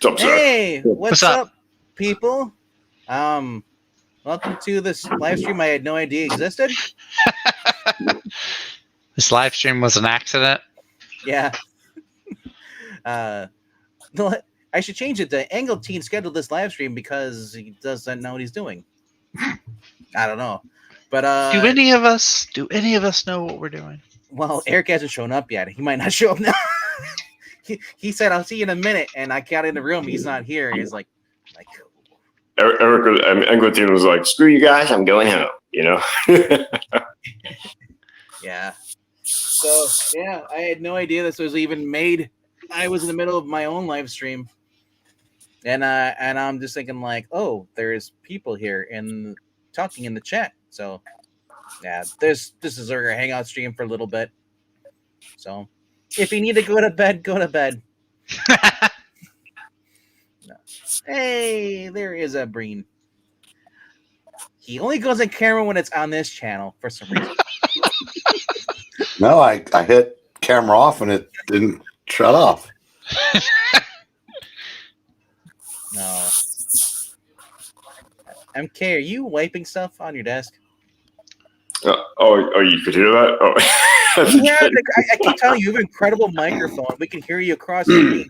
What's up, Zach? Hey, what's up, people? Welcome to this live stream I had no idea existed. This live stream was an accident. Yeah. I should change it to Englentine scheduled this live stream because he doesn't know what he's doing. I don't know. But do any of us know what we're doing? Well, Eric hasn't shown up yet. He might not show up now. he said, I'll see you in a minute, and I got in the room. He's not here. He's like Eric, Englentine was like, screw you guys, I'm going home, you know? Yeah. So, yeah, I had no idea this was even made. I was in the middle of my own live stream. And I'm just thinking like, oh, there's people here and talking in the chat. So, yeah, this is our hangout stream for a little bit. So, if you need to go to bed, go to bed. No. Hey, there is a Breen. He only goes in camera when it's on this channel for some reason. No, I hit camera off and it didn't shut off. No. MK, are you wiping stuff on your desk? Oh, you could hear that? Oh. Yeah, I keep telling you, you have an incredible microphone. We can hear you across the room.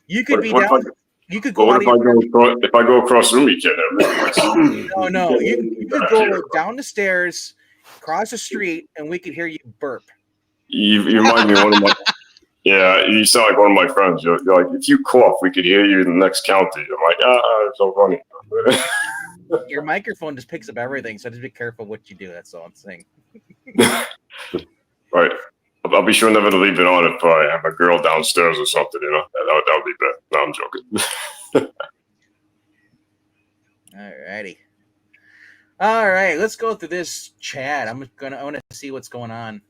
You could be down. You could go. If I go across the room, you can't. No. You could go down the stairs, cross the street, and we could hear you burp. You remind me of one of my. Yeah, you sound like one of my friends. You're like, if you cough, we could hear you in the next county. I'm like, it's so funny. Your microphone just picks up everything, so just be careful what you do. That's all I'm saying. Right. I'll be sure never to leave it on if I have a girl downstairs or something, you know. That would be bad. No, I'm joking. Alrighty. All right, let's go through this chat. I want to see what's going on.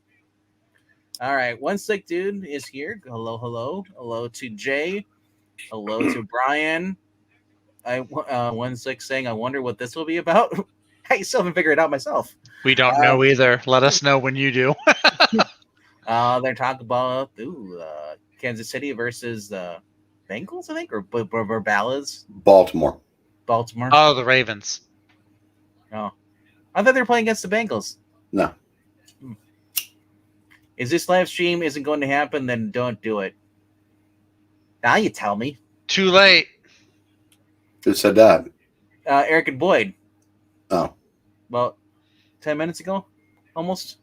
All right, One Slick Dude is here. Hello to Jay. Hello to Brian. One Slick saying, I wonder what this will be about. I still haven't figured it out myself. We don't know either. Let us know when you do. They're talking about Kansas City versus Bengals, I think, or Ballads. Baltimore. Oh, the Ravens. Oh, I thought they were playing against the Bengals. No. Is this live stream isn't going to happen? Then don't do it. Now you tell me. Too late. Who said that? Eric and Boyd. Oh. About 10 minutes ago, almost.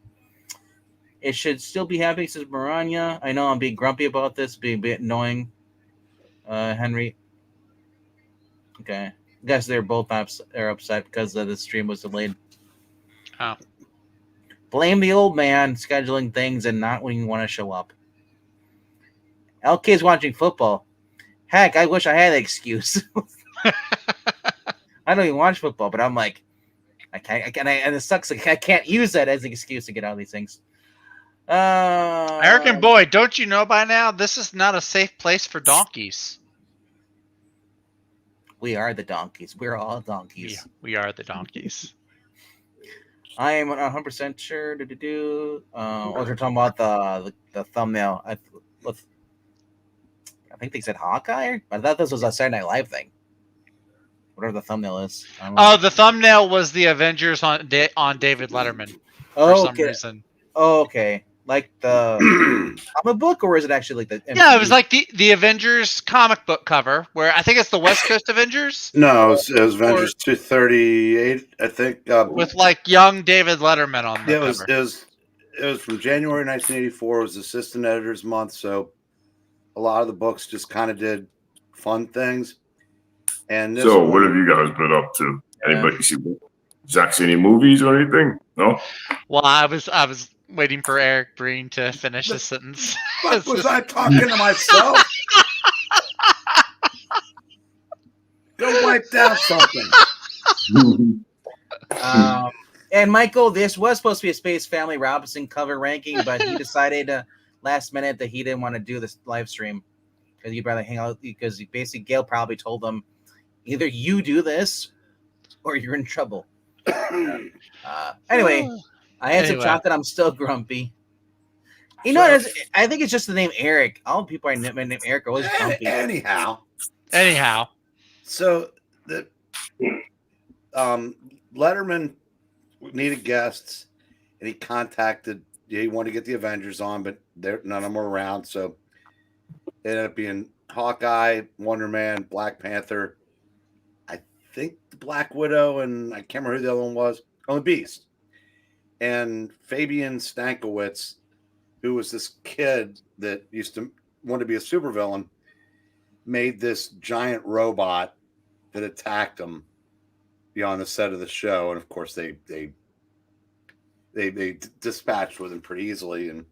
It should still be happening, says Maranya. I know I'm being grumpy about this, being a bit annoying. Henry. Okay. I guess they're both upset because the stream was delayed. Oh. Blame the old man scheduling things and not when you want to show up. LK's watching football. Heck, I wish I had an excuse. I don't even watch football, but I'm like, I can't, and it sucks. Like, I can't use that as an excuse to get out of these things. Eric and Boyd, don't you know by now this is not a safe place for donkeys? We are the donkeys. We're all donkeys. Yeah, we are the donkeys. I am 100% sure. We're talking about the thumbnail. I think they said Hawkeye. I thought this was a Saturday Night Live thing. Whatever the thumbnail is. Oh, the thumbnail was the Avengers on David Letterman for some reason. Oh, okay. Like the comic book, or is it actually like the? MCU? Yeah, it was like the Avengers comic book cover, where I think it's the West Coast Avengers. No, it was Avengers 238, I think. With like young David Letterman on the cover. It was from January 1984. It was Assistant Editors Month, so a lot of the books just kind of did fun things. And so, what have you guys been up to? Anybody see Zach see any movies or anything? No. Well, I was waiting for Eric Breen to finish the sentence. Was I talking to myself? Go wipe down something. And Michael, this was supposed to be a Space Family Robinson cover ranking, but he decided last minute that he didn't want to do this live stream because he'd rather hang out. Because basically, Gail probably told him, either you do this or you're in trouble. Anyway. I had some chocolate. I'm still grumpy. You know, I think it's just the name Eric. All people I named Eric are always grumpy. Anyhow, So the Letterman needed guests, and he contacted. He wanted to get the Avengers on, but none of them were around, so it ended up being Hawkeye, Wonder Man, Black Panther. I think the Black Widow, and I can't remember who the other one was. Oh, the Beast, and Fabian Stankiewicz, who was this kid that used to want to be a supervillain, made this giant robot that attacked him on the set of the show, and of course they dispatched with him pretty easily. And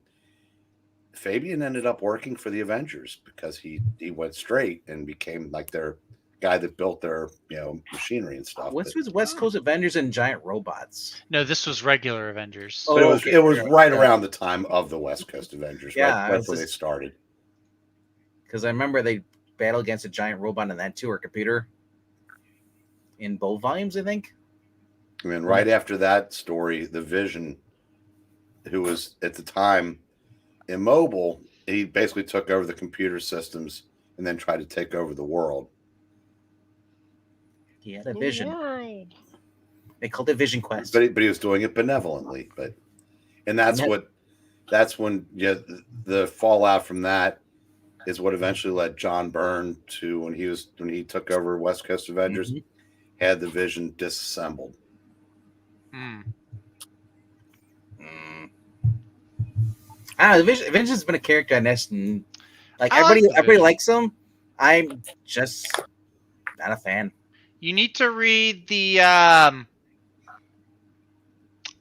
Fabian ended up working for the Avengers because he went straight and became like their guy that built their machinery and stuff. What's with West Coast Avengers and giant robots? no, this was regular Avengers. Oh, But it was right around the time of the West Coast Avengers. Yeah, right when they started. Because I remember they battled against a giant robot in that too, or computer. In both volumes, I think. I mean, right after that story, the Vision, who was at the time immobile, he basically took over the computer systems and then tried to take over the world. He had a vision. They called it Vision Quest. But he was doing it benevolently. That's when the fallout from that is what eventually led John Byrne to when he took over West Coast Avengers. Mm-hmm. Had the Vision disassembled. The Vision has been a character on this, and everybody likes him. I'm just not a fan. You need to read the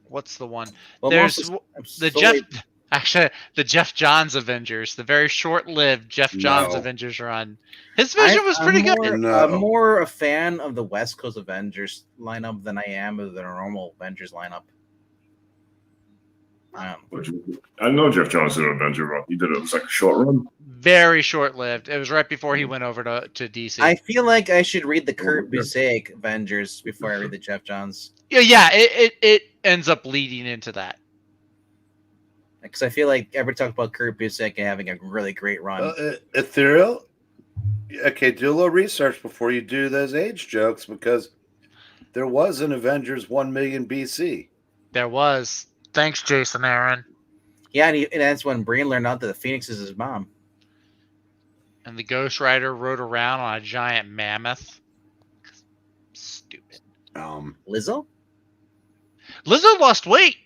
what's the one? Well, There's the Jeff Johns Avengers, the very short-lived Jeff Johns Avengers run. His Vision was pretty good. I'm more a fan of the West Coast Avengers lineup than I am of the normal Avengers lineup. I know Jeff Johns did an Avenger run. He did it. It was like a short run. Very short-lived. It was right before he went over to DC. I feel like I should read the Kurt Busiek Avengers before I read the Jeff Johns. Yeah. It ends up leading into that. Because I feel like everybody talks about Kurt Busiek having a really great run. Ethereal. Okay, do a little research before you do those age jokes, because there was an Avengers 1 million BC. There was. Thanks, Jason Aaron. Yeah, and that's when Breen learned out that the Phoenix is his mom. And the Ghost Rider rode around on a giant mammoth. Stupid. Lizzo? Lizzo lost weight.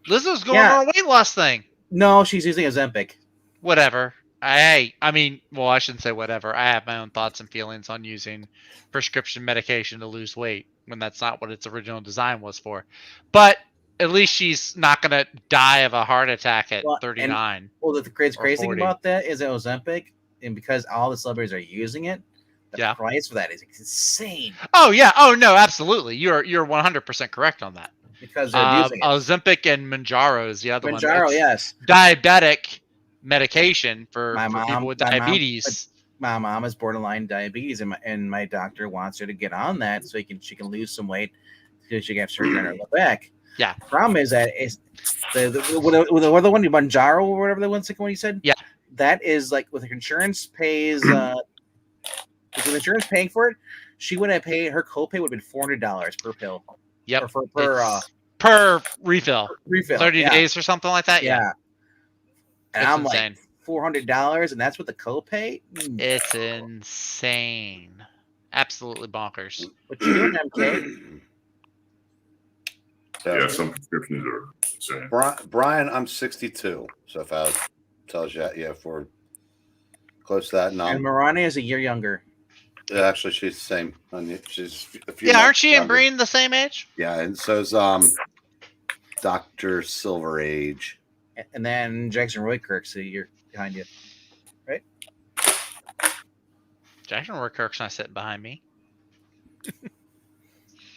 Lizzo's going on a weight loss thing. No, she's using Ozempic. Whatever. I mean, well, I shouldn't say whatever. I have my own thoughts and feelings on using prescription medication to lose weight when that's not what its original design was for. But at least she's not going to die of a heart attack at 39. The crazy thing about that is that Ozempic, and because all the celebrities are using it, the price for that is insane. Oh, yeah. Oh, no, absolutely. You're 100% correct on that. Because they're using it. Ozempic and Manjaro is the other one. Manjaro, yes. Diabetic medication for people with diabetes. My mom has borderline diabetes, and my doctor wants her to get on that so she can lose some weight because she can have surgery on her low back. Yeah. The problem is that the other one, Manjaro or whatever the one you said. Yeah. That is like with insurance pays. With insurance paying for it, she would have paid her copay would have been $400 per pill. Yep. Per refill. 30 days or something like that. Yeah. And it's I'm insane. Like $400, and that's with the copay. It's insane. Absolutely bonkers. What you doing, MK? Yeah, some prescriptions are insane. Brian, I'm 62. So if I tells you, if we're close to that, no. And Maranya is a year younger. Actually, she's the same. She's a few aren't she younger. and Breen the same age? Yeah, and so's Dr. Silver Age. And then Jackson Roykirk's a year behind you, right? Jackson Roykirk's not sitting behind me.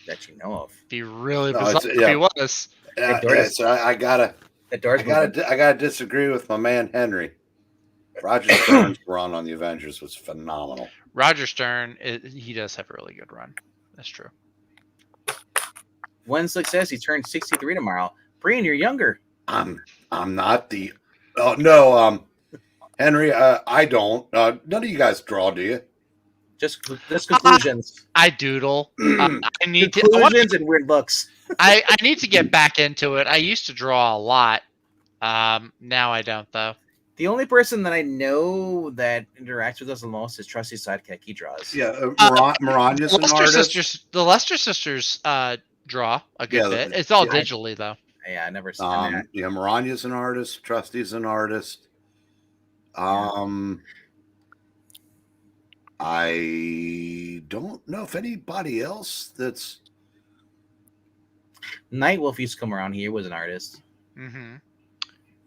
That you know of. Be really bizarre if he was. So I gotta disagree with my man Henry. Roger Stern's run on the Avengers was phenomenal. Roger Stern, he does have a really good run. That's true. One success. He turned 63 tomorrow. Breen, you're younger. I'm not the Oh no, Henry, I don't. None of you guys draw, do you? Just conclusions. I doodle. I need to. Conclusions and weird looks. I need to get back into it. I used to draw a lot. Now I don't though. The only person that I know that interacts with us the most is Trusty Sidekick. He draws. Yeah, Maranya's an artist. The Lester sisters draw a good bit. It's all digitally though. Yeah, I never seen that. Yeah, Maranya's an artist. Trusty's an artist. I don't know if anybody else that's KNIGHTWOLF used to come around here. Was an artist. Mm-hmm.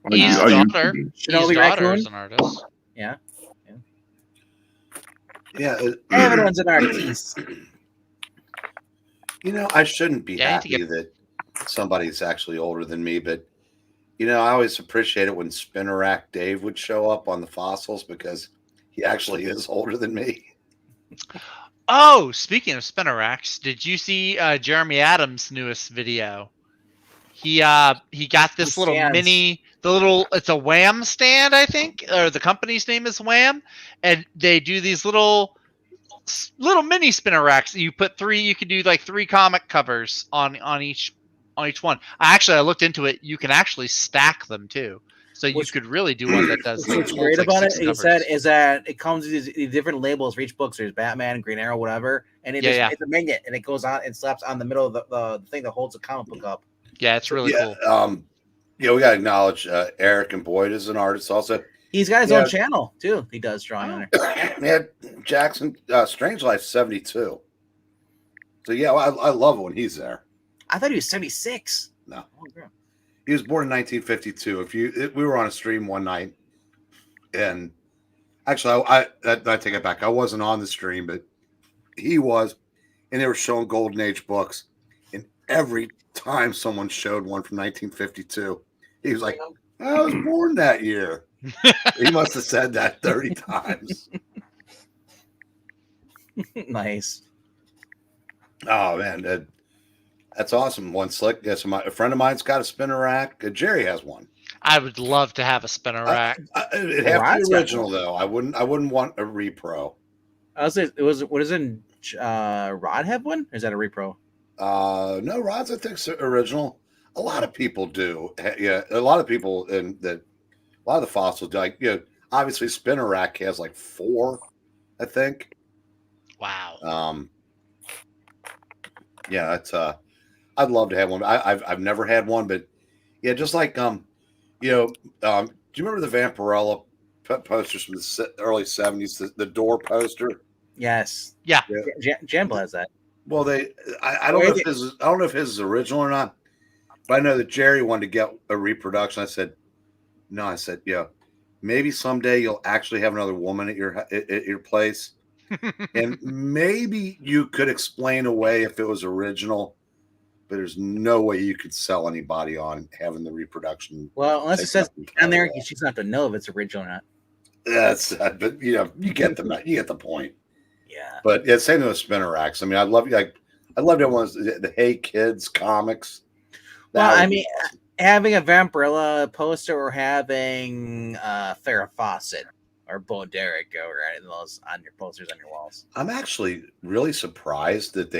I His used daughter. to be. His Shinobi daughter Raccoon? is an artist. Yeah. yeah. Everyone's an artist. You know, I shouldn't be Yeah, I need to happy that somebody's actually older than me, but you know, I always appreciate it when Spinner Rack Dave would show up on the fossils because he actually is older than me. Oh, speaking of spinner racks, did you see Jeremy Adams' newest video? He got this little stands. it's a Wham stand, I think, or the company's name is Wham, and they do these little mini spinner racks. You put you can do like 3 comic covers on each one. I looked into it. You can actually stack them too. So you could really do one that does. What's great about it, he said, is that it comes with these different labels for each book. So there's Batman, Green Arrow, whatever, and it's a magnet, and it goes on and slaps on the middle of the thing that holds the comic book up. Yeah, it's really cool. Yeah, we gotta acknowledge Eric and Boyd as an artist. Also, he's got his own channel too. He does drawing on there. Yeah, Jackson, Strange Life 72. So yeah, I love it when he's there. I thought he was 76. No. Oh, yeah. He was born in 1952. We were on a stream one night, and actually, I take it back. I wasn't on the stream, but he was, and they were showing Golden Age books. And every time someone showed one from 1952, he was like, "I was born that year." He must have said that 30 times. Nice. Oh man, that's awesome. One slick. Yes, a friend of mine's got a spinner rack. Jerry has one. I would love to have a spinner rack. It'd have to be original though. I wouldn't want a repro. What is it? Rod have one? Or is that a repro? No, Rod's I think original. A lot of people do. Yeah, a lot of people a lot of the fossils do. Like, you know, obviously spinner rack has like 4, I think. Wow. Yeah, that's I'd love to have one. I've never had one, but yeah, just like do you remember the Vampirella posters from the early 70s, the door poster? Yes. Yeah. Jambo has that. Well, I don't know if his is original or not, but I know that Jerry wanted to get a reproduction. I said, no. I said, yeah, maybe someday you'll actually have another woman at your place, and maybe you could explain away if it was original. But there's no way you could sell anybody on having the reproduction. Well, unless it says down there, she's not going to know if it's original or not. That's but you get the point. Yeah. But yeah, same thing with spinner racks. I mean, I love to have one of the Hey Kids comics. Well, I mean, awesome. Having a Vampirella poster or having Farrah Fawcett or Bo Derek or any of those on your posters on your walls. I'm actually really surprised that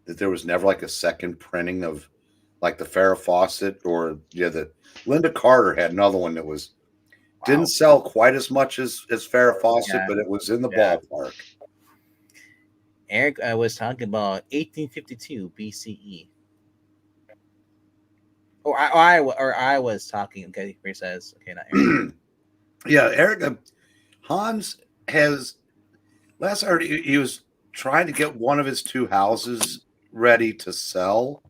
there was never like a second printing of like the Farrah Fawcett or the Linda Carter had another one that was didn't sell quite as much as Farrah Fawcett, but it was in the ballpark. Eric was talking about 1852 BCE. Or I was talking. Okay, he says. Okay, not Eric. Yeah, Eric. Hans has last I heard he was trying to get one of his 2 houses ready to sell,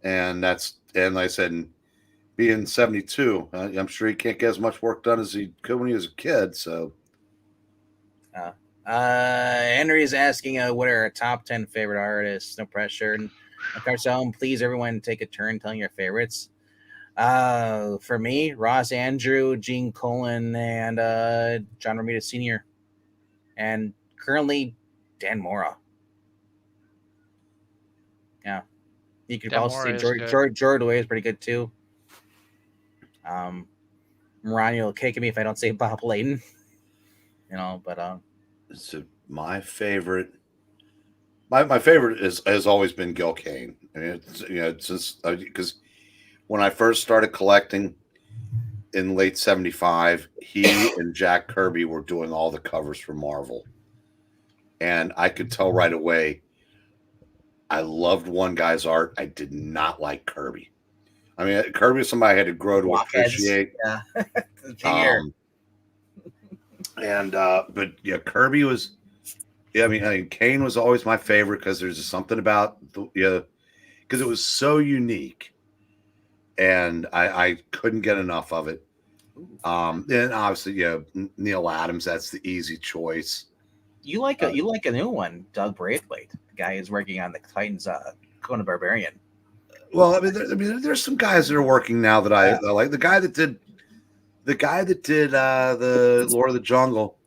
and like I said, being 72, I'm sure he can't get as much work done as he could when he was a kid. So, Henry's asking, what are our top 10 favorite artists? No pressure. And Carcel, please, everyone, take a turn telling your favorites. For me, Ross Andrew, Gene Colan, and John Romita Sr. And currently, Dan Mora. Yeah, you could also see George Dwyer is pretty good too. Maranya will kick me if I don't say Bob Layton. You know, but So my favorite, my favorite has always been Gil Kane. I mean, since because when I first started collecting in late '75, he and Jack Kirby were doing all the covers for Marvel, and I could tell right away. I loved one guy's art. I did not like Kirby. I mean, Kirby was somebody I had to grow to appreciate. Yeah. But yeah, Kirby was. Yeah, I mean, Kane was always my favorite because there's just something about because it was so unique, and I couldn't get enough of it. And obviously, Neil Adams. That's the easy choice. You like a new one, Doug Braithwaite, the guy who's working on the Titans, Conan Barbarian. Well, I mean, there's some guys that are working now that I like. The guy that did the Lord of the Jungle,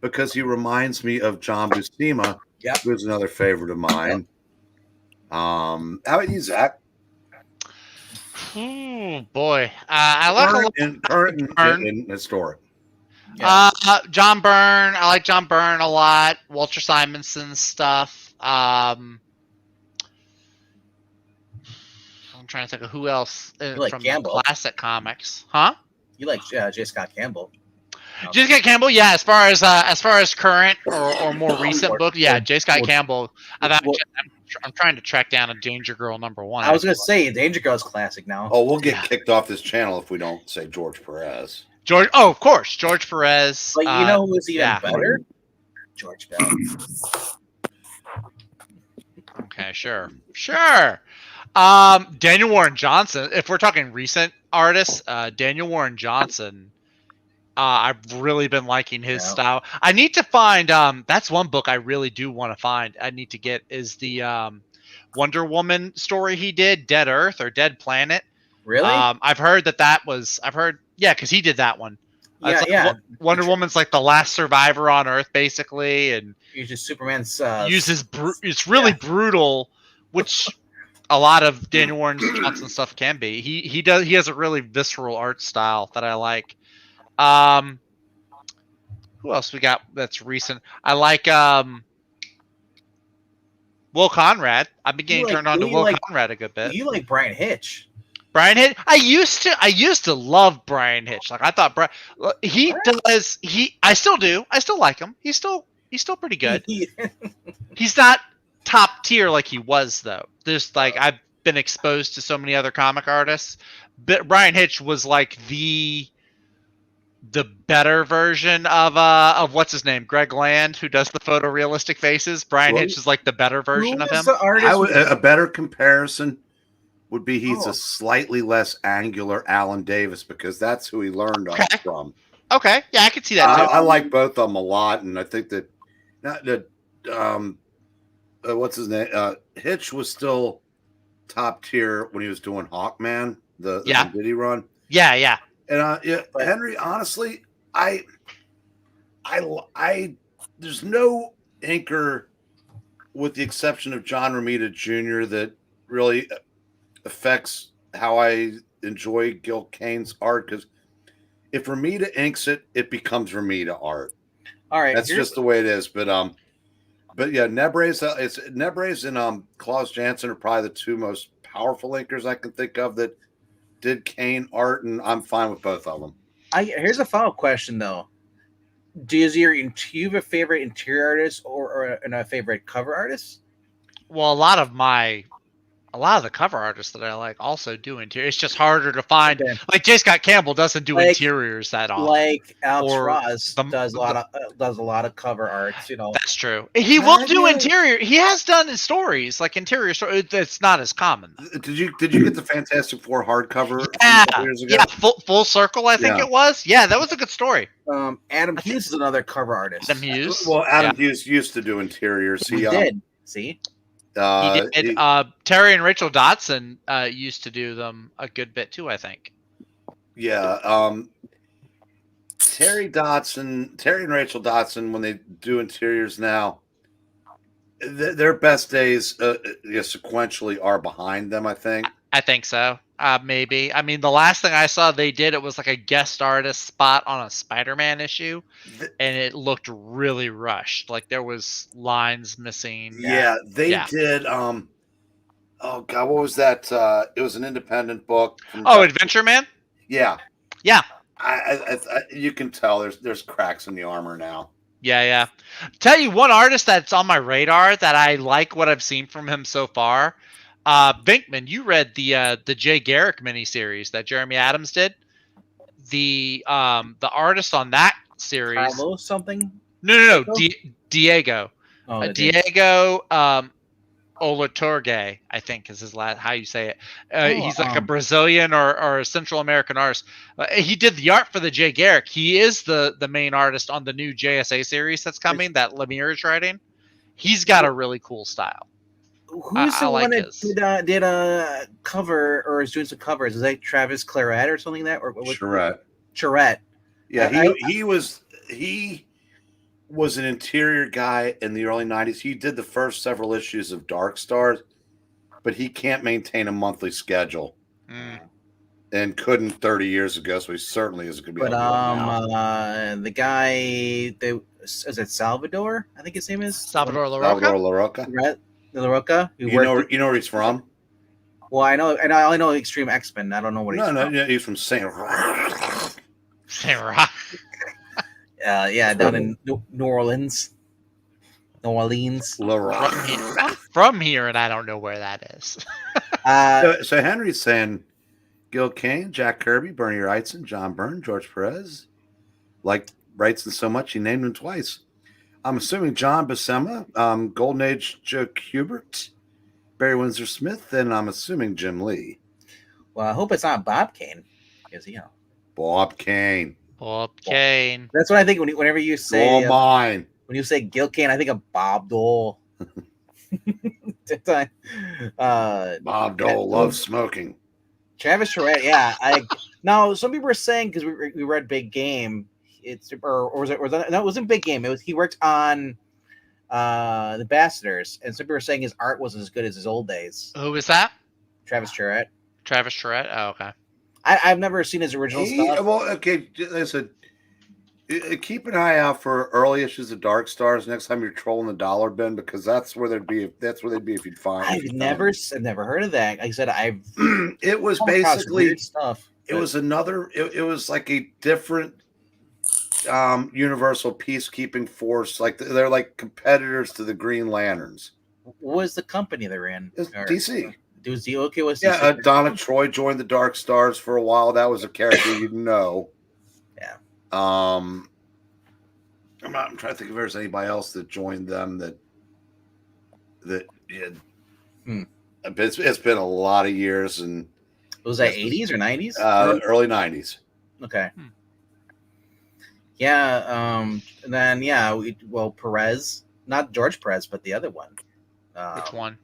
because he reminds me of John Buscema, who's another favorite of mine. How about you, Zach? Oh boy, I like current and historic. Yeah. John Byrne. I like John Byrne a lot. Walter Simonson's stuff. I'm trying to think of who else from the classic comics, huh? You like J. Scott Campbell? J. Scott Campbell, yeah. As far as current or more recent book, yeah, J. Scott Campbell. I'm trying to track down a Danger Girl #1. I was gonna say Danger Girl's classic now. Oh, we'll get kicked off this channel if we don't say George Perez. Of course, George Perez. But you know who's even better? George Bell. Okay, sure. Daniel Warren Johnson. If we're talking recent artists, Daniel Warren Johnson. I've really been liking his style. I need to find. That's one book I really do want to find. I need to get is the Wonder Woman story he did, Dead Earth or Dead Planet. Really? I've heard that was. I've heard. Yeah, because he did that one. Wonder Woman's like the last survivor on Earth, basically, and uses Superman's. It's really brutal, which a lot of Daniel Warren Johnson stuff can be. He does. He has a really visceral art style that I like. Who else we got that's recent? I like Will Conrad. I've been getting turned on to Will Conrad a good bit. You like Brian Hitch? Brian Hitch. I used to love Brian Hitch. Like I thought I still do. I still like him. He's still pretty good. He's not top tier like he was though. There's I've been exposed to so many other comic artists, but Brian Hitch was like the better version of what's his name, Greg Land, who does the photorealistic faces. Brian Hitch is like the better version of him. A better comparison would be he's a slightly less angular Alan Davis because that's who he learned from. Okay, yeah, I could see that too. I like both of them a lot, and I think that what's his name? Hitch was still top tier when he was doing Hawkman, the Diddy run. Yeah. And Henry, honestly, I there's no inker, with the exception of John Romita Jr., that really affects how I enjoy Gil Kane's art. Because if Romita inks it, it becomes Romita art. All right, that's just the way it is. But yeah, Nebrez and Klaus Janson are probably the two most powerful inkers I can think of that did Kane art, and I'm fine with both of them. Here's a follow-up question though: do you have a favorite interior artist or a favorite cover artist? Well, a lot of the cover artists that I like also do interior. It's just harder to find. Okay. Like J. Scott Campbell doesn't do interiors that often. Like Alex Ross does a lot of cover arts. You know, that's true. He will do interior. He has done his stories, like interior stories. It's not as common. Did you get the Fantastic Four hardcover? Years ago? Yeah, full circle. I think it was. Yeah, that was a good story. Adam Hughes is another cover artist. Adam Hughes. Well, Adam Hughes used to do interiors. He did. See. He did. Terry and Rachel Dotson used to do them a good bit too, I think. Yeah. Terry and Rachel Dotson, when they do interiors now, their best days sequentially are behind them, I think. I think so. Maybe. I mean, the last thing I saw they did, it was like a guest artist spot on a Spider-Man issue, and it looked really rushed. Like there was lines missing. Yeah, they Yeah. did. Oh God, what was that? It was an independent book. From Oh, Adventure Man? Yeah, Yeah. you can tell there's cracks in the armor now. Yeah. Tell you one artist that's on my radar that I like what I've seen from him so far. VENKMAN, you read the Jay Garrick miniseries that Jeremy Adams did. The artist on that series. Carlos something? No. Diego. Oh, Diego Olatorge, I think is his last. How you say it? He's like a Brazilian or a Central American artist. He did the art for the Jay Garrick. He is the main artist on the new JSA series that's coming. That Lemire is writing. He's got a really cool style. Who's the one that did a cover or is doing some covers? Is that Travis Claret or something like that? Or Charette. Yeah, he was an interior guy in the early 90s. He did the first several issues of Dark Stars, but he can't maintain a monthly schedule. And couldn't 30 years ago, so he certainly isn't going to be able to do it now. The guy, is it Salvador? I think his name is Salvador Larroca. LaRocca. You know where he's from? Well, I know Extreme X-Men. I don't know what he's from. No, he's from Saint Rock. Down in New Orleans. From here, and I don't know where that is. So Henry's saying Gil Kane, Jack Kirby, Bernie Wrightson, John Byrne, George Perez. Liked Wrightson so much he named him twice. I'm assuming John Buscema, Golden Age Joe Kubert, Barry Windsor Smith, and I'm assuming Jim Lee. Well, I hope it's not Bob Kane, because Bob Kane. That's what I think whenever you say mine. When you say Gil Kane, I think of Bob Dole. Bob Dole loves smoking. Travis Charette, yeah. Now some people were saying because we read Big Game. Or was it? No, it wasn't Big Game. He worked on the Ambassadors, and some people were saying his art wasn't as good as his old days. Who is that? Travis Charette. Oh, okay. I've never seen his original stuff. Well, okay. Listen, keep an eye out for early issues of Dark Stars next time you're trolling the dollar bin, because that's where they'd be. That's where they'd be if you'd find. I've never heard of that. Like I said, It was basically stuff. It was another. It was like a different. Universal peacekeeping force, like they're like competitors to the Green Lanterns. What was the company they're in? It's DC. It was the okay. Was DC? Donna Troy joined the Dark Stars for a while. That was a character you'd know. Yeah. I'm trying to think if there's anybody else that joined them that. It's been a lot of years, and was that 80s or 90s? Early 90s. Okay. Yeah, and then Perez, not George Perez, but the other one. Which one?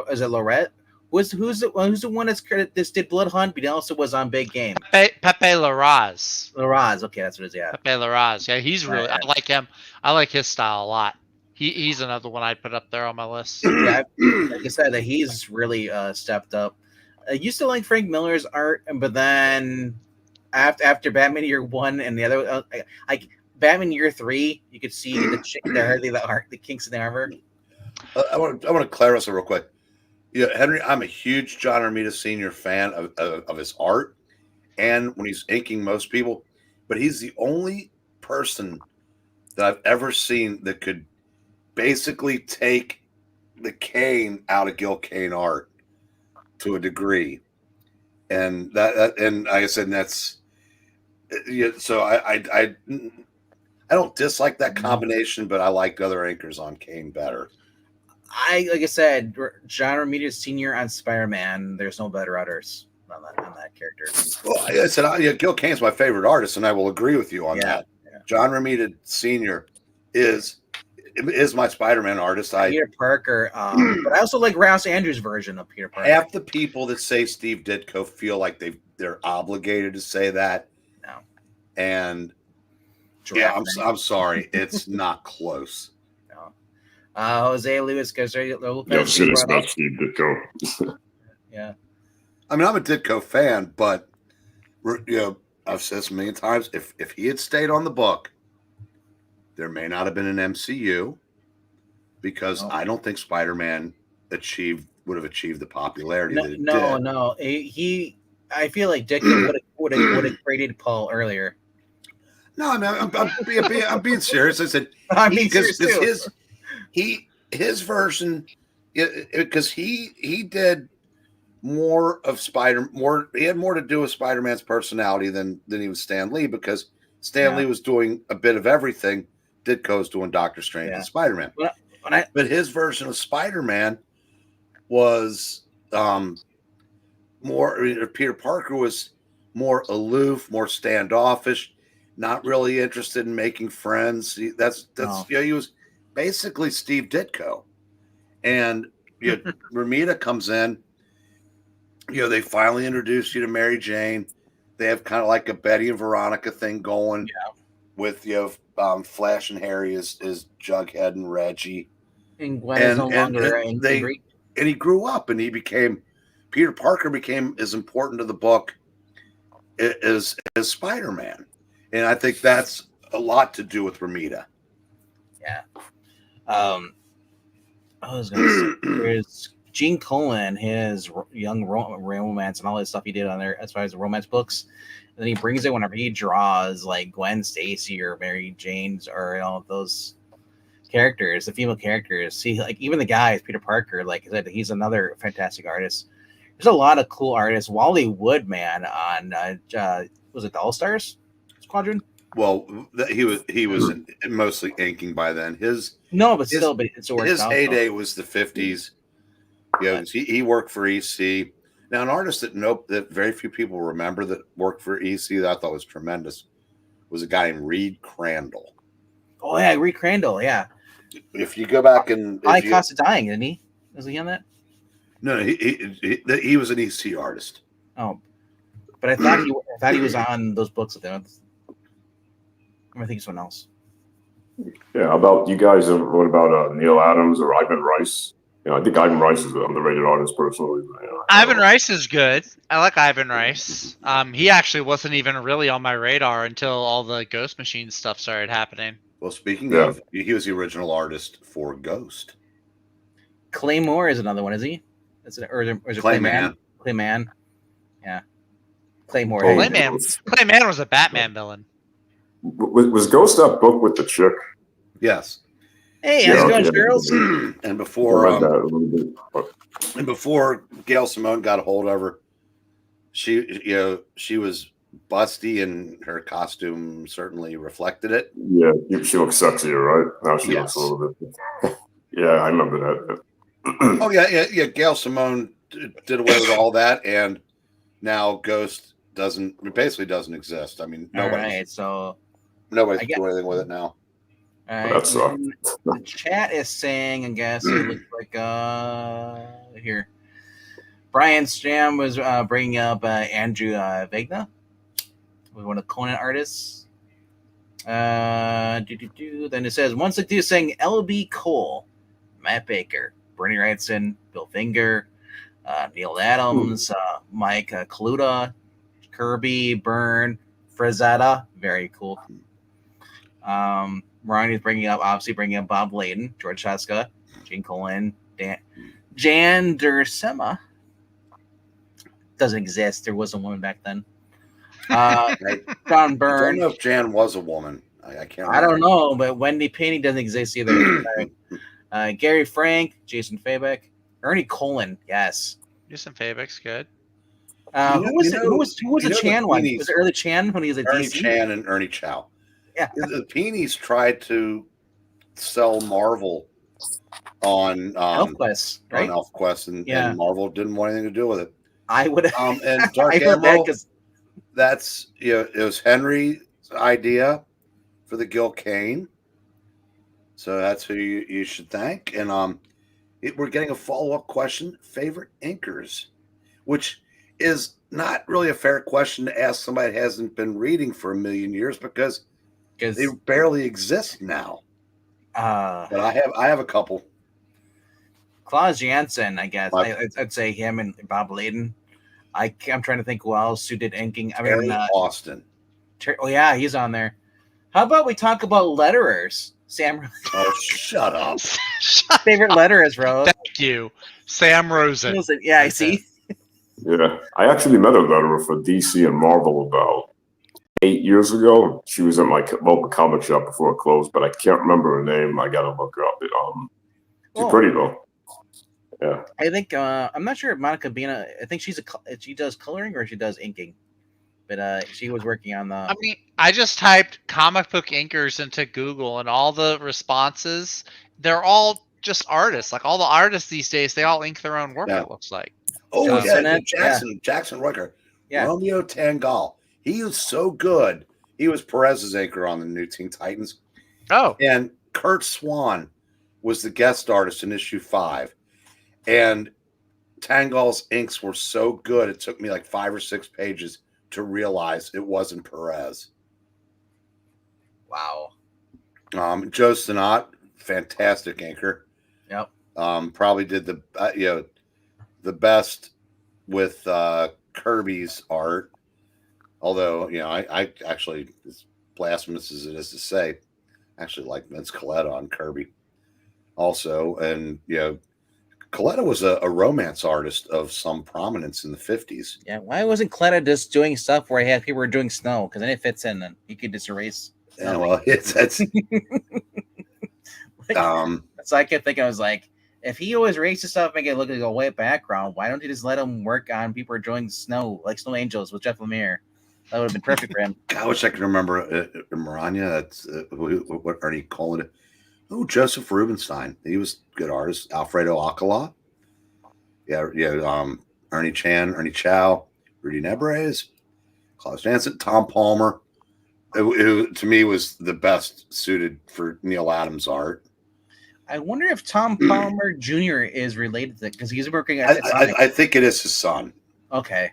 Is it Lorette? Who's the one that's did Blood Hunt, but he also was on Big Game? Pepe Larraz. Okay, that's what it is. Yeah, Pepe Larraz. Yeah, he's really. I like him. I like his style a lot. He's another one I'd put up there on my list. Yeah, like I said, that he's really stepped up. I used to like Frank Miller's art, but then. After Batman Year 1 and the other, like Batman Year 3, you could see the kinks in the armor. I want to clarify real quick. Yeah, Henry, I'm a huge John Romita Sr. fan of his art, and when he's inking most people, but he's the only person that I've ever seen that could basically take the Kane out of Gil Kane art to a degree, and and like I said, that's. Yeah, so I don't dislike that combination, but I like other anchors on Kane better. Like I said, John Romita Sr. on Spider-Man. There's no better artists on that character. Well, like I said, Gil Kane's my favorite artist, and I will agree with you on that. Yeah. John Romita Sr. is my Spider-Man artist. Peter Parker, but I also like Rouse Andrews' version of Peter Parker. Half the people that say Steve Ditko feel like they're obligated to say that. No. And I'm sorry, it's not close. No. Jose Luis It's not Steve Ditko. Yeah. I mean, I'm a Ditko fan, but I've said this a million times. If he had stayed on the book, there may not have been an MCU, because I don't think Spider-Man would have achieved the popularity that it did. No. I feel like Ditko would have created Paul earlier. No, I mean, I'm being serious. I said I'm being serious too. his version, because he did more of he had more to do with Spider-Man's personality than he was Stan Lee, because Stan Lee was doing a bit of everything. Ditko's doing Doctor Strange and Spider-Man. But his version of Spider-Man was more. Peter Parker was more aloof, more standoffish, not really interested in making friends. He was basically Steve Ditko. And Romita comes in. They finally introduce you to Mary Jane. They have kind of like a Betty and Veronica thing going with Flash and Harry as Jughead and Reggie. And Gwen is no longer angry. And he grew up, and Peter Parker became as important to the book as Spider-Man. And I think that's a lot to do with Romita. Yeah. I was going to say, there's Gene Colan, his young romance and all that stuff he did on there as far as the romance books. And then he brings it whenever he draws like Gwen Stacy or Mary Jane's or those characters, the female characters. See, like even the guys, Peter Parker, like I said, he's another fantastic artist. There's a lot of cool artists. Wally Woodman on was it the All Stars Squadron? Well, he was mostly inking by then. His heyday was the 50s. He worked for EC. Now, an artist that very few people remember that worked for EC that I thought was tremendous was a guy named Reed Crandall. Oh yeah, Reed Crandall. Yeah. If you go back and Cost of Dying, didn't he? Was he on that? No, he was an EC artist. Oh, but I thought he was on those books with them. I think someone else. Yeah, how about you guys? What about Neil Adams or Ivan Rice? I think Ivan Rice is an underrated artist personally. Ivan Rice is good. I like Ivan Rice. He actually wasn't even really on my radar until all the Ghost Machine stuff started happening. Well, speaking of, he was the original artist for Ghost. Claymore is another one, is he? Is it Clayman? Clayman. Yeah. Claymore. Clayman was a Batman villain. Was Ghost that book with the chick? Yes. Hey, how's it going, Charles? And before Gail Simone got a hold of her, she was busty, and her costume certainly reflected it. Yeah, she looks sexier, right? Now she looks a little bit. Yeah, I remember that. Oh yeah. Gail Simone did away with all that, and now Ghost basically doesn't exist. I mean, nobody's doing anything with it now. That's the chat is saying, I guess it looks like here. Brian Stram was bringing up Andrew Vegna, one of the Conan artists. Then it says 162 saying LB Cole, Matt Baker, Bernie Wrightson, Bill Finger, Neil Adams, Mike Kaluta, Kirby, Byrne, Frazetta, very cool. Ronnie's bringing up Bob Layden, George Shaska, Gene Colan, Jan Dursema. Doesn't exist. There was a woman back then. John Byrne. I don't know if Jan was a woman. I can't remember. I don't know, but Wendy Payne doesn't exist either. Gary Frank, Jason Fabeck, Ernie Colan. Yes. Jason Fabeck's good. Who was the Chan one? Was it early Chan when he was at Ernie DC? Chan and Ernie Chow. Yeah. The Peonies tried to sell Marvel on ElfQuest, right? On ElfQuest, and Marvel didn't want anything to do with it. I would have. And Dark Ammo, that's it was Henry's idea for the Gil Kane, so that's who you should thank. And we're getting a follow-up question: favorite inkers, which is not really a fair question to ask somebody that hasn't been reading for a million years, because they barely exist now. But I have a couple. Klaus Janson, I guess. I'd say him and Bob Layden. I'm trying to think who else who did inking. I Terry mean, Austin. oh yeah, he's on there. How about we talk about letterers? Sam, Oh, shut up. favorite letterers, Rose. Thank you, Sam Rosen. Yeah, I see. Yeah, I actually met a letterer for DC and Marvel about 8 years ago. She was at my local comic shop before it closed, but I can't remember her name. I gotta look her up. She's pretty though. Yeah, I think I'm not sure if Monica Bina. I think she does coloring or she does inking, but she was working on the. I mean, I just typed comic book inkers into Google, and all the responses, they're all just artists. Like all the artists these days, they all ink their own work. Yeah. It looks like. Oh, Jackson, Jackson Riker. Yeah. Romeo Tangal. He was so good. He was Perez's anchor on the New Teen Titans. Oh. And Kurt Swan was the guest artist in issue 5. And Tangal's inks were so good, it took me like 5 or 6 pages to realize it wasn't Perez. Wow. Joe Sinat, fantastic anchor. Yep. Probably did the best with Kirby's art. Although, I actually, as blasphemous as it is to say, actually like Vince Coletta on Kirby also. And, Coletta was a romance artist of some prominence in the 50s. Yeah, why wasn't Coletta just doing stuff where he had people were doing snow? Because then it fits in, and he could just erase. Yeah, well, that's so I kept thinking, I was like, if he always erases stuff, make it look like a white background, why don't you just let him work on people doing snow, like Snow Angels with Jeff Lemire? That would have been perfect for him. I wish I could remember Maranya. That's what Ernie called it. Oh, Joseph Rubinstein. He was a good artist. Alfredo Alcala. Yeah. Ernie Chan, Ernie Chow, Rudy Nebrez, Klaus Janson, Tom Palmer, who to me was the best suited for Neil Adams' art. I wonder if Tom Palmer Jr. is related to it, because he's working at I think it is his son. Okay.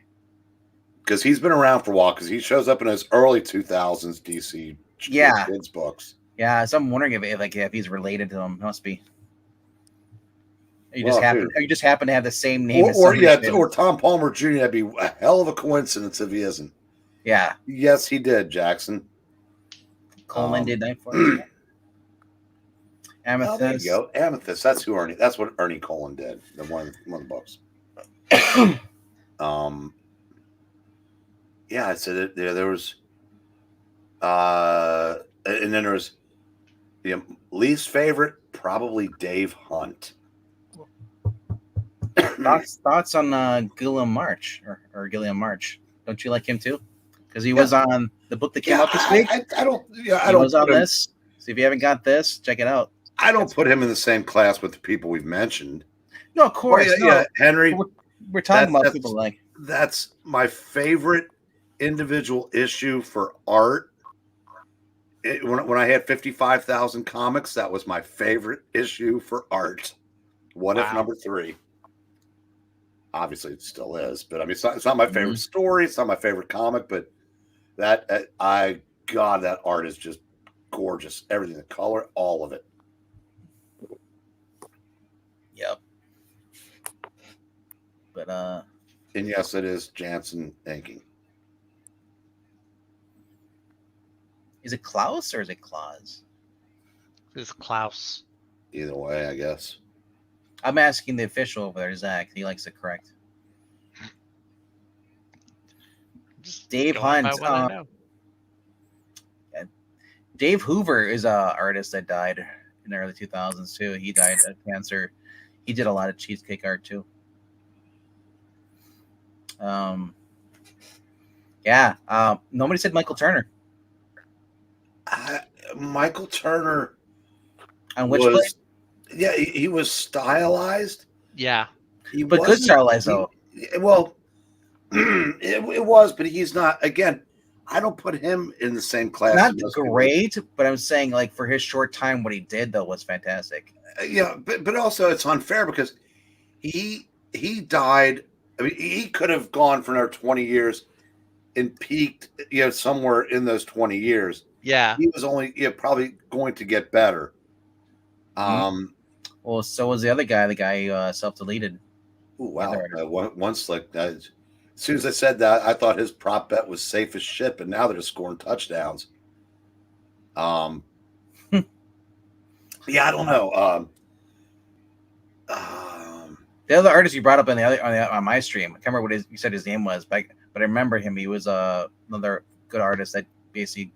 Because he's been around for a while, because he shows up in his early 2000s DC kids books. Yeah, so I'm wondering if he's related to him. Must be. You just happen to have the same name. Or Tom Palmer Jr. That'd be a hell of a coincidence if he isn't. Yeah. Yes, he did, Jackson. Coleman did Nightfall. Amethyst. Oh, there you go. Amethyst. That's who Ernie. That's what Ernie Colan did. One of the books. Yeah, I said there was, and then there was least favorite, probably Dave Hunt. Thoughts on Gilliam March or Gilliam March? Don't you like him too? Because he was on the book that came out this week. I don't. Yeah, he was on this. So if you haven't got this, check it out. I don't put him in the same class with the people we've mentioned. No, of course. Yeah, Henry. We're talking about people like. That's my favorite individual issue for art. When I had 55,000 comics, that was my favorite issue for art. What if number 3? Obviously, it still is, but I mean, it's not my favorite story. It's not my favorite comic, but that that art is just gorgeous. Everything, the color, all of it. Yep. But and yes, it is Jansen inking. Is it Klaus or is it Claus? It's Klaus. Either way, I guess. I'm asking the official over there, Zach. He likes it correct. Dave Hunt. Dave Hoover is an artist that died in the early 2000s too. He died of cancer. He did a lot of cheesecake art too. Nobody said Michael Turner. Michael Turner. On which place? Yeah, he was stylized. Yeah. But good stylized though. Well, it was, but he's not. Again, I don't put him in the same class. Not great, but I'm saying like for his short time, what he did though was fantastic. Yeah, but also it's unfair because he died. I mean, he could have gone for another 20 years and peaked, somewhere in those 20 years. Yeah, he was only probably going to get better. Well, so was the other guy. The guy who self-deleted. Oh wow! Once like As soon as I said that, I thought his prop bet was safe as shit, but now they're just scoring touchdowns. Yeah, I don't know. The other artist you brought up on my stream, I can't remember what you said his name was, but I remember him. He was another good artist that basically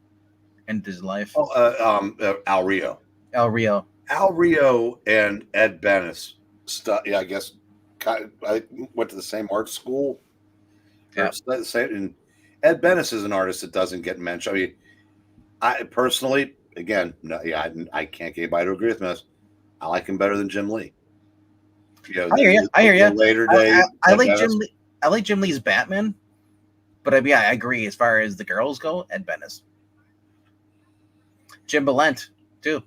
ended his life. Al Rio. El Rio. Al Rio and Ed Bennis. Yeah, I guess I went to the same art school. Yeah. And Ed Bennis is an artist that doesn't get mentioned. I mean, I personally, again, no, yeah, I can't get anybody to agree with me. I like him better than Jim Lee. You know, I hear you. Later day, I like Jim Lee. I like Jim Lee's Batman, but I agree as far as the girls go. Ed Bennis, Jim Balent too.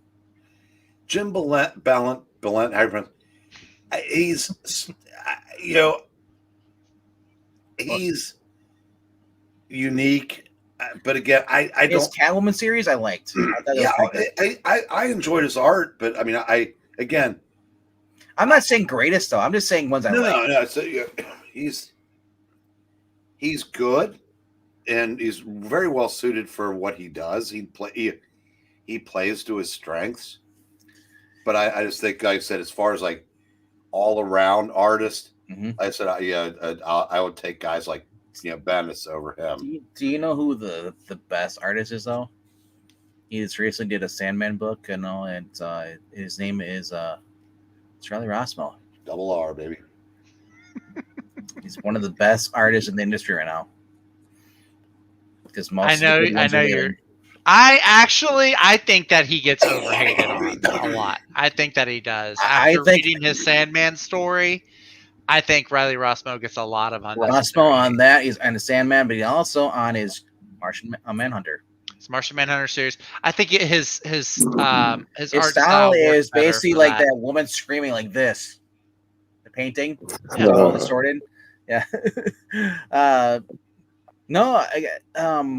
Jim Balent, he's, you know, he's unique, but again, I don't. His Catwoman series I liked. I enjoyed his art, but I mean, I'm not saying greatest though. I'm just saying ones I like. No. So, he's good, and he's very well suited for what he does. He plays to his strengths. But I just think, like I said, as far as like all around artist, I said, I would take guys like Bennis over him. Do you know who the best artist is though? He just recently did a Sandman book, and his name is Charlie Rossmo. Double R, baby. He's one of the best artists in the industry right now. Because most I know you're. I think that he gets overhated on a lot. I think that he does. After reading his Sandman story, I think Riley Rossmo gets a lot of Rossmo on that. He's on the Sandman, but he also on his Martian Manhunter. His Martian Manhunter series. I think his art style is basically like that woman screaming like this. The painting, all distorted. Yeah. No,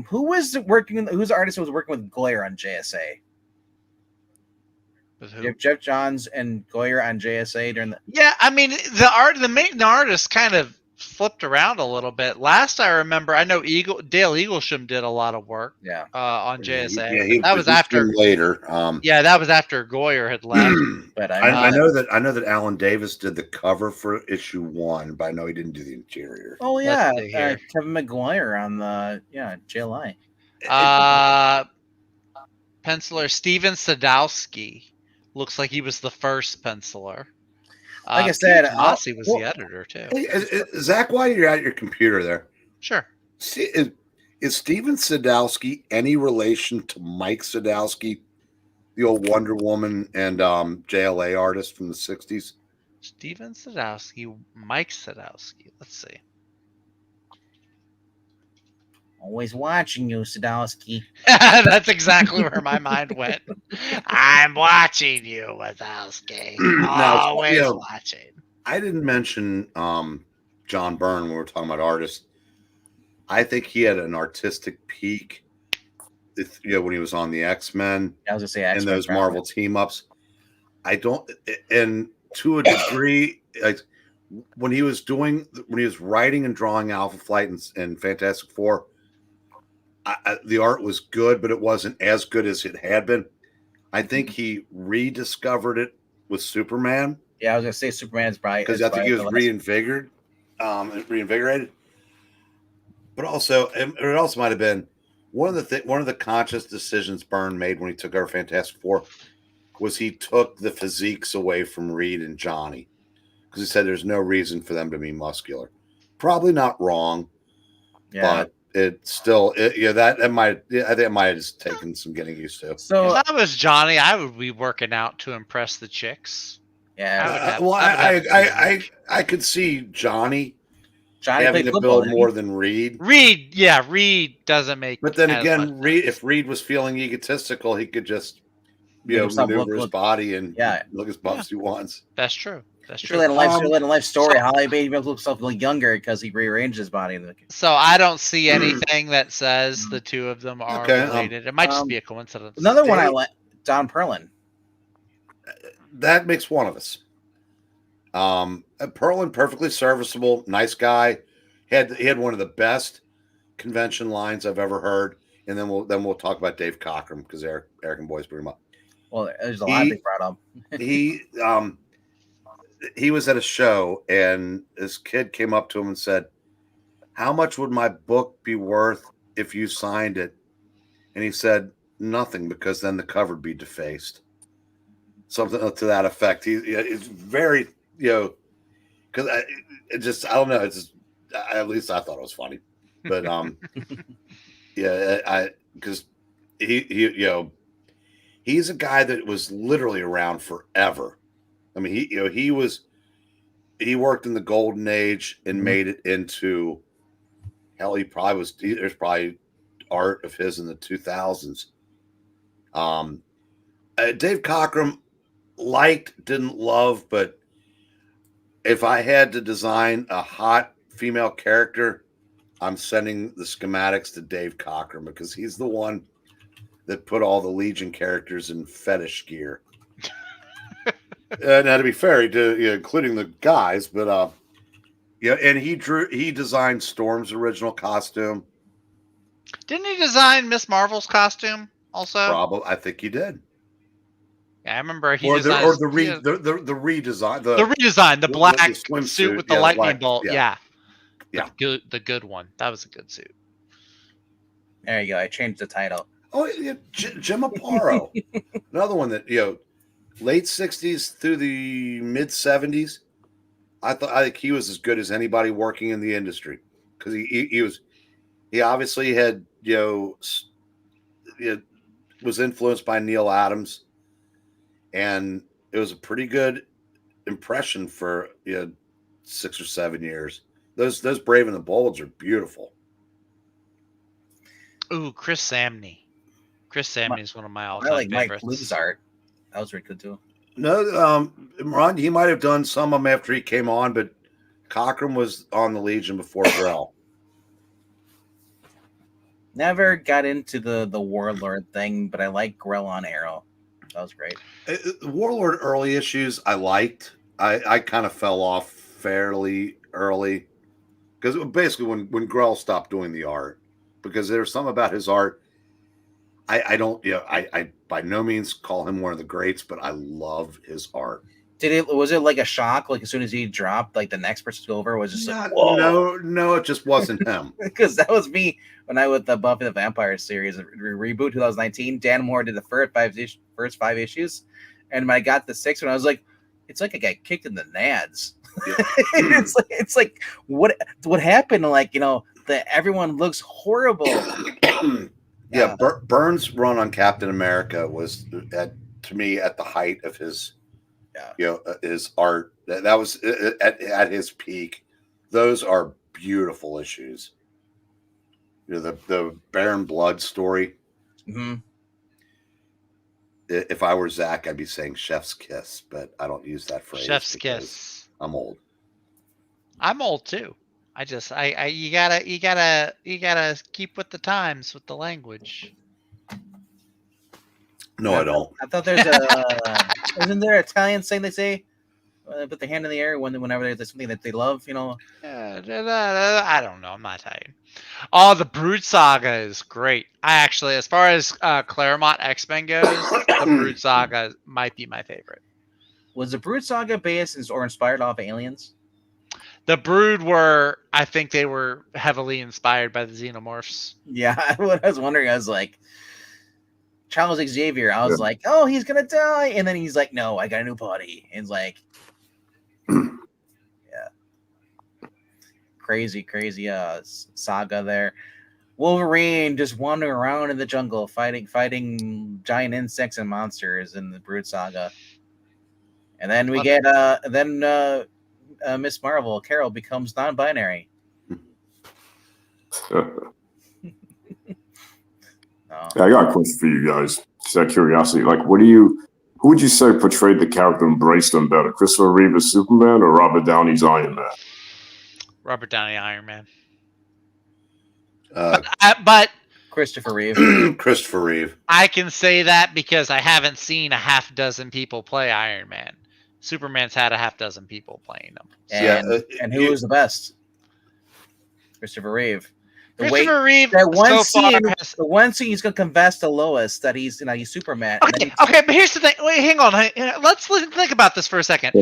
who was working? Who's the artist who was working with Goyer on JSA? You have Jeff Johns and Goyer on JSA during the. Yeah, I mean the main artist kind of flipped around a little bit. Last I remember, I know Dale Eaglesham did a lot of work. Yeah. On JSA. Yeah, that was after later. That was after Goyer had left. But I know that Alan Davis did the cover for issue 1, but I know he didn't do the interior. Oh yeah, Kevin McGuire on the JLI. Penciler Steven Sadowski looks like he was the first penciler. Like I said, Tomasi was the editor too. Hey, Zach, while you're at your computer there, sure. Is Steven Sadowski any relation to Mike Sadowski, the old Wonder Woman and JLA artist from the 60s? Steven Sadowski, Mike Sadowski. Let's see. Always watching you, Sadowski. That's exactly where my mind went. I'm watching you, Sadowski. Always watching. I didn't mention John Byrne when we were talking about artists. I think he had an artistic peak, when he was on the X-Men. I was gonna say X-Men and those Marvel team ups. And to a degree, like when he was writing and drawing Alpha Flight and Fantastic Four. The art was good, but it wasn't as good as it had been. I think he rediscovered it with Superman. Yeah, I was gonna say Superman's probably because I think he was reinvigorated. But also, it also might have been one of the conscious decisions Byrne made when he took over Fantastic Four was he took the physiques away from Reed and Johnny because he said there's no reason for them to be muscular. Probably not wrong, but. It still, I think it might have just taken some getting used to. So if I was Johnny, I would be working out to impress the chicks. Yeah. I could see Johnny having to build more than Reed. Reed doesn't make. But then again, if Reed was feeling egotistical, he could just maneuver his body and look as buff as he wants. That's true. That's true. Let a life story. How he made himself look younger because he rearranged his body. So I don't see anything that says the two of them are related. It might just be a coincidence. Another one I like, Don Perlin. That makes one of us. Perlin, perfectly serviceable, nice guy. He had one of the best convention lines I've ever heard. And then we'll talk about Dave Cockrum because Eric and Boys bring him up. Well, there's a lot they brought up. He was at a show and this kid came up to him and said, "How much would my book be worth if you signed it?" And he said, "Nothing, because then the cover would be defaced." Something to that effect. It's very, because I don't know. It's just, at least I thought it was funny, but because he's a guy that was literally around forever. I mean, he worked in the golden age and made it into, hell, there's probably art of his in the 2000s. Dave Cockrum didn't love, but if I had to design a hot female character, I'm sending the schematics to Dave Cockrum because he's the one that put all the Legion characters in fetish gear. And now, to be fair, he did, including the guys, but and he designed Storm's original costume. Didn't he design Miss Marvel's costume also? Probably, I think he did. Yeah, I remember he designed the redesign, the black swimsuit suit with the lightning bolt. Yeah. The good one. That was a good suit. There you go. I changed the title. Oh, yeah, Jim Aparo, another one that late 60s through the mid 70s. I think he was as good as anybody working in the industry because he obviously had was influenced by Neil Adams, and it was a pretty good impression for 6 or 7 years. Those Brave and the Bold are beautiful. Ooh, Chris Samney. Chris Samney is one of my all-time favorites. Mike Blue's art. That was really good too. No, Ron, he might have done some of them after he came on, but Cockrum was on the Legion before Grell. Never got into the Warlord thing, but I like Grell on Arrow. That was great. Warlord early issues I liked. I kind of fell off fairly early because basically when Grell stopped doing the art, because there's something about his art. I don't, I by no means call him one of the greats, but I love his art. Was it like a shock? Like as soon as he dropped, like the next person to go over was just like, whoa. No, it just wasn't him. Because that was me when I with the Buffy the Vampire series reboot 2019. Dan Moore did the first 5 issues, and when I got the 6th one, I was like, it's like I got kicked in the nads. Yeah. it's like what happened? Like that everyone looks horrible. Yeah, Burns' run on Captain America was to me at the height of his, his art. That was at his peak. Those are beautiful issues. The Baron Blood story. Mm-hmm. If I were Zach, I'd be saying chef's kiss, but I don't use that phrase. Chef's kiss. I'm old. I'm old too. You gotta keep with the times with the language. No, I don't. I thought there's isn't there an Italian saying they say, put the hand in the air whenever there's something that they love, I don't know. I'm not Italian. Oh, the Brood Saga is great. I actually, as far as Claremont X-Men goes, the Brood Saga might be my favorite. Was the Brood Saga based or inspired off Aliens? The Brood I think they were heavily inspired by the Xenomorphs. Yeah, I was wondering. I was like, Charles Xavier. I was like, oh, he's gonna die, and then he's like, no, I got a new body. And it's like, crazy saga there. Wolverine just wandering around in the jungle, fighting giant insects and monsters in the Brood Saga, and then we get Miss Marvel, Carol, becomes non-binary. Yeah, I got a question for you guys. Just out of curiosity, like, who would you say portrayed the character and embraced them better? Christopher Reeve as Superman or Robert Downey's Iron Man? Robert Downey Iron Man. But Christopher Reeve. Christopher Reeve. I can say that because I haven't seen a half dozen people play Iron Man. Superman's had a half dozen people playing them. And who was the best? Christopher Reeve. Christopher Reeve that one so far scene, has... the one scene he's gonna confess to Lois that he's he's Superman. Okay, okay, but here's the thing. Wait, hang on. Let's think about this for a second.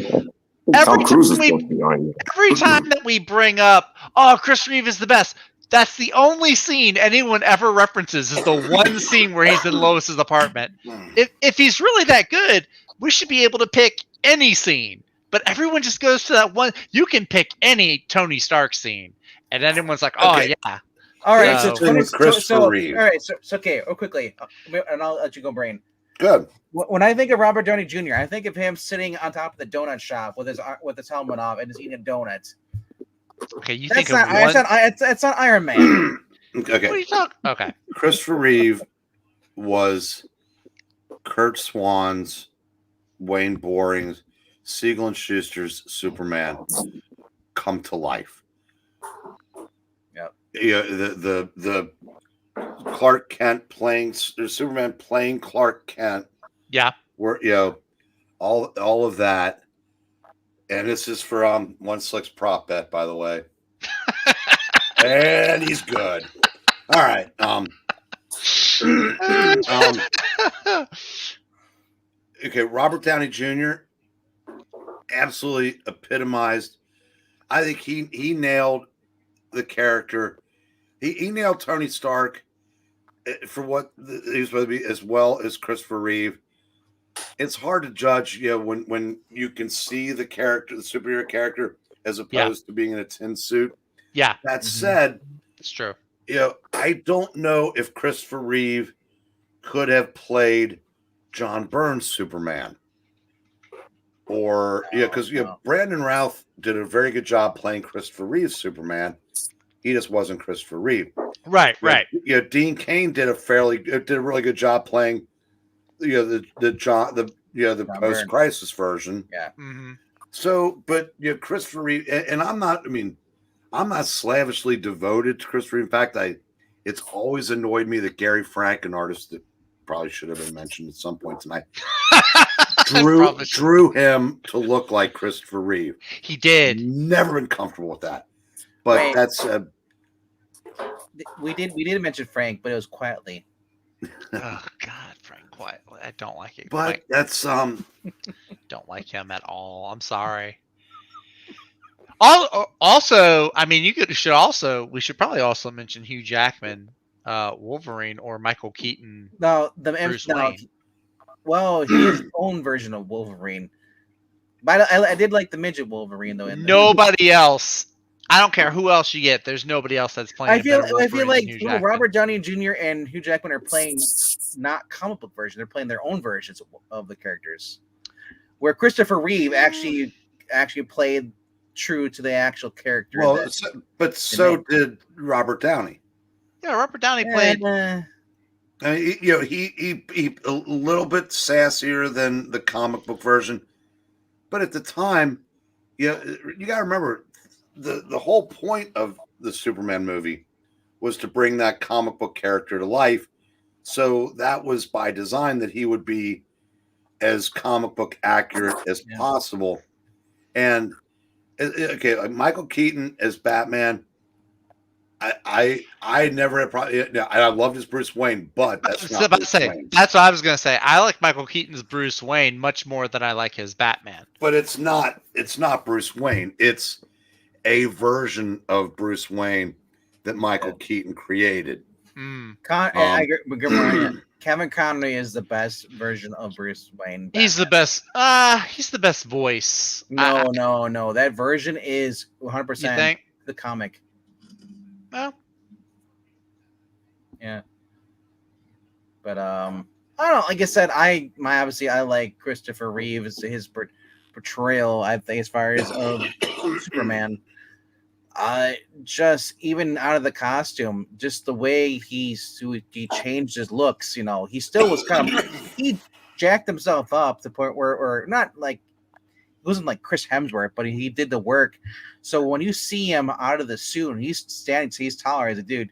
Tom Cruise is behind you. Every time that we bring up, oh, Chris Reeve is the best, that's the only scene anyone ever references is the one scene where he's in Lois's apartment. If he's really that good, we should be able to pick any scene. But everyone just goes to that one. You can pick any Tony Stark scene, and everyone's like, "Oh yeah." All right, Christopher Reeve. All right, so okay, quickly, and I'll let you go, Brain. Good. When I think of Robert Downey Jr., I think of him sitting on top of the donut shop with his helmet off and just eating a donut. Okay, you That's think not, of one? it's not Iron Man. Okay. What are you talking? Okay. Christopher Reeve was Kurt Swan's, Wayne Boring's, Siegel and Schuster's Superman come to life. Yep. Yeah, the Clark Kent playing Superman playing Clark Kent. Yeah. Where all of that. And this is for One Slick's prop bet, by the way. And he's good. All right. Okay, Robert Downey Jr. absolutely epitomized. I think he nailed the character. He nailed Tony Stark for what he was supposed to be, as well as Christopher Reeve. It's hard to judge, when you can see the character, the superhero character, as opposed to being in a tin suit. Yeah. That said, it's true. I don't know if Christopher Reeve could have played John Byrne's Superman, or because Brandon Routh did a very good job playing Christopher Reeve's Superman. He just wasn't Christopher Reeve. Right. Dean Cain did a really good job playing the post-crisis version. Yeah. Mm-hmm. So, but Christopher Reeve, and I'm not slavishly devoted to Christopher Reeve. In fact, it's always annoyed me that Gary Frank, an artist that probably should have been mentioned at some point tonight, drew him to look like Christopher Reeve. He did. Never been comfortable with that. But that's we did mention Frank, but it was quietly. Oh God, Frank quietly. I don't like it. But that's don't like him at all. I'm sorry. Also, I mean, we should probably also mention Hugh Jackman, Wolverine, or Michael Keaton. No, Wayne. Well, he has his own version of Wolverine. But I did like the midget Wolverine though. Nobody else. I don't care who else you get. There's nobody else that's playing. I feel like Robert Downey Jr. and Hugh Jackman are playing not comic book versions. They're playing their own versions of the characters. Where Christopher Reeve actually played true to the actual character. Well, so did Robert Downey. Yeah, Robert Downey played. I mean, he a little bit sassier than the comic book version, but at the time, you got to remember the whole point of the Superman movie was to bring that comic book character to life. So that was by design, that he would be as comic book accurate as possible. And Michael Keaton as Batman. I never had probably. I loved his Bruce Wayne, but that's not Bruce Wayne. That's what I was gonna say. I like Michael Keaton's Bruce Wayne much more than I like his Batman. But it's not Bruce Wayne. It's a version of Bruce Wayne that Michael Keaton created. I agree. Kevin Conroy is the best version of Bruce Wayne. Batman. He's the best. He's the best voice. No. That version is 100% the comic. Well, yeah. But I don't know. Like I said, I like Christopher Reeve, his portrayal. I think as far as Superman. Just even out of the costume, just the way he changed his looks, he still was he jacked himself up to the point where not like it wasn't like Chris Hemsworth, but he did the work. So when you see him out of the suit and he's standing, he's taller as a dude.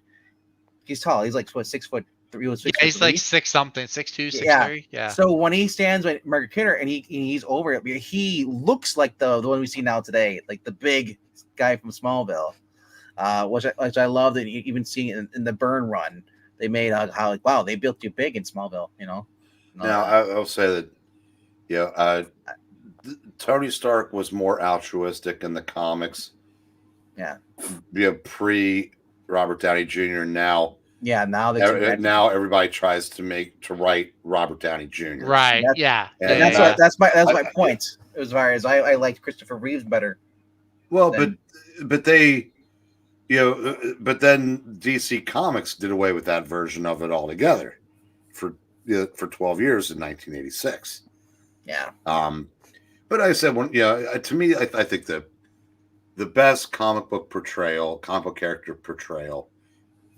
He's tall. He's like 6 foot. He's like 6 something, 6'2", 6'3". Yeah. So when he stands with Margaret Kidder and he's over it, he looks like the one we see now today, like the big guy from Smallville. which I love that you even seeing in the Burn run. They made how like, wow, they built you big in Smallville, you know. Now I'll say that, Tony Stark was more altruistic in the comics. Yeah. Pre Robert Downey Jr. Now. Yeah, now now everybody tries to write Robert Downey Jr. Right. And that's my point. As far as I liked Christopher Reeves better. Well, but they, but then DC Comics did away with that version of it altogether for 12 years in 1986. Yeah. But I said, to me, I think that the best comic book character portrayal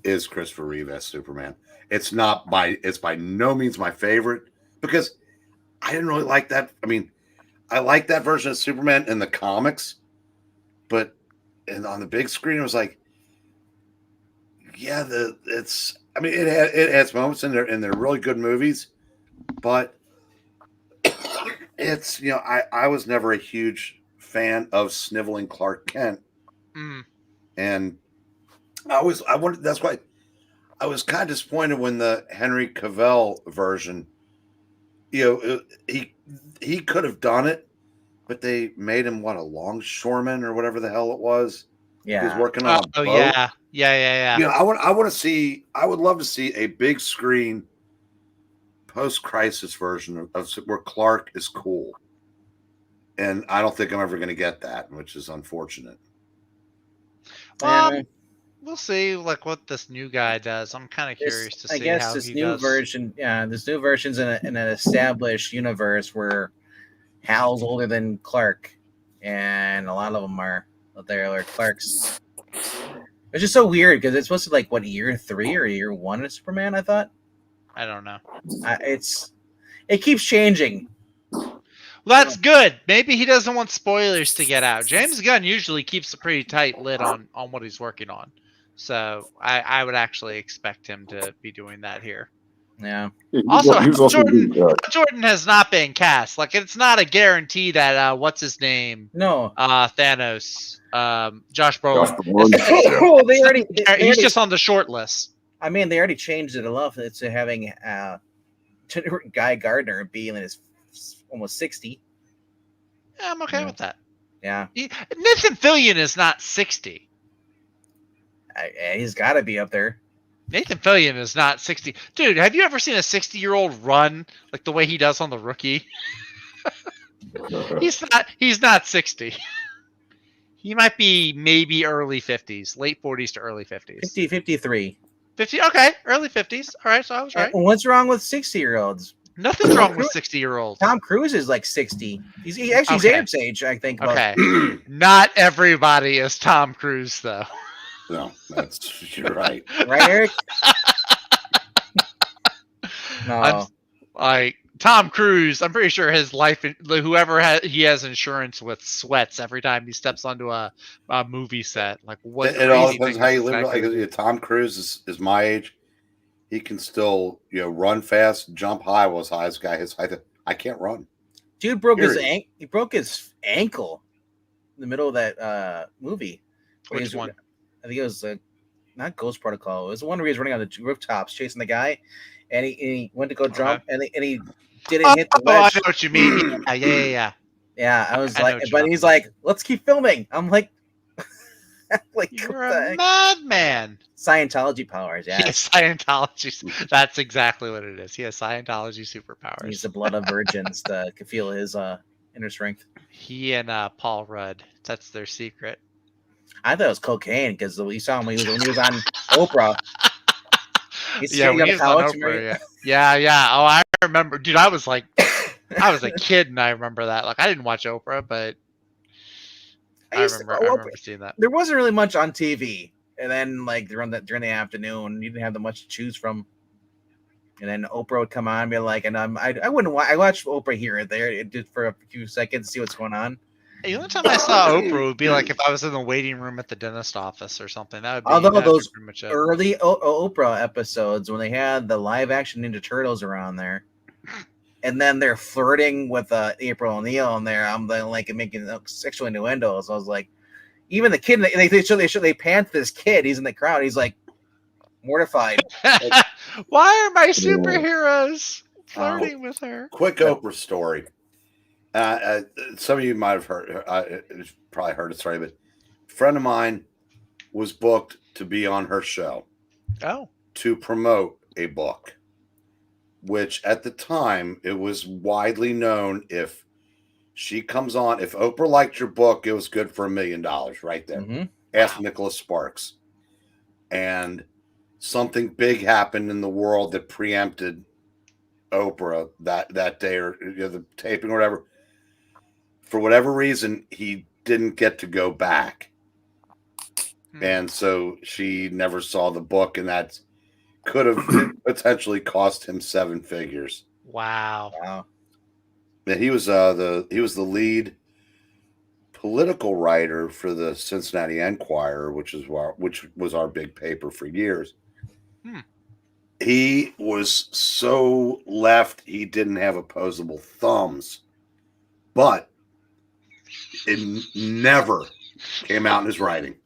is Christopher Reeve as Superman. It's by no means my favorite because I didn't really like that. I mean, I like that version of Superman in the comics, but on the big screen, it was like, it has moments in there and they're really good movies, but it's, I was never a huge fan of sniveling Clark Kent. And that's why I was kind of disappointed when the Henry Cavill version, he could have done it, but they made him a longshoreman or whatever the hell it was. Yeah. He was working on a boat. Yeah. I would love to see a big screen post-crisis version of where Clark is cool. And I don't think I'm ever going to get that, which is unfortunate. We'll see what this new guy does. I'm kind of curious to see I guess how this he new does. version, this new version's in an established universe where Hal's older than Clark, and a lot of them are Clark's. It's just so weird because it's supposed to year 3 or year 1 of Superman. I thought. I don't know. It keeps changing. Well, that's good. Maybe he doesn't want spoilers to get out. James Gunn usually keeps a pretty tight lid on what he's working on. So I would actually expect him to be doing that here. Yeah. Also, Jordan has not been cast. It's not a guarantee that what's his name? No. Thanos. Josh Brolin. Oh, He's just on the short list. I mean, they already changed it enough to having Guy Gardner being in his almost 60. Yeah, I'm okay with that. Yeah. Nathan Fillion is not 60. He's got to be up there. Nathan Fillion is not 60. Dude, have you ever seen a 60-year-old run the way he does on The Rookie? He's not 60. He might be maybe early 50s, late 40s to early 50s. 53. 50, okay, early 50s. All right, so I was right. What's wrong with 60-year-olds? Nothing's wrong with 60-year-olds. Tom Cruise is 60. He's Abe's age, I think. Okay. Not everybody is Tom Cruise, though. No, you're right. Right, Eric? No. Tom Cruise, I'm pretty sure his life, he has insurance with, sweats every time he steps onto a movie set. It all depends how you live. Tom Cruise is my age. He can still, run fast, jump high. Well, as high as guy his height. I can't run. Dude broke he broke his ankle in the middle of that movie. Which one? I think it was not Ghost Protocol. It was the one where he was running on the rooftops chasing the guy, and he went to go jump, and he didn't hit the ledge. I know what you mean. Yeah. Yeah, I was but he's like, let's keep filming. I'm like, you're a madman. Scientology powers, yeah. Scientology. That's exactly what it is. He has Scientology superpowers. He's the blood of virgins to feel his inner strength. He and Paul Rudd. That's their secret. I thought it was cocaine because we saw him when he was on Oprah. Yeah, when he was on Oprah, yeah. Oh, I remember, dude. I was a kid, and I remember that. I didn't watch Oprah, but I remember seeing that. There wasn't really much on TV, and then during the afternoon, you didn't have that much to choose from. And then Oprah would come on and be like, and I wouldn't. I watched Oprah here or there, just for a few seconds to see what's going on. The only time I saw Oprah would be if I was in the waiting room at the dentist office or something. That would be although those pretty much early Oprah episodes when they had the live action Ninja Turtles around there, and then they're flirting with April O'Neil in there. I'm making sexual innuendos. I was like, Even the kid, they pant this kid. He's in the crowd. He's like mortified. Why are my superheroes flirting with her? Quick Oprah story. Some of you might have heard, probably heard the story, but a friend of mine was booked to be on her show. Oh. To promote a book, which at the time it was widely known if she comes on, if Oprah liked your book, it was good for $1 million right there. Mm-hmm. Ask Nicholas Sparks. And something big happened in the world that preempted Oprah that day, or the taping or whatever. For whatever reason, he didn't get to go back. And so she never saw the book, and that could have potentially cost him 7 figures. Wow. And he was the lead political writer for the Cincinnati Enquirer, which was our big paper for years. He was so left, he didn't have opposable thumbs, but it never came out in his writing.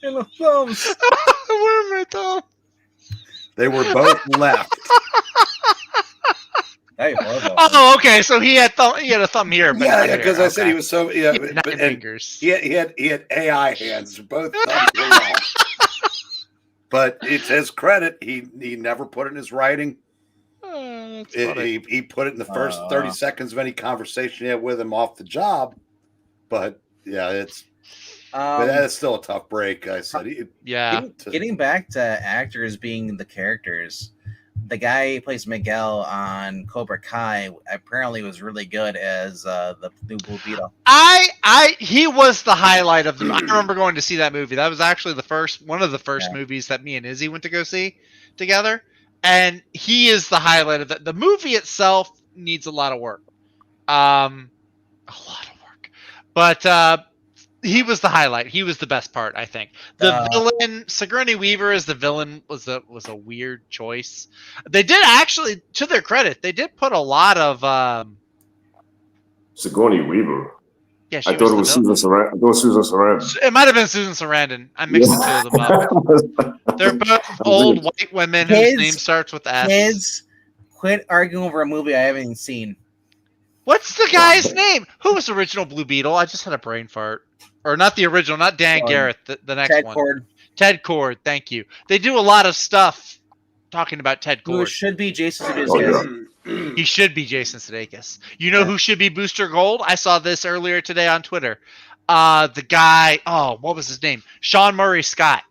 In the thumbs. Where are my thumbs? They were both left. Oh, okay. So he had a thumb here, but yeah, because I said he was so nine fingers. He had AI hands, both thumbs were long. But it's his credit, he never put it in his writing. He put it in the first 30 seconds of any conversation he had with him off the job. But yeah, but that is still a tough break. I said, Getting back to actors being the characters, the guy who plays Miguel on Cobra Kai apparently was really good as the new Blue Beetle. He was the highlight of the. I remember going to see that movie. That was actually one of the first movies that me and Izzy went to go see together, and he is the highlight of that. The movie itself needs a lot of work, but he was the highlight. He was the best part, I think. The villain, Sigourney Weaver as the villain, was a weird choice. They did actually, to their credit, they did put a lot of Sigourney Weaver. Yeah, I thought it was Susan Sarandon. It might have been Susan Sarandon. I mixed the two of them up. They're both old white women whose name starts with S. Kids, quit arguing over a movie I haven't even seen. What's the guy's name? Who was the original Blue Beetle? I just had a brain fart. Or not the original, not Dan Garrett, the next Ted one. Cord. Ted Cord, thank you. They do a lot of stuff talking about Ted Cord. Who should be Jason Sudeikis. He should be Jason Sudeikis. You know who should be Booster Gold? I saw this earlier today on Twitter. The guy, what was his name? Sean Murray Scott.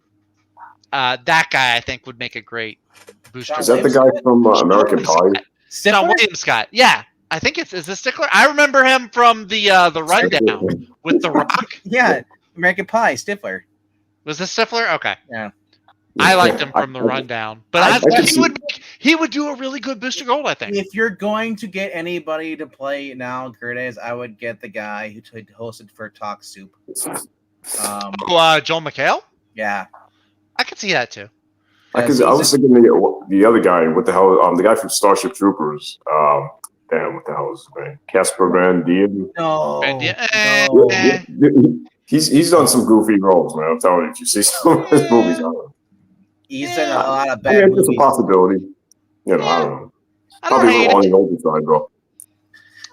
That guy, I think, would make a great Booster Gold. Is that the guy from American Pie? Sean William Scott. Yeah. I think is this Stickler? I remember him from the Rundown with The Rock. Yeah, American Pie, Stifler. Was this Stifler? Okay. Yeah. I liked him from The Rundown, but he would do a really good Booster Gold, I think. If you're going to get anybody to play now KRENIZ, I would get the guy who hosted for Talk Soup. Joel McHale? Yeah. I could see that too. I was thinking the other guy, what the hell, the guy from Starship Troopers. Damn, what the hell is his name? Casper Van Dien. No. He's done some goofy roles, man. I'm telling you, if you see some of his movies, he's done a lot of bad movies. It's a possibility. I don't know. Probably on the older side, though.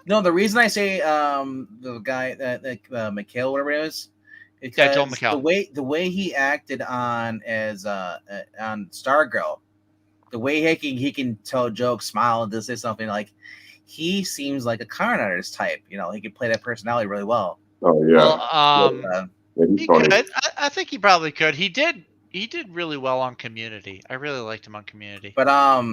No, the reason I say the guy McHale, whatever it is, Joel McHale. the way he acted on Stargirl, the way he can tell jokes, smile, and say something like. He seems like a con artist type. He could play that personality really well. Oh yeah. Well, he could. I think he probably could. He did really well on Community. I really liked him on Community. But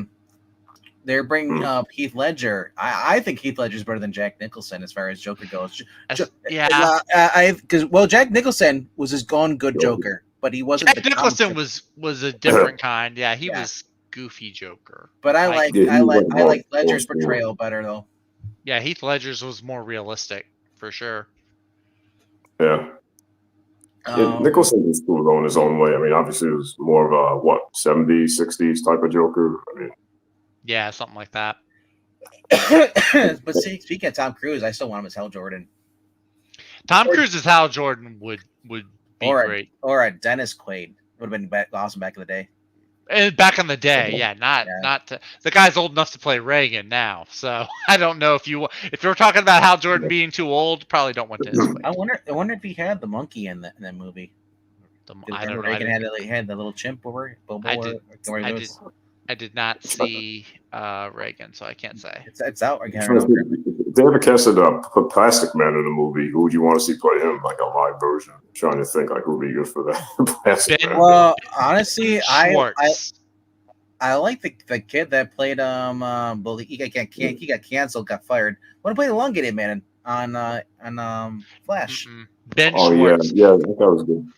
they're bringing up Heath Ledger. I think Heath Ledger's better than Jack Nicholson as far as Joker goes. Because Jack Nicholson was his gone good Joker, but he wasn't. Jack Nicholson was a different kind. Yeah, he was. Goofy Joker, but I like Ledger's portrayal better though. Yeah, Heath Ledger's was more realistic for sure. Yeah, Nicholson was cool though in his own way. I mean, obviously it was more of a 70s, 60s type of Joker. I mean, yeah, something like that. But speaking of Tom Cruise, I still want him as Hal Jordan. Tom Cruise as Hal Jordan would be great. Or a Dennis Quaid would have been awesome back in the day. And back in the day, yeah, not the guy's old enough to play Reagan now, so I don't know if you're talking about Hal Jordan being too old, probably don't want to. I wonder if he had the monkey in that movie. I don't know. Reagan had the little chimp over. I did not see Reagan, so I can't say. It's out. I can't remember. If they ever casted put Plastic Man in a movie, who would you want to see play him, like a live version? I'm trying to think like who would be good for that. Plastic Man. Well, honestly, I like the kid that played but he got canceled, got fired. Want to play the elongated man on Flash? Ben Schwartz. Yeah, that was good.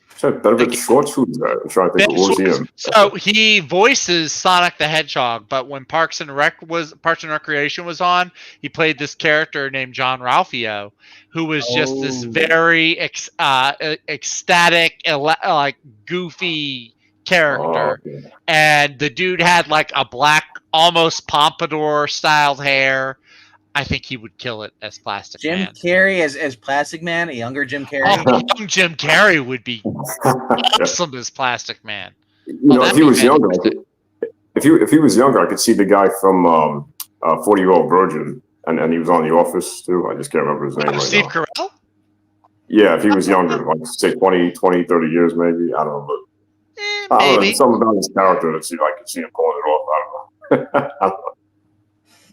Benedict Schwartz, who's that? I'm trying to think. What was he in? So he voices Sonic the Hedgehog, but when Parks and Recreation was on, he played this character named John Ralphio, who was just this very ecstatic, like goofy character. Okay. And the dude had like a black, almost pompadour styled hair. I think he would kill it as Plastic Man. Jim Carrey as Plastic Man, a younger Jim Carrey. Young Jim Carrey would be awesome as Plastic Man. If he was younger, if he was younger, I could see the guy from 40-Year-Old Virgin, and he was on The Office too. I just can't remember his name right Steve now. Carell? Yeah, if he was younger, like say 20, 30 years maybe. I don't know, but I don't know, something about his character that I could see him pulling it off. I don't know.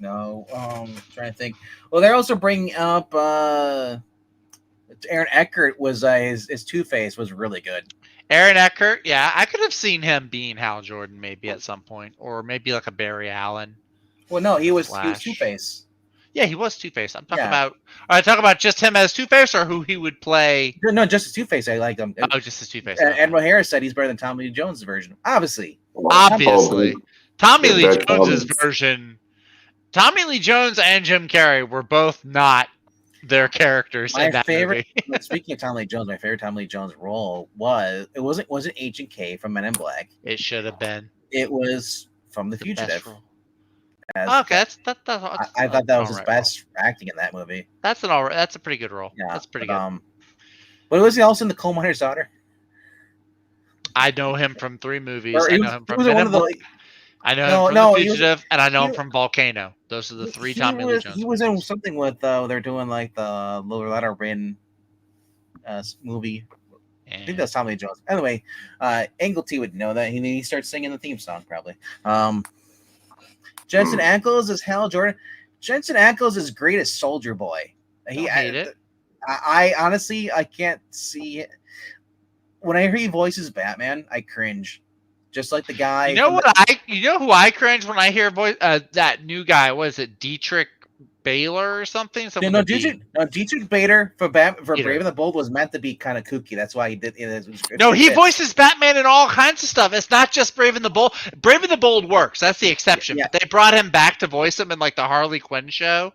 No, trying to think. Well, they're also bringing up Aaron Eckhart was his Two-Face was really good. Aaron Eckhart, yeah, I could have seen him being Hal Jordan maybe at some point, or maybe like a Barry Allen. Well, no, he was Two-Face. Yeah, he was Two-Face. I'm talking about. Are I talking about just him as Two-Face, or who he would play? No, just as Two-Face. I like him. Oh, just as Two-Face. Admiral Harris said he's better than Tommy Lee Jones' version. Obviously. Tommy Lee Jones's version. Tommy Lee Jones and Jim Carrey were both not their characters in that movie. Speaking of Tommy Lee Jones, my favorite Tommy Lee Jones role wasn't Agent K from Men in Black. It should have been. It was from The Fugitive. Okay, that's I thought that was his best acting in that movie. That's a pretty good role. Yeah, that's pretty good. But was he also in The Coal Miner's Daughter? I know him from 3 movies. I know him from Men in Black. I know him from The Fugitive, and I know him from Volcano. Those are the 3 Tommy Lee Jones. He was in something with they're doing like the Lower Ladder Rin movie. I think that's Tommy Lee Jones. Anyway, Englentine would know that. He starts singing the theme song probably. Jensen Ackles is Hal Jordan. Jensen Ackles is great as Soldier Boy. I honestly can't see it. When I hear he voices Batman, I cringe. Just like the guy. You know who I cringe when I hear voice that new guy. What is it, Dietrich Bader or something? Dietrich Bader for Brave and the Bold was meant to be kind of kooky. That's why he did. He voices Batman in all kinds of stuff. It's not just Brave and the Bold. Brave and the Bold works. That's the exception. Yeah. But they brought him back to voice him in like the Harley Quinn show.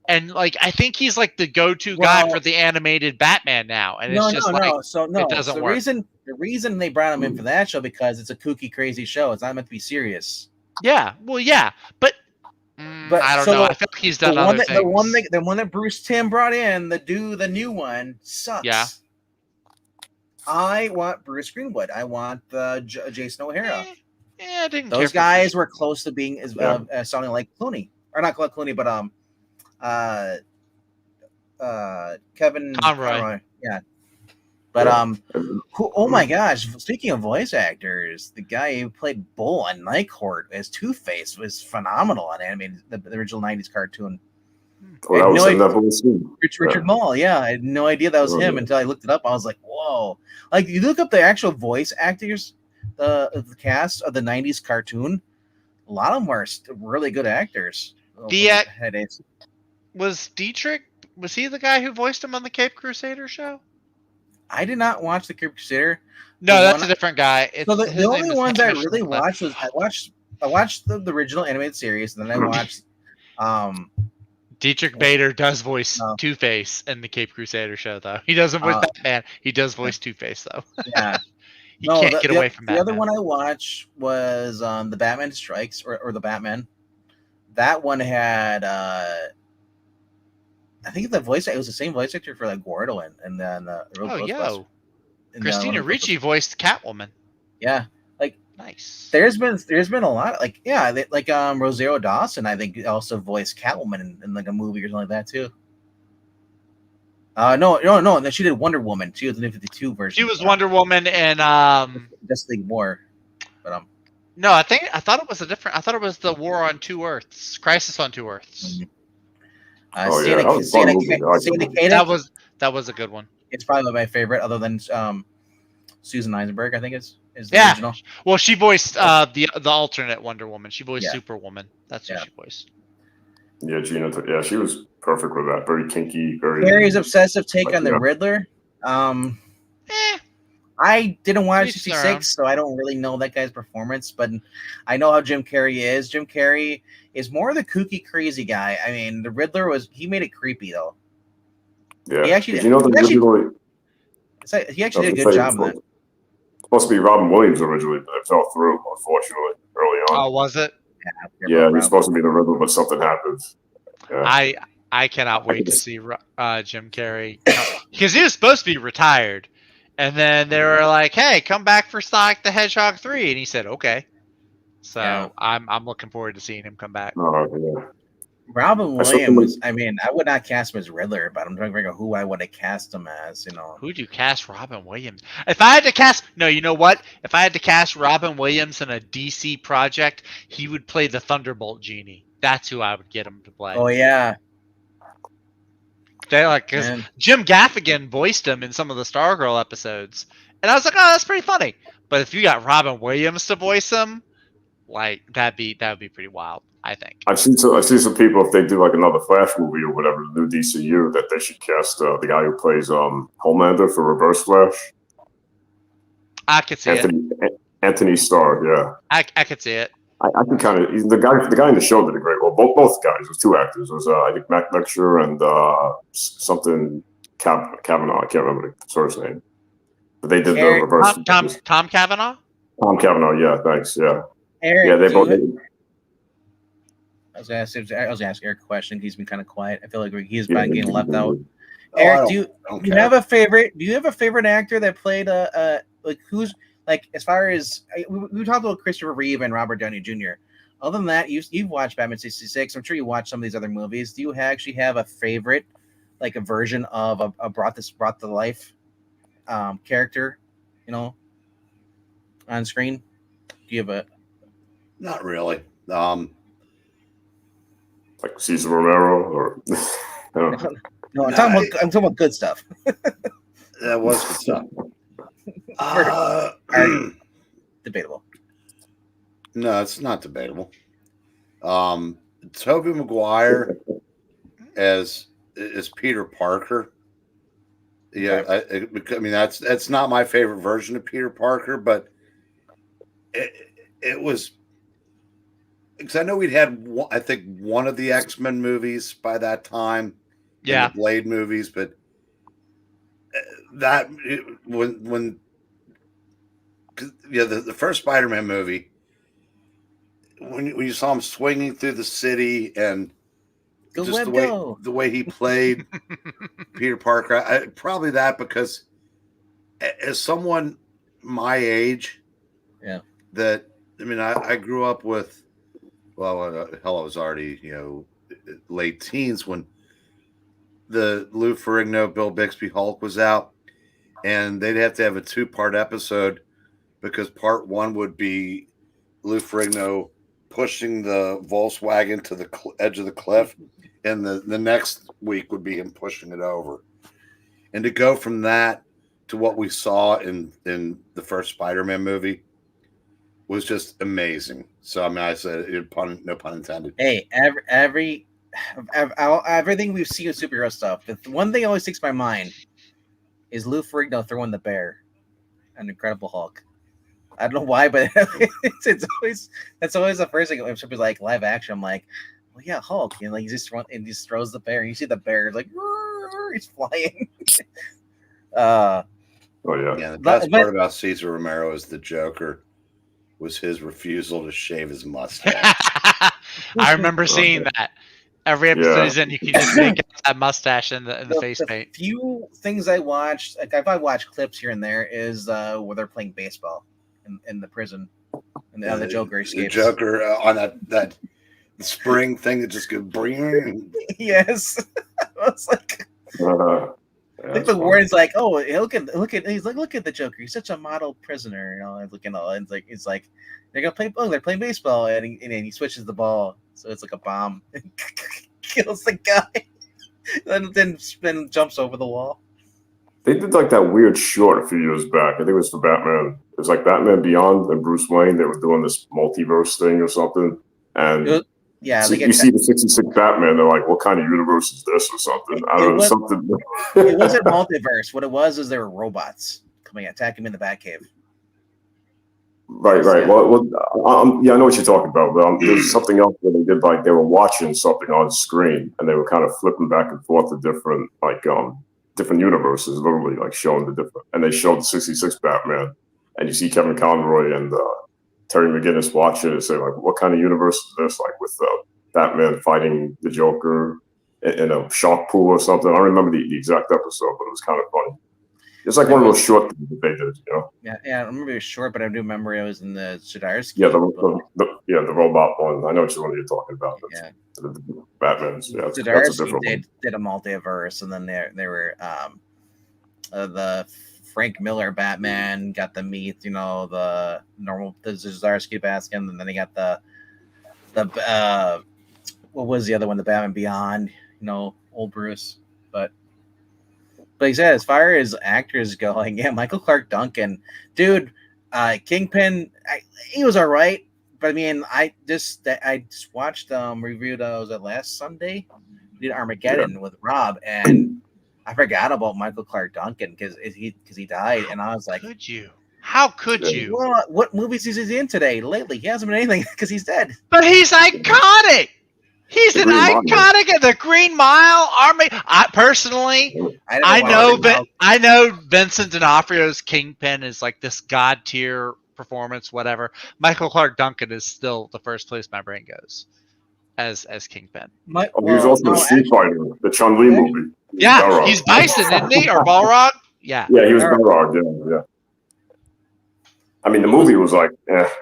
And like I think he's like the go-to guy for the animated Batman now, and it doesn't work. The reason they brought him in for that show because it's a kooky, crazy show. It's not meant to be serious. Yeah, well, yeah, but I don't know. I think he's done other things. The one that Bruce Timm brought in, the new one sucks. Yeah. I want Bruce Greenwood. I want Jason O'Hara. I didn't. Those guys were close to being sounding like Clooney, or not Clooney, but Kevin Conroy. Yeah. But oh my gosh! Speaking of voice actors, the guy who played Bull on Night Court as Two-Face was phenomenal on animated the original '90s cartoon. Well, that was Richard Mall. Yeah, I had no idea that was him until I looked it up. I was like, whoa! Like you look up the actual voice actors, the cast of the '90s cartoon. A lot of them are really good actors. Was Dietrich? Was he the guy who voiced him on the Cape Crusader show? I did not watch the Cape Crusader. No, that's a different guy. The only ones I really watched was I watched the original animated series, and then I watched. Dietrich Bader does voice Two-Face in the Cape Crusader show, though. He doesn't voice Batman. He does voice Two-Face, though. Yeah. He can't get away from Batman. The other one I watched was the Batman Strikes or the Batman. That one had I think the voice it was the same voice actor for like Gordo and then the Real Oh, Ghostbusters. yo. And, Christina Ricci voiced Catwoman. Yeah, like Nice. there's been a lot like Rosario Dawson. I think also voiced Catwoman in like a movie or something like that too. No. She did Wonder Woman. She was in the 52 version. She was Wonder Woman and Justice League War, but no, I thought it was a different. I thought it was the War on Two Earths, Crisis on Two Earths. Syndicated. That was a good one. It's probably my favorite, other than Susan Eisenberg. I think is the Yeah. original. Well, she voiced the alternate Wonder Woman. She voiced Yeah. Superwoman. That's who she voiced. Yeah, Gina. Yeah, she was perfect with that. Very kinky. Carrie's obsessive take on the yeah. Riddler. Eh, I didn't watch Each their 66, so I don't really know that guy's performance, but I know how Jim Carrey is. Jim Carrey is more the kooky, crazy guy. I mean, the Riddler he made it creepy though. Yeah, He actually you know he actually did a good job in that. Supposed to be Robin Williams originally, but it fell through, unfortunately, early on. oh, was it? Yeah, he's supposed to be the Riddler, but something happened. Yeah. I cannot wait to see Jim Carrey because he was supposed to be retired, and then they were like, "Hey, come back for Sonic the Hedgehog 3," and he said, "Okay." So Yeah. I'm looking forward to seeing him come back. Yeah. Robin Williams. I mean, I would not cast him as Riddler, but I'm trying to figure out who I would have cast him as. You know, Who'd you cast Robin Williams? If I had to cast, no, you know what? If I had to cast Robin Williams in a DC project, he would play the Thunderbolt Genie. That's who I would get him to play. oh yeah, They like because Man. Jim Gaffigan voiced him in some of the Stargirl episodes, and I was like, oh, that's pretty funny. But if you got Robin Williams to voice him, like that would be pretty wild. I think. I've seen some people, if they do like another Flash movie or whatever, the new DCU, that they should cast the guy who plays Homelander for Reverse Flash. I could see it. Anthony Starr, yeah. I could see it. I can kind of the guy in the show did a great. Well, both guys. It was two actors. It was I think Mac Lecture and something Kavanaugh. I can't remember the first name, but they did the Reverse. Tom Cavanaugh. Tom Cavanaugh. Yeah, thanks. Yeah. Eric, yeah, they both. I was gonna ask Eric a question. He's been kind of quiet. I feel like he's been getting left out. Oh, Eric, do you have a favorite? Do you have a favorite actor that played like who's like as far as we talked about Christopher Reeve and Robert Downey Jr. Other than that, you've watched Batman 66. I'm sure you watched some of these other movies. Do you actually have a favorite, like a version of a brought to life character, you know, on screen? Do you have a? Not really. Like Cesar Romero or No, I'm talking about good stuff. That was good stuff. Debatable. No, it's not debatable. Tobey Maguire as Peter Parker. Yeah, I mean that's not my favorite version of Peter Parker, but it was because I know we'd had I think one of the X-Men movies by that time. Yeah, the Blade movies, but that when the first Spider-Man movie, when you saw him swinging through the city and just the way he played Peter Parker, probably that because as someone my age, that I mean I grew up with, well, hell, I was already late teens when the Lou Ferrigno, Bill Bixby Hulk was out, and they'd have to have a 2-part episode because part 1 would be Lou Ferrigno pushing the Volkswagen to the edge of the cliff, and the next week would be him pushing it over. And to go from that to what we saw in the first Spider-Man movie was just amazing. So I mean, I said no pun intended. Hey, everything we've seen with superhero stuff, the one thing that always sticks in my mind is Lou Ferrigno throwing the bear on Incredible Hulk. I don't know why, but it's always the first thing when somebody's like live action. I'm like, well, yeah, Hulk, like he just throws the bear. And you see the bear like he's flying. Oh yeah. The best part about Cesar Romero is the Joker was his refusal to shave his mustache. I remember seeing that. Every episode Yeah. he's in, you can just make out that mustache in the face paint. Few things I watched, like if I watch clips here and there, is where they're playing baseball in the prison, and the Joker The escapes. Joker on that spring thing that just goes BREEN. Yes, I was like, Yeah, I think the warden's like, oh, look at he's like, look at the Joker. He's such a model prisoner, you know. And looking all, and it's like they're gonna play. Oh, they're playing baseball, and he switches the ball, so it's like a bomb, kills the guy, then jumps over the wall. They did like that weird short a few years back. I think it was for Batman. It was like Batman Beyond and Bruce Wayne. They were doing this multiverse thing or something. And Yeah, so they get you see the 66 Batman. They're like, "What kind of universe is this?" or something. I don't know. Something. It wasn't multiverse. What it was is there were robots coming attacking him in the Batcave. Right. Yeah. Well, yeah, I know what you're talking about. But there's something else where they did like they were watching something on screen and they were kind of flipping back and forth to different different universes, literally like showing the different. And they showed the 66 Batman, and you see Kevin Conroy and Terry McGinnis watching it and say like, "What kind of universe is this?" Like with Batman fighting the Joker in a shark pool or something. I don't remember the exact episode, but it was kind of funny. It's like one of those short things that they did, you know. Yeah, I remember it was short, but I do remember it was in the Siderekick. Yeah, the robot one. I know which one you're talking about. Yeah, the Batman's. Yeah, that's a Siderekick different one. did a multiverse, and then there were the Frank Miller Batman got to meet, you know, the Zdarsky Batman, and then they got the what was the other one, the Batman Beyond, you know, old Bruce. But he said, as far as actors going, yeah, Michael Clark Duncan, dude, Kingpin, he was all right. But I mean, I just watched reviewed was it last Sunday? We did Armageddon with Rob, and I forgot about Michael Clark Duncan because he died, and I was like, could you? How could you? Well, what movies is he in today? Lately, he hasn't been anything because he's dead. But he's iconic. He's an iconic of the Green Mile Army. I personally, I know Vincent D'Onofrio's Kingpin is like this god tier performance, whatever. Michael Clark Duncan is still the first place my brain goes as Kingpin. He was also a Street Fighter, the Chun-Li movie. Yeah, he's Bison, isn't he? Or Balrog? Yeah. Yeah, he was Balrog. Yeah. I mean, the movie was like,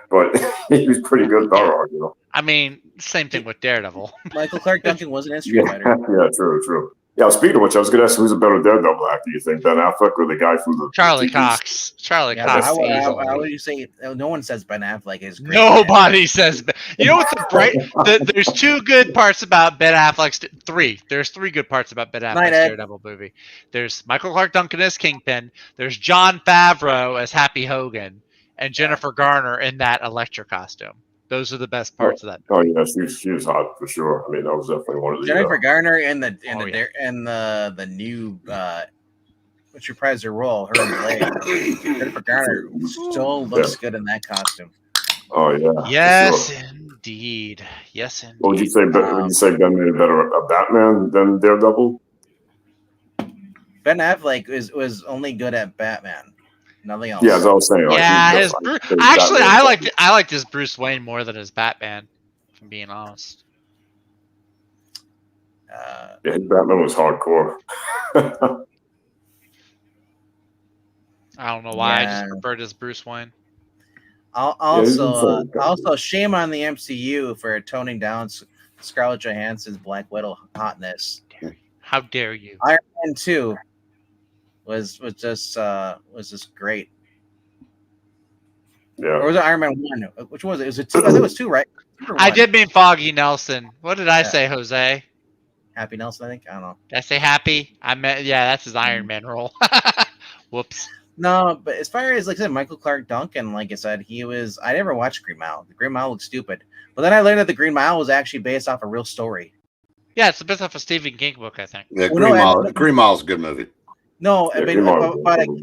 but he was pretty good, Balrog, you know. I mean, same thing with Daredevil. Michael Clark Duncan wasn't in Street Fighter. Yeah, true. Yeah, speaking of which, I was going to ask who's a better Daredevil actor, you think, Ben Affleck or the guy from the Charlie Cox. Charlie Cox. How would you say? No one says Ben Affleck is great. Nobody says. You know what's there's two good parts about Ben Affleck's. There's three good parts about Ben Affleck's Daredevil movie. There's Michael Clark Duncan as Kingpin. There's Jon Favreau as Happy Hogan, and Jennifer Garner in that Elektra costume. Those are the best parts of that movie. Oh yeah, she was hot for sure. I mean, that was definitely one of the Jennifer Garner and the new which reprised her role, her and Blade. Jennifer Garner still looks good in that costume. Oh yeah. Yes, indeed. Yes, indeed. What would you say? Would you say Ben made a better Batman than Daredevil? Ben Affleck was only good at Batman. Nothing else. Yeah, as I was saying. Yeah, I liked his Bruce Wayne more than his Batman, if I'm being honest. His Batman was hardcore. I don't know why. I just preferred his Bruce Wayne. Also, shame on the MCU for toning down Scarlett Johansson's Black Widow hotness. How dare you? Iron Man 2 was just great. Yeah. Or was it Iron Man 1? Which was it? Was it 2? I think it was 2, right? I did mean Foggy Nelson. What did I say, Jose? Happy Nelson, I think. I don't know. Did I say Happy? I meant, yeah, that's his Iron Man role. Whoops. No, but as far as, like I said, Michael Clark Duncan, like I said, I never watched Green Mile. The Green Mile looked stupid. But then I learned that the Green Mile was actually based off a real story. Yeah, it's based off a Stephen King book, I think. Yeah, Green Mile's a good movie. No, I mean,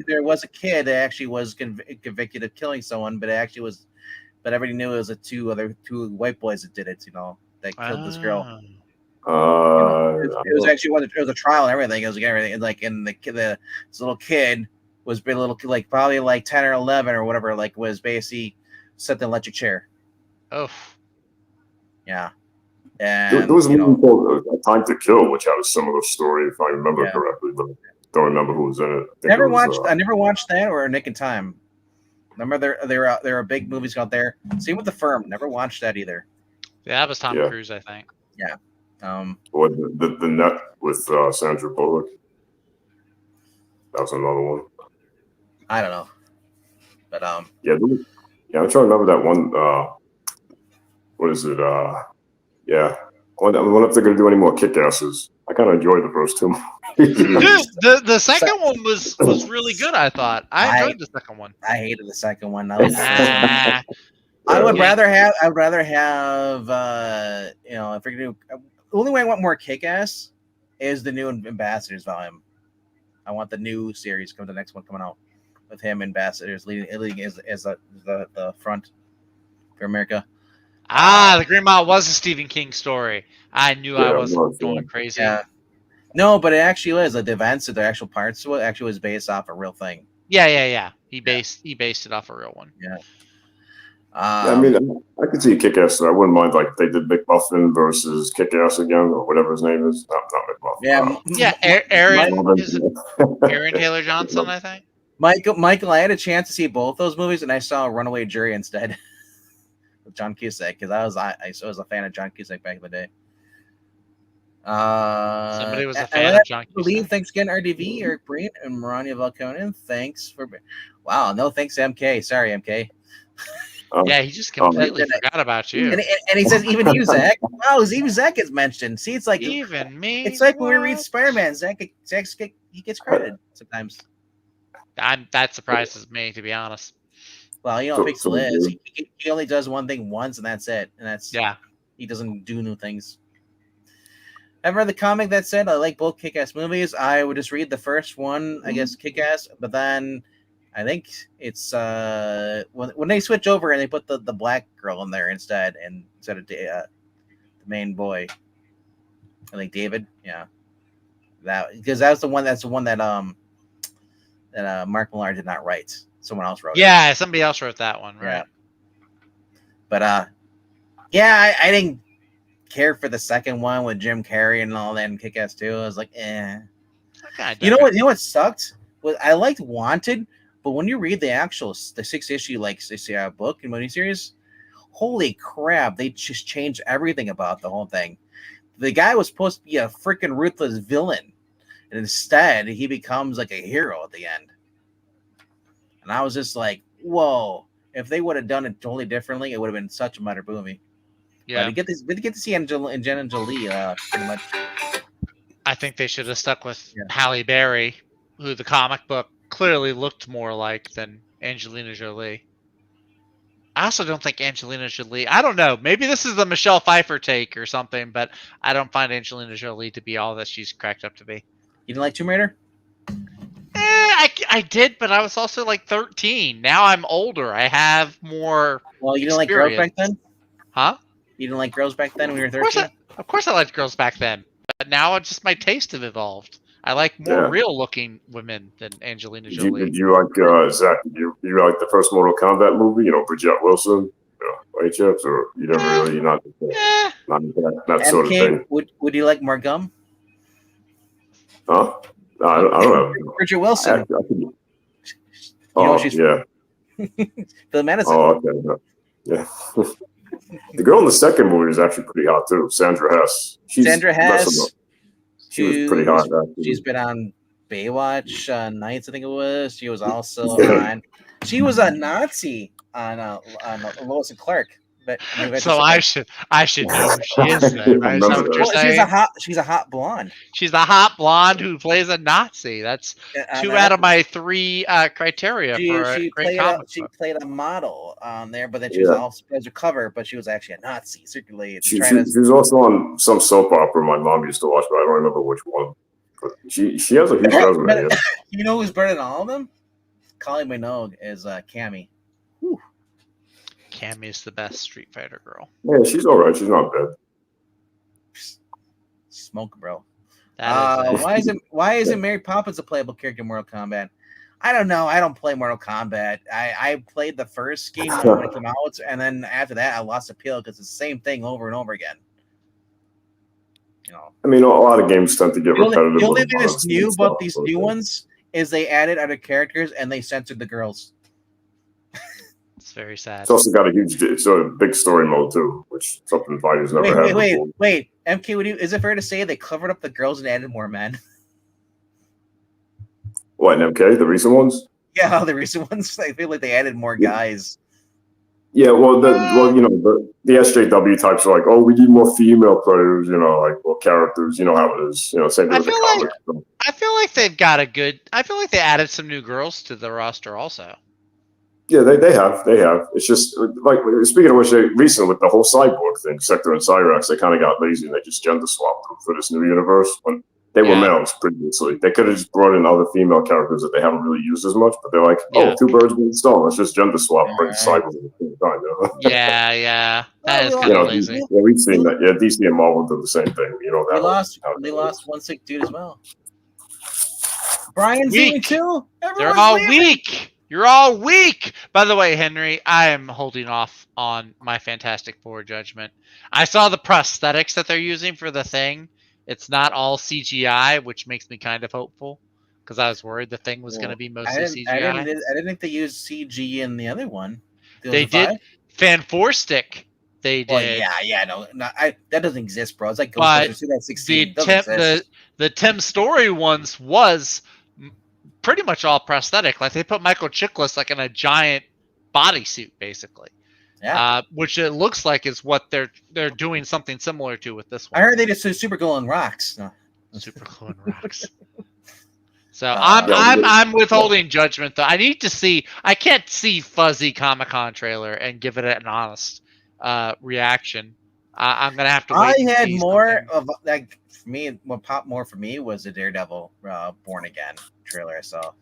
there was a kid that actually was convicted of killing someone, but everybody knew it was two white boys that did it, you know, that killed this girl. It was actually it was a trial and everything. It was like everything, and this little kid was probably like 10 or 11 or whatever, like was basically set in an electric chair. Oh, yeah. And There was a you know, movie called Time to Kill, which had a similar story, if I remember Yeah. correctly, but don't remember who was in it. I never it was, watched. I never watched that or Nick in Time. Remember there are big movies out there. Same with The Firm. Never watched that either. Yeah, that was Tom Yeah. Cruise, I think. or the Net with Sandra Bullock. That was another one. I don't know, but Yeah, I'm trying to remember that one. What is it? Yeah, I wonder if they're going to do any more kick-asses. I kind of enjoyed the first two. Dude, the second one was really good. I thought I enjoyed the second one. I hated the second one. That was the first one. Ah, I would Yeah. rather have. I would rather have. You know, if we're gonna do, the only way I want more kick-ass is the new Ambassadors volume. I want the new series come the next one coming out with him Ambassadors leading as the front for America. the Green Mile was a Stephen King story. I knew I Yeah, wasn't it was, going yeah. crazy. Yeah. No, but it actually is. Like the events of the actual parts to it actually was based off a real thing. Yeah. He based it off a real one. Yeah. I mean, I could see Kick-Ass. I wouldn't mind like they did McMuffin versus Kick-Ass again, or whatever his name is. Not McMuffin. Yeah, Yeah, Aaron Marvin. Aaron Taylor Johnson, I think. Michael, I had a chance to see both those movies, and I saw Runaway Jury instead with John Cusack because I was a fan of John Cusack back in the day. Somebody was a fan of John Believe Cusack. thanks again, RDV, Eric Breen, and Maranya Valkonen. Thanks for. Wow, no thanks, MK. Sorry, MK. Yeah, he just completely forgot about you. And he says even you, Zach. Wow, even Zach is mentioned. See, it's like Even me. it's like when we read What? Spider-Man. Zach he gets credited sometimes. That surprises me, to be honest. Well, you know, Pixel is he only does one thing once, and that's it. And that's he doesn't do new things. I've read the comic that said I like both Kick-Ass movies. I would just read the first one, I guess, Kick-Ass, but then I think it's when they switch over and they put the black girl in there instead of the main boy. I think David, yeah, because that's the one that Mark Millar did not write. Someone else wrote it. Yeah, somebody else wrote that one, right? Yeah. But I didn't care for the second one with Jim Carrey and all that and Kick-Ass 2. I was like, eh. You know what sucked? Was I liked Wanted, but when you read the 6-issue book and miniseries, holy crap, they just changed everything about the whole thing. The guy was supposed to be a freaking ruthless villain, and instead he becomes like a hero at the end. And I was just like, whoa! If they would have done it totally differently, it would have been such a better movie. Yeah, we get to see Angelina Jolie pretty much. I think they should have stuck with Halle Berry, who the comic book clearly looked more like than Angelina Jolie. I also don't think Angelina Jolie. I don't know. Maybe this is the Michelle Pfeiffer take or something, but I don't find Angelina Jolie to be all that she's cracked up to be. You didn't like Tomb Raider? I did, but I was also like 13. Now I'm older. I have more. Well, you didn't like girls back then? Huh? You didn't like girls back then when you were 13? Of course I liked girls back then. But now just my taste have evolved. I like more real-looking women than Angelina Jolie. Did you like Zach? You like the first Mortal Kombat movie? You know, Bridget Wilson, White Chips, or you never really not that sort of thing. Would you like more gum? Huh? No, I don't know. Bridget Wilson. Yeah. The medicine. Oh, okay. Yeah. The girl in the second movie is actually pretty hot too. Sandra Hess. Sandra Hess. She was pretty hot. Actually. She's been on Baywatch Nights, I think it was. She was also on. She was a Nazi on Lois and Clark. But so I should know who she is. Then, right? Is that what you're saying? She's a hot blonde. She's the hot blonde who plays a Nazi. That's 2 out of my 3 criteria for a great comic. She played a model on there, but then she was also as a cover, but she was actually a Nazi. Circulated. She was also on some soap opera my mom used to watch, but I don't remember which one. But she has a huge resume. You know who's better than all of them? Kylie Minogue is Cammy. Whew. Cammy's the best Street Fighter girl. Yeah, she's all right. She's not bad. Smoke, bro. Why isn't Mary Poppins a playable character in Mortal Kombat? I don't know. I don't play Mortal Kombat. I played the first game when it came out, and then after that, I lost appeal because it's the same thing over and over again. I mean, a lot of games tend to get repetitive. The only with a thing lot of that's new stuff, about these but, new ones is they added other characters and they censored the girls. It's very sad. it's also got a big story mode too, which something fighters never had before. Wait. MK, is it fair to say they covered up the girls and added more men? What, in MK, the recent ones? Yeah, the recent ones. I feel like they added more guys. Yeah, well, the SJW types are like, oh, we need more female players, or characters, you know how it is, same thing with the comics. I feel like they've got I feel like they added some new girls to the roster also. Yeah, they have. It's just, like, speaking of which, recently with the whole cyborg thing, Sector and Cyrax, they kind of got lazy and they just gender swapped them for this new universe. When they were males previously. They could have just brought in other female characters that they haven't really used as much, but they're like, oh, two birds with one stone. Let's just gender swap, bring cyborg at the same time. Yeah. That is kind of lazy. Yeah, we've seen that. Yeah, DC and Marvel do the same thing. They lost one sick dude as well. Brian's leaving too. They're all weak. You're all weak. By the way, Henry, I am holding off on my Fantastic Four judgment. I saw the prosthetics that they're using for the Thing. It's not all CGI, which makes me kind of hopeful because I was worried the Thing was going to be mostly CGI. I didn't think they used CG in the other one. They did. Fan-4-stick. They did. No, that doesn't exist, bro. It's like Ghostbusters 2016. The Tim Story ones was pretty much all prosthetic. Like they put Michael Chiklis like in a giant bodysuit, basically. Yeah. Which it looks like is what they're doing something similar to with this one. I heard they just do super glowing rocks. No. Super glowing rocks. So I'm withholding judgment though. I need to see. I can't see fuzzy Comic-Con trailer and give it an honest reaction. I'm gonna have to wait. I had more of like for me. What popped more for me was the Daredevil Born Again trailer I saw.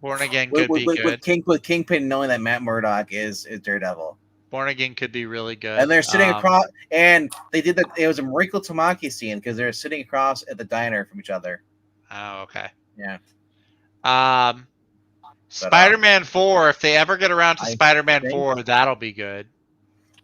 Born Again could be good. With Kingpin knowing that Matt Murdock is Daredevil. Born Again could be really good. And they're sitting across, and they did that. It was a Mariko Tamaki scene because they're sitting across at the diner from each other. Oh, okay. Yeah. Spider-Man 4. If they ever get around to Spider-Man 4, that'll be good.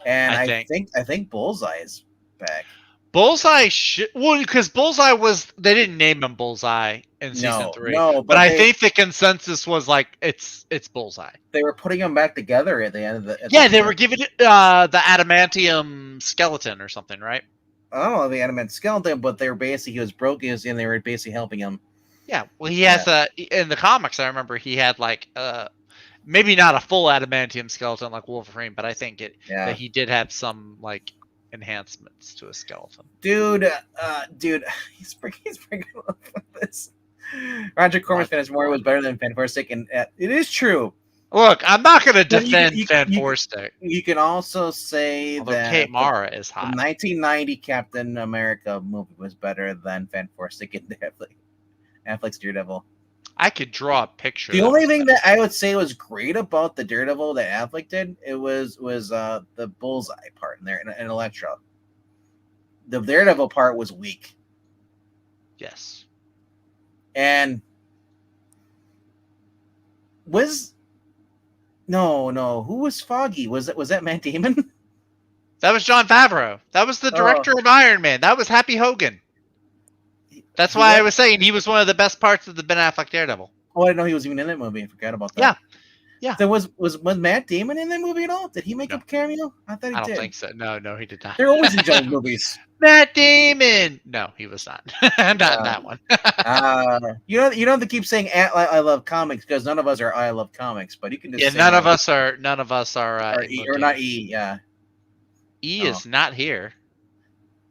And I think Bullseye is back. Bullseye because Bullseye they didn't name him Bullseye in season 3. No, but I think the consensus was like it's Bullseye. They were putting them back together at the end of the. They were giving it the adamantium skeleton or something, right? I don't know the adamantium skeleton, but they were basically he was broken and they were basically helping him. Yeah, well, he has in the comics. I remember he had like maybe not a full adamantium skeleton like Wolverine, but I think that he did have some like enhancements to a skeleton. Dude, he's bringing up this. Roger Corman's Fan-4 was better than Fan-4-Stick, and it is true. Look, I'm not going to defend Fan-4-Stick. You can also say that Kate Mara is hot. The 1990 Captain America movie was better than Fan-4-Stick in Affleck's Daredevil. I could draw a picture. The only thing that I would say was great about the Daredevil that Affleck did, it was the Bullseye part in there and Electro. The Daredevil part was weak. Yes. And who was Foggy? Was that Matt Damon? That was Jon Favreau. That was the director of Iron Man. That was Happy Hogan. That's why I was saying he was one of the best parts of the Ben Affleck Daredevil. Oh, I didn't know he was even in that movie. I forgot about that. Yeah. So was Matt Damon in that movie at all? Did he make a cameo? I thought he did. I don't think so. No, he did not. They're always in Jones movies. Matt Damon. No, he was not. Not that one. You don't have to keep saying I love comics because none of us are I love comics, but you can just say none of us are or not E. Yeah. E is not here.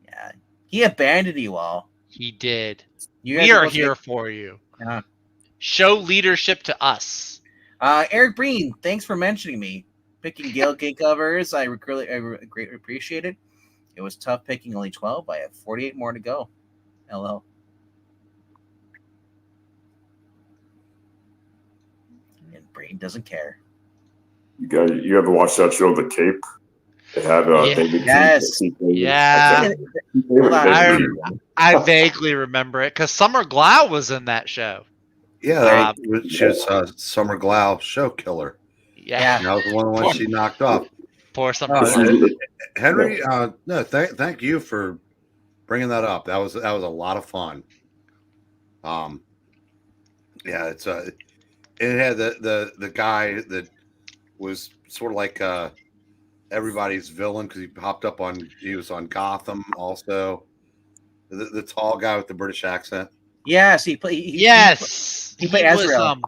Yeah. He abandoned you all. He did. We are here for you. Show leadership to us. Eric Breen, thanks for mentioning me. Picking Gale Gate covers, I greatly appreciate it. It was tough picking only 12. I have 48 more to go. LL. And Breen doesn't care. You ever watch that show, The Cape? It had David. Yes. Yeah. I vaguely remember it because Summer Glau was in that show. Yeah, she was Summer Glau show killer. Yeah. That was one of the ones she knocked off. Poor Summer Glau. Henry, no, thank you for bringing that up. That was a lot of fun. Yeah, it had the guy that was sort of like everybody's villain because he was on Gotham also. The tall guy with the British accent. Yes, he played. He played Azrael.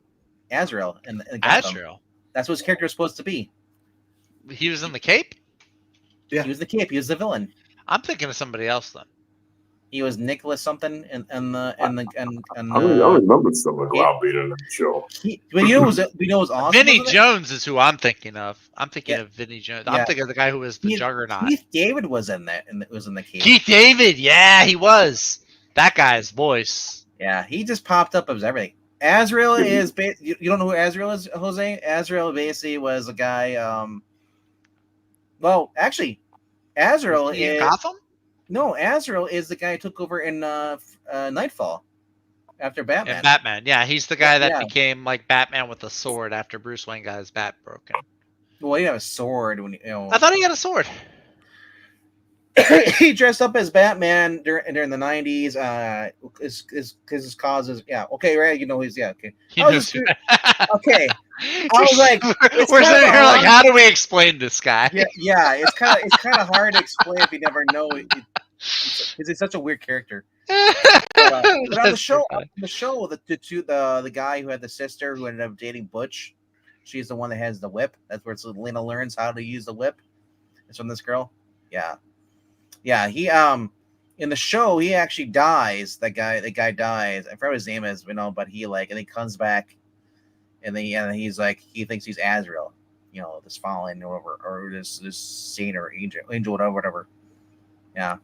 Azrael in Gotham. Azrael. That's what his character was supposed to be. He was in the Cape. Yeah, he was the Cape. He was the villain. I'm thinking of somebody else then. He was Nicholas something I remember SLYTHERCLAW being in the show. We know it was awesome. Vinny Jones is who I'm thinking of. I'm thinking of Vinny Jones. I'm thinking of the guy who was the Juggernaut. Keith David was in that, and it was in the Cape. Keith David, yeah, he was. That guy's voice. Yeah, he just popped up as everything. Azrael is you don't know who Azrael is, Jose? Azrael basically was a guy. Well, actually, Azrael is Gotham. No, Azrael is the guy who took over in Nightfall after Batman. And Batman, yeah, he's the guy that became like Batman with a sword after Bruce Wayne got his bat broken. Well, he had a sword when I thought he had a sword. He dressed up as Batman during the 90s. His causes. Yeah. Okay. Right. You know he's okay. Okay. I was like, we're sitting here like, how do we explain this guy? Yeah. It's kind of hard to explain if you never know. Because it's such a weird character. But on the show, the guy who had the sister who ended up dating Butch, she's the one that has the whip. That's where Lena learns how to use the whip. It's from this girl. Yeah. Yeah, he in the show he actually dies. The guy dies. I forgot what his name is, but he and he comes back, and then he's like he thinks he's Azrael, this fallen or this saint or angel whatever. Yeah.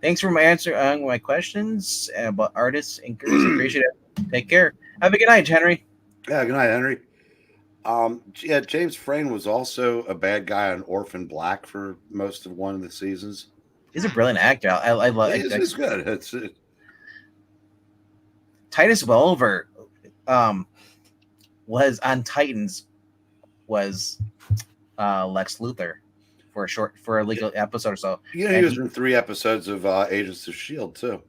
Thanks for answering my questions about artists and appreciate it. Take care. Have a good night, Henry. Yeah, good night, Henry. James Frain was also a bad guy on Orphan Black for most of one of the seasons. He's a brilliant actor. I love. He's good. It's Titus Welliver, was on Titans, was Lex Luthor for a legal episode or so. Yeah, he was in 3 episodes of Agents of S.H.I.E.L.D. too.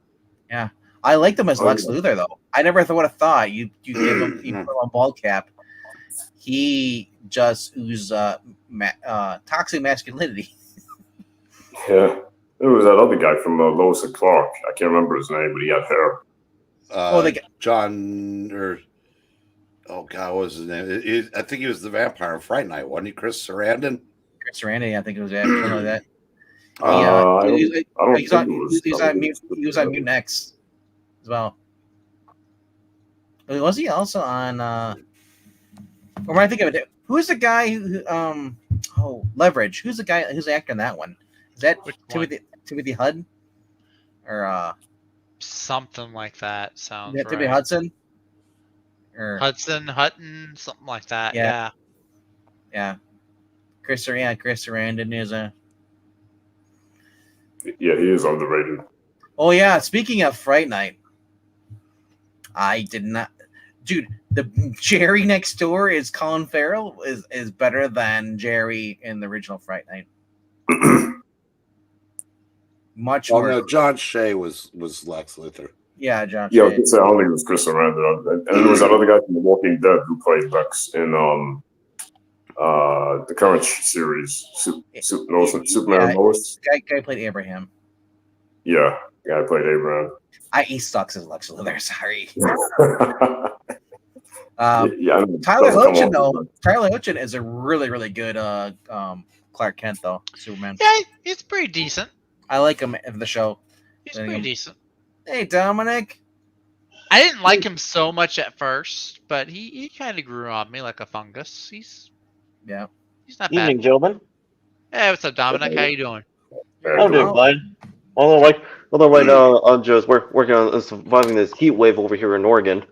Yeah, I liked him as Lex Luthor though. I never would have thought you give him put him on bald cap. He just oozed toxic masculinity. Yeah. There was that other guy from Lois and Clark. I can't remember his name, but he had hair. John, what was his name? I think he was the vampire in Fright Night, wasn't he? Chris Sarandon? Chris Sarandon, I think it was something like that. He was on Mutant X as well. Was he also on... Or when I think of it, who's the guy who Leverage? Who's the guy who's the actor in that one? Is that Timothy Hudson? Or something like that sounds right. Timothy Hudson? Or Hutton, something like that. Yeah. Chris Sarandon is a he is underrated. Oh yeah, speaking of Fright Night, I did not dude, the Jerry next door is Colin Farrell is better than Jerry in the original Fright Night. Much more. No, John Shea was Lex Luthor. Yeah, John. Yeah, I was gonna say I don't think it was Chris Sarandon. And there was that other guy from The Walking Dead who played Lex in the current series, Superman and Lois. Guy played Abraham. Yeah, guy played Abraham. He sucks as Lex Luthor. Sorry. Tyler Hoechlin though. Tyler Hoechlin is a really, really good Clark Kent though. Superman. Yeah, it's pretty decent. I like him in the show. He's pretty decent. Hey, Dominic. I didn't like him so much at first, but he kind of grew on me like a fungus. He's not bad. Evening, gentlemen. Hey, what's up, Dominic? How you doing? I'm doing fine. Although Joe's working on surviving this heat wave over here in Oregon.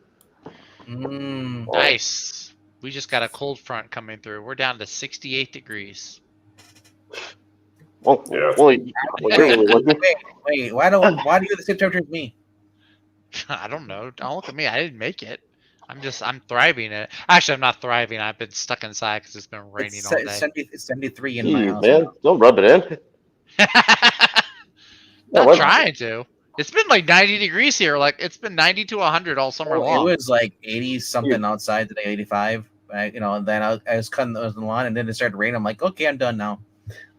Nice. We just got a cold front coming through. We're down to 68 degrees. Wait, why do you have the same temperature as me? I don't know. Don't look at me. I didn't make it. I'm thriving in it. Actually, I'm not thriving. I've been stuck inside because it's been raining all day. It's 73 in my house. Man, don't rub it in. Yeah, Not trying to. It's been like 90 degrees here. Like it's been 90 to 100 all summer It long. was like 80 something outside today, 85. You know, and then I was cutting those in the lawn, and then it started raining. I'm like, okay, I'm done now.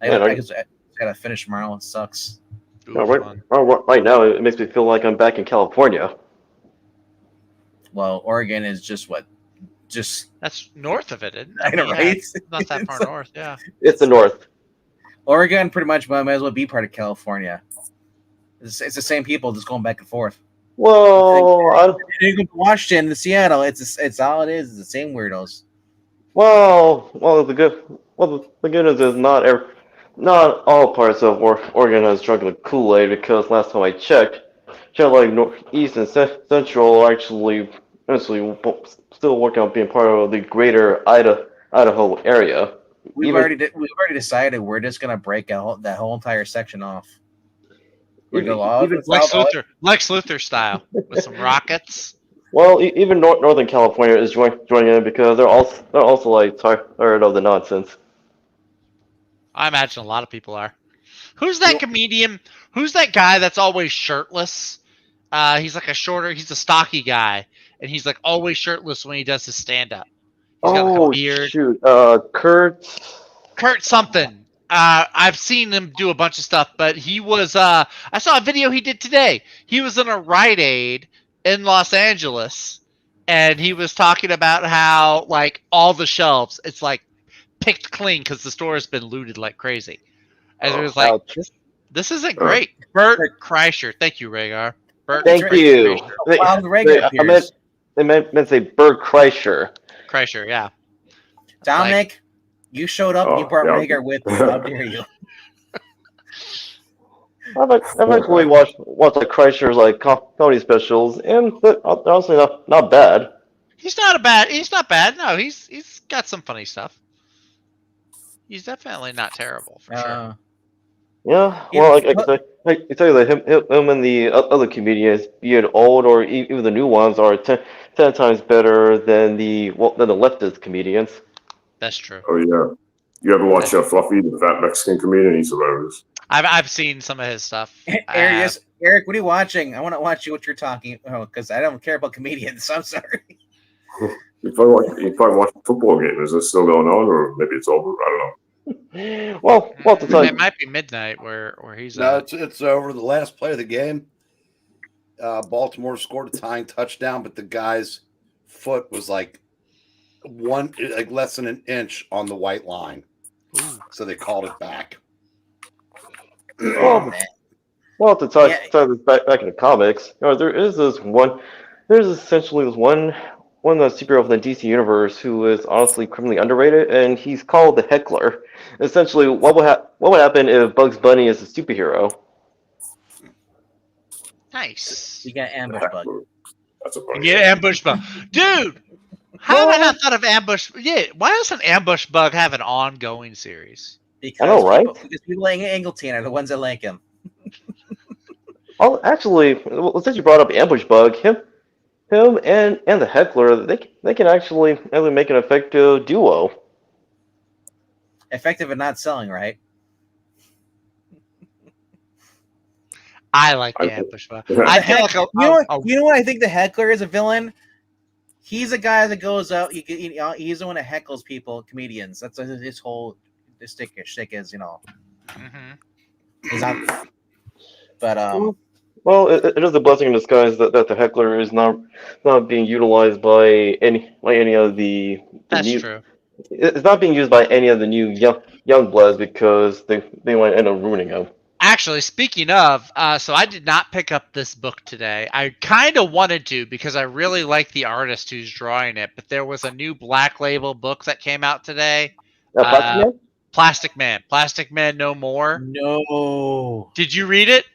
I gotta finish tomorrow. It sucks. Ooh, right now, it makes me feel like I'm back in California. Well, Oregon is just what? That's north of it, isn't it? I know, Yeah, right? it's not that far north, yeah. It's the north. Oregon pretty much might as well be part of California. It's the same people just going back and forth. Well, You go to Washington, to Seattle, it's all it is. It's the same weirdos. the good news is not all parts of Oregon has drunk the Kool-Aid, because last time I checked, like Northeast and Central are actually still working on being part of the greater Idaho area. We've already decided we're just gonna break out that whole entire section off. We're gonna go all Lex Luthor style with some rockets. Well, even Northern California is joining in, because they're also like tired of the nonsense. I imagine a lot of people are. Who's that comedian? Who's that guy that's always shirtless? He's like he's a stocky guy, and he's like always shirtless when he does his stand-up. He's got like a beard. Shoot, Kurt something. I've seen him do a bunch of stuff, but he was I saw a video he did today. He was in a Rite Aid in Los Angeles, and he was talking about how like all the shelves, it's like picked clean because the store has been looted like crazy. And it was like, this isn't great. Bert Kreischer. Thank you, Rhaegar. Thank you. Wow, the Rhaegar appears. I meant to say Bert Kreischer. Kreischer, yeah. Dominic, you showed up and you brought Rhaegar with you. How dare you? I've actually watched like Kreischer's like comedy specials, and they're honestly not bad. He's not bad. No, he's got some funny stuff. He's definitely not terrible for sure. Yeah, well, I tell you that him and the other comedians, be it old or even the new ones, are 10 times better than the leftist comedians. That's true. Oh yeah, you ever watch Fluffy, the fat Mexican comedian? He's hilarious. I've seen some of his stuff. Eric, what are you watching? I want to watch what you're talking. Oh, because I don't care about comedians. I'm sorry. You probably watch a football game. Is this still going on, or maybe it's over? I don't know. Well, it might be midnight where he's. No, it's over. The last play of the game, Baltimore scored a tying touchdown, but the guy's foot was like less than an inch on the white line, so they called it back. Well, to tie this back into comics, there's essentially this one superhero of the DC universe who is honestly criminally underrated, and he's called the Heckler. Essentially, what would happen if Bugs Bunny is a superhero? Nice. You got Ambush Bug. That's a Ambush Bug, dude. How have I not thought of Ambush? Yeah, why doesn't Ambush Bug have an ongoing series? Because I know, right? Because people like Englentine are the ones that like him. Oh, actually, since you brought up Ambush Bug, him and the Heckler, they can actually make an effective duo. Effective at not selling, right? I like the Ambush Bug. I feel like you know what I think the Heckler is a villain. He's a guy that goes out. He's the one that heckles people, comedians. That's his whole shtick is, you know. He's not. But well, it is a blessing in disguise that the Heckler is not being utilized by any of the That's new. True. It's not being used by any of the new young bloods, because they might end up ruining him. Actually, speaking of, so I did not pick up this book today. I kind of wanted to because I really like the artist who's drawing it, but there was a new Black Label book that came out today. Plastic Man No More. No. Did you read it?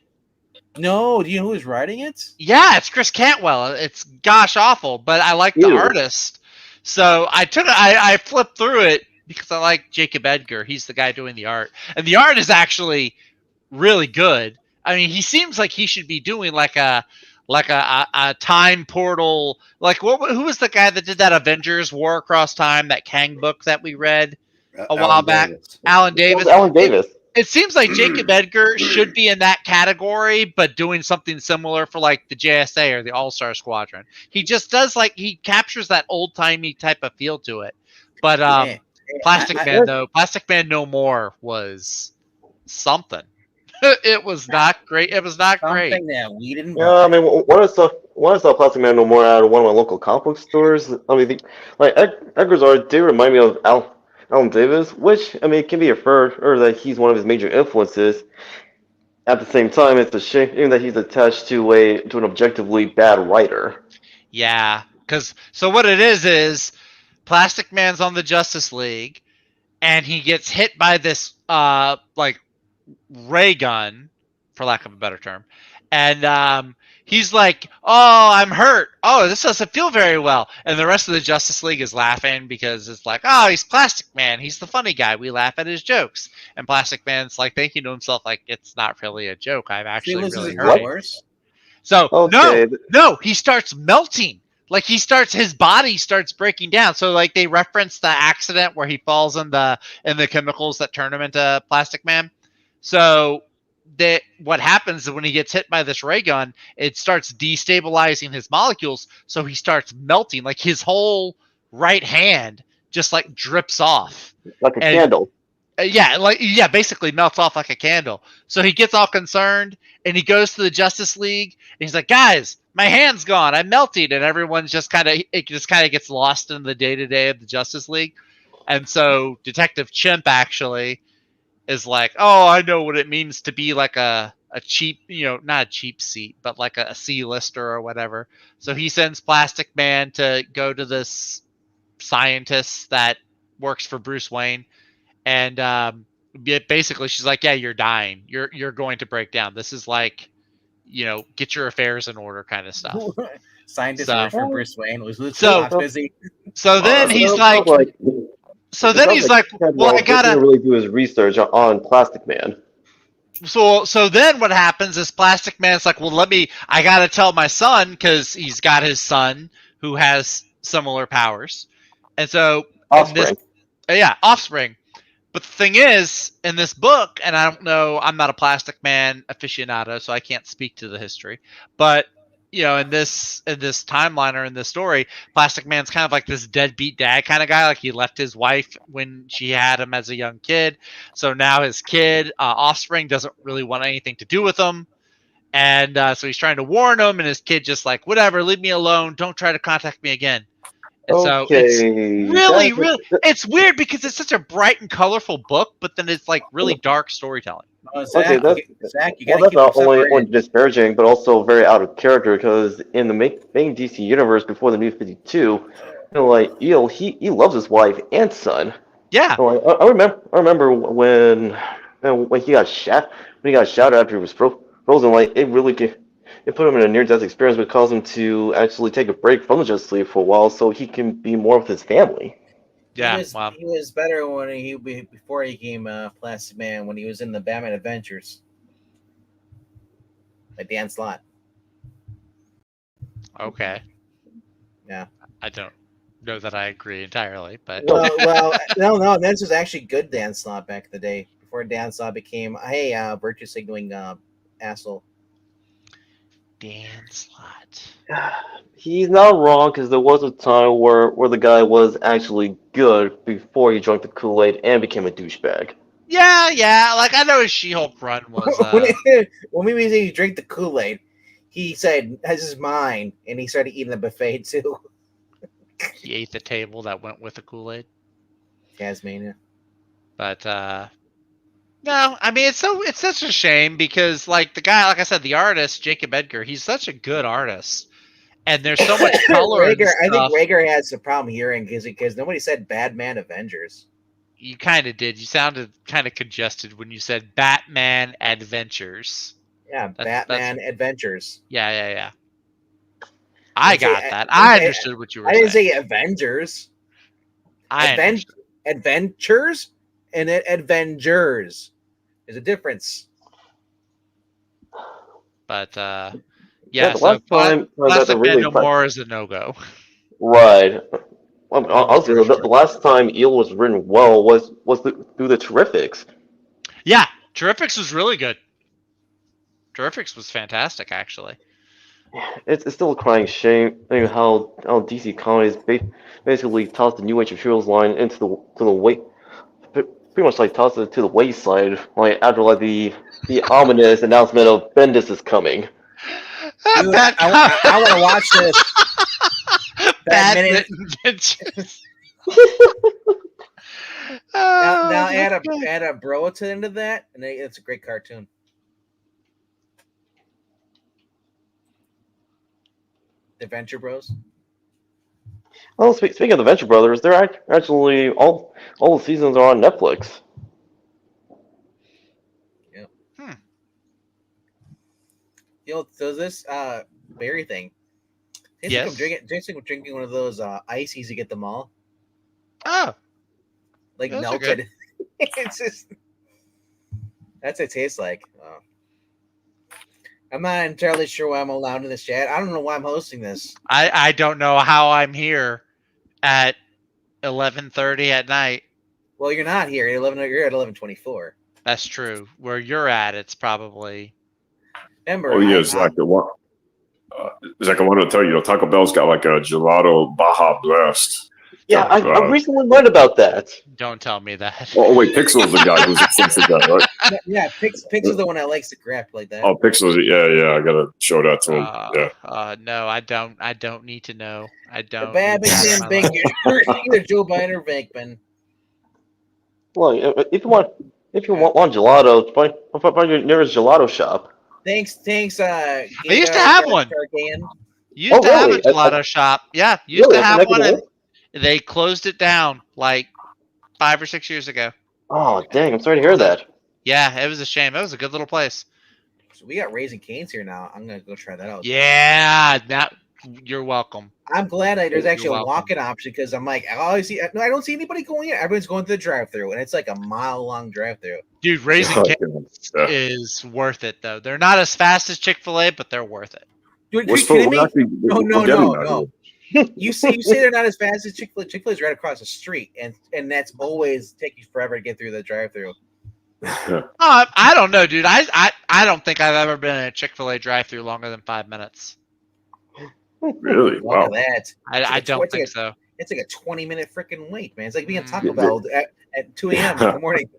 No. Do you know who's writing it? Yeah, it's Chris Cantwell. It's gosh awful, but I like the artist. So I flipped through it because I like Jacob Edgar. He's the guy doing the art. And the art is actually really good. I mean, he seems like he should be doing like a time portal. Like who was the guy that did that Avengers War Across Time, that Kang book that we read a while back? Alan Davis. Alan Davis. It seems like Jacob Edgar should be in that category, but doing something similar for like the JSA or the All-Star Squadron. He just does he captures that old-timey type of feel to it. But Plastic Man No More was something. It was not great. It was not great. Something that we didn't. Yeah, I mean, when I saw Plastic Man No More at one of my local comic book stores, I mean, Edgar's art did remind me of Alan Davis, which, I mean, it can be inferred or that he's one of his major influences. At the same time, it's a shame that he's attached to an objectively bad writer. Yeah, so what it is Plastic Man's on the Justice League, and he gets hit by this ray gun, for lack of a better term, and he's like, "Oh, I'm hurt. Oh, this doesn't feel very well." And the rest of the Justice League is laughing because it's like, "Oh, he's Plastic Man. He's the funny guy. We laugh at his jokes." And Plastic Man's like thinking to himself, like, "It's not really a joke. I'm actually really hurt." So no, he starts melting. Like his body starts breaking down. So like they reference the accident where he falls in the chemicals that turn him into Plastic Man. So what happens is when he gets hit by this ray gun, it starts destabilizing his molecules. So he starts melting. Like his whole right hand just like drips off. Like a candle. Basically melts off like a candle. So he gets all concerned and he goes to the Justice League and he's like, "Guys, my hand's gone. I'm melting." And everyone's just kind of gets lost in the day-to-day of the Justice League. And so Detective Chimp actually is like, "Oh, I know what it means to be like a cheap, not a cheap seat, but like a C-lister or whatever." So he sends Plastic Man to go to this scientist that works for Bruce Wayne. And basically she's like, "Yeah, you're dying. You're going to break down. This is like, get your affairs in order kind of stuff." Scientist works for Bruce Wayne was busy. So then he's like, "Well, I gotta really do his research on Plastic Man." So then what happens is Plastic Man's like, "Well, I gotta tell my son," because he's got his son who has similar powers, and so Offspring. Offspring. But the thing is, in this book, and I don't know, I'm not a Plastic Man aficionado, so I can't speak to the history. But in this timeline or in this story, Plastic Man's kind of like this deadbeat dad kind of guy. Like he left his wife when she had him as a young kid, so now his kid, Offspring, doesn't really want anything to do with him, and so he's trying to warn him, and his kid just like, "Whatever, leave me alone. Don't try to contact me again." And so it's really, it's weird because it's such a bright and colorful book, but then it's like really dark storytelling. Zach, you gotta that's not only disparaging, but also very out of character because in the main DC universe before the New 52, he loves his wife and son. Yeah. I remember when he got shot after he was frozen. Like it put him in a near-death experience, but caused him to actually take a break from the Justice League for a while, so he can be more with his family. Yeah, he was better before he became Plastic Man when he was in the Batman Adventures, like Dan Slott. Okay. Yeah. I don't know that I agree entirely, but no, this was actually good Dan Slott back in the day before Dan Slott became virtue signaling asshole. Dan Slott. He's not wrong because there was a time where the guy was actually good before he drank the Kool-Aid and became a douchebag. Yeah. Like I know his She-Hulk run was. When he drank the Kool-Aid, he said, "This is mine," and he started eating the buffet too. He ate the table that went with the Kool-Aid. Tasmania. But no, I mean it's such a shame because like the guy, like I said, the artist Jacob Edgar, he's such a good artist, and there's so much color. I think Rager has a problem hearing because nobody said Batman Avengers. You kind of did. You sounded kind of congested when you said Batman Adventures. Yeah, Batman Adventures. Yeah. I got that. I understood what you were saying. I didn't say Avengers. Adventures and Avengers. There's a difference. But the so Plastic Man No fun. More is a no-go. Right. Honestly, the last time Eel was written well was through the Terrifics. Yeah, Terrifics was really good. Terrifics was fantastic, actually. It's still a crying shame. I mean, how DC Comics basically tossed the New Age of Heroes line into the way, pretty much like tossed it to the wayside. Like after like the ominous announcement of Bendis is coming. Dude, I want to watch this. Bad minute- Adventures. Now Oh, add a bro to the end of that, and it's a great cartoon. The Venture Bros. Well, speaking of the Venture Brothers, they're actually all the seasons are on Netflix. So this berry thing. Tastes Yes. like I'm drinking one of those ices you get at the mall. Oh, Like Those are melted. It's just that's what it tastes like. I'm not entirely sure why I'm allowed in this chat. I don't know why I'm hosting this. I don't know how I'm here at 11:30 at night. Well, you're not here. You're at 11:24. That's true. Where you're at, it's probably. Remember? Oh yeah, Zach. Zach, I wanted to tell you, Taco Bell's got like a gelato Baja Blast. Yeah, I recently learned about that. Don't tell me that. Oh wait, Pixel's the guy who's expensive guy, right? Yeah, Pix is the one that likes to grab like that. Oh, Pixel's, yeah. I gotta show that to him. Yeah. No, I don't need to know. I The don't. bad need to know Big my life. Bang. Either Joe Biden or Venkman. Well, if you want gelato, find your nearest gelato shop. Thanks. I used to have one. You used to have a really? gelato shop. Yeah, you used Really? to have Connected one, to and what? they closed it down like 5 or 6 years ago. Oh, dang! I'm sorry to hear that. Yeah, it was a shame. It was a good little place. So we got Raising Cane's here now. I'm gonna go try that out. Yeah, you're welcome. I'm glad there's You're actually a welcome. walk-in option because I'm like, I don't see anybody going in. Everyone's going to the drive-through, and it's like a mile-long drive-through. Dude, Raising Oh, Cane's yeah. is worth it though. They're not as fast as Chick-fil-A, but they're worth it. Dude, We're you still kidding me? we're actually, No, we're getting that no. You say they're not as fast as Chick-fil-A. Chick-fil-A's right across the street, and that's always take you forever to get through the drive-through. here. I don't know, dude. I don't think I've ever been in a Chick-fil-A drive-through longer than 5 minutes. Really? Look Wow. at that. I don't It's like think so. It's like a 20-minute freaking wait, man. It's like being at Taco Yeah. Bell at 2 a.m. in the morning.